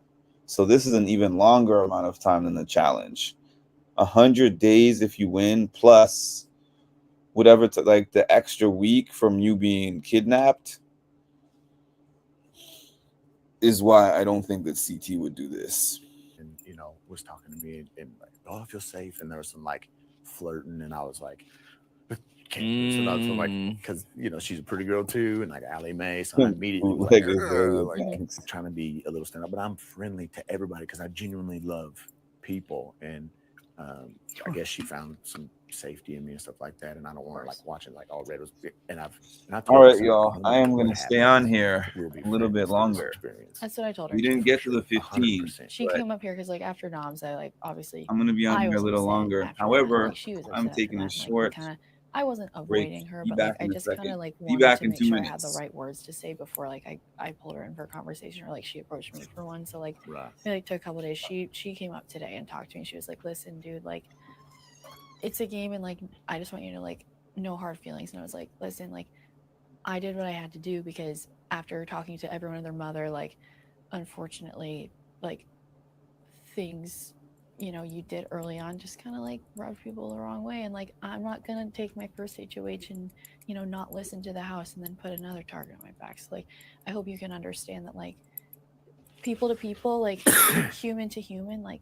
So this is an even longer amount of time than the challenge. 100 days if you win, plus whatever, like the extra week from you being kidnapped, is why I don't think that CT would do this. And was talking to me and like, oh, I feel safe. And there was some like flirting, and I was like, can't. So that's like, because she's a pretty girl too, and like Allie Mae. So I immediately was like, trying to be a little stand up, but I'm friendly to everybody because I genuinely love people, and I guess she found some safety in me and stuff like that, and I don't want her like watching like all red was. And I all right, y'all. I am going to stay on here a little bit longer. That's what I told her. We didn't get to the 15. She came up here because like after Noms, I like obviously. I'm going to be on here a little longer. However, like, she was I'm upset taking after a that, short. Like, I wasn't avoiding her, but like I just kind of like Be wanted back to in make 2 sure I had the minutes. right words to say before like I pulled her in for a conversation, or like she approached me for one. So like it like took a couple of days. She came up today and talked to me. She was like, "Listen, dude, like it's a game, and like I just want you to like no hard feelings." And I was like, "Listen, like I did what I had to do because after talking to everyone and their mother, like unfortunately, like things." You did early on just kind of like rubbed people the wrong way, and like I'm not gonna take my first situation, not listen to the house and then put another target on my back. So like I hope you can understand that like people to people, like human to human, like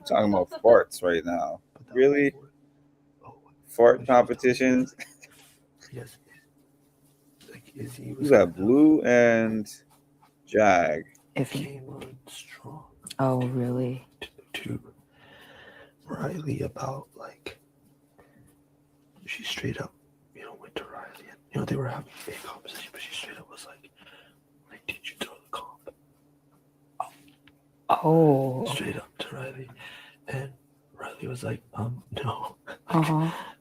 talking about farts right now. Really? Fart competitions? Yes. Like, is he You got Blue and Jag. If he. Oh, really? to Riley about like she straight up, went to Riley and they were having a conversation, but she straight up was like, did you throw the comp? Oh. Straight up to Riley. And Riley was like, no.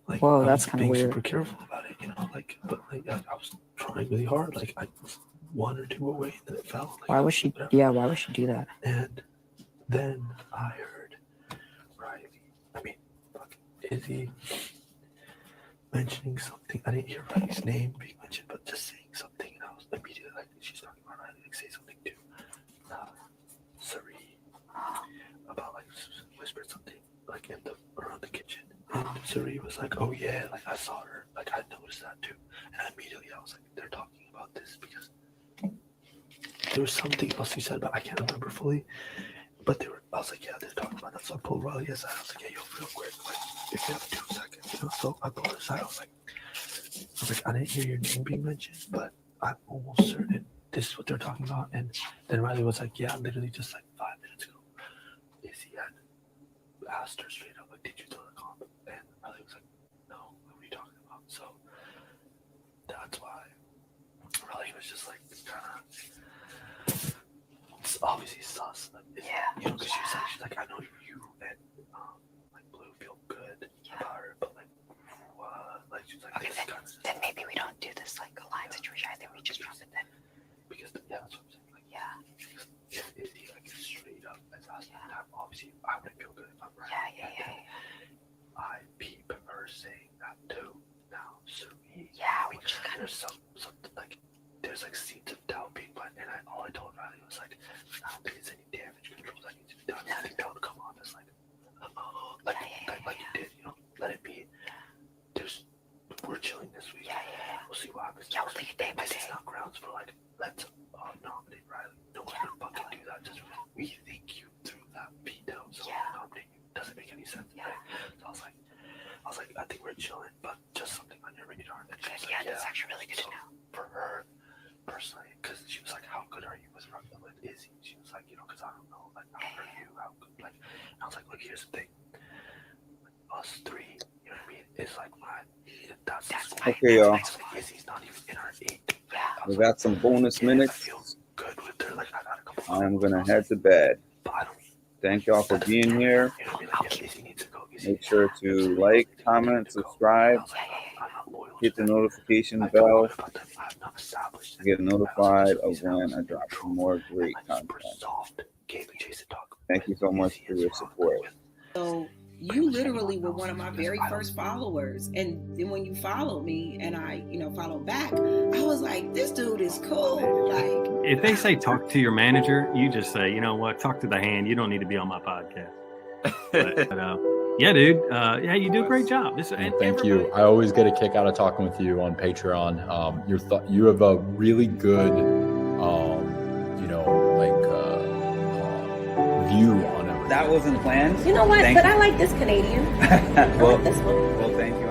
Like, Whoa, I that's was kind of being weird. super careful about it, but I was trying really hard. Like I was one or two away, and then it fell. Like, Why would she? whatever. Yeah, why would she do that? And then I heard Izzy mentioning something. I didn't hear Riley's name being mentioned, but just saying something, and I was immediately like, she's talking about Riley, like say something to Sari about like whispered something like around the kitchen, and Sari was like, oh yeah, like I saw her, like I noticed that too, and immediately I was like, they're talking about this because there was something else he said, but I can't remember fully. But I was like, yeah, they're talking about that. So I pulled Riley aside. I was like, yeah, yo, real quick, like, if you have 2 seconds, So I pulled her aside. I was like, I didn't hear your name being mentioned, but I'm almost certain this is what they're talking about. And then Riley was like, yeah, literally just like 5 minutes ago, Izzy had asked her straight up, like, did you throw the comp? And Riley was like, no, what are you talking about? So that's why Riley was just like, kind of. It's obviously sus. Because she's like, I know you and like Blue feel good about her, but like, she was like, Okay, then maybe we don't do this like a line situation. I think we just drop it then. Because that's what I'm saying. Like, if Izzy like straight up as us, obviously I wouldn't feel good if I'm right. Yeah. I peep her saying that too. Now, Sari. Yeah, which is kind of something like. There's like seeds of doubt being planted, and all I told Riley was like, I don't think it's any damage control that needs to be done. I think that would come off as like you did, let it be. We're chilling this week. We'll see what happens. Yeah, we'll take it day by day. It's not grounds for like, let's nominate Riley. No one would fucking do that. Just we think you threw that veto, so nominate you doesn't make any sense. Right? So I was like, I think we're chilling, but just something on your radar. And she was like, that's actually really good to know. For her. Personally, because she was like, how good are you with Izzy? She was like, because I don't know, like, how good are you? How good, like, and I was like, look, here's the thing. Us 3, you know what I mean? It's like that's okay, y'all. Like, Izzy's not even in our 8. We got some bonus minutes. Good with her. Like, I got a couple. I'm gonna head to bed. Thank y'all for being here. Make sure to like, comment, subscribe, hit the notification bell to get notified of when I drop some more great content. Thank you so much for your support. So you literally were one of my very first followers, and then when you followed me and I followed back, I was like, this dude is cool. Like, if they say talk to your manager, you just say, you know what, talk to the hand. You don't need to be on my podcast. But yeah, dude. Yeah, you do a great job. Thank you. I always get a kick out of talking with you on Patreon. You have a really good, view on it. That wasn't planned. You know what? Thank but I like this Canadian. well, thank you.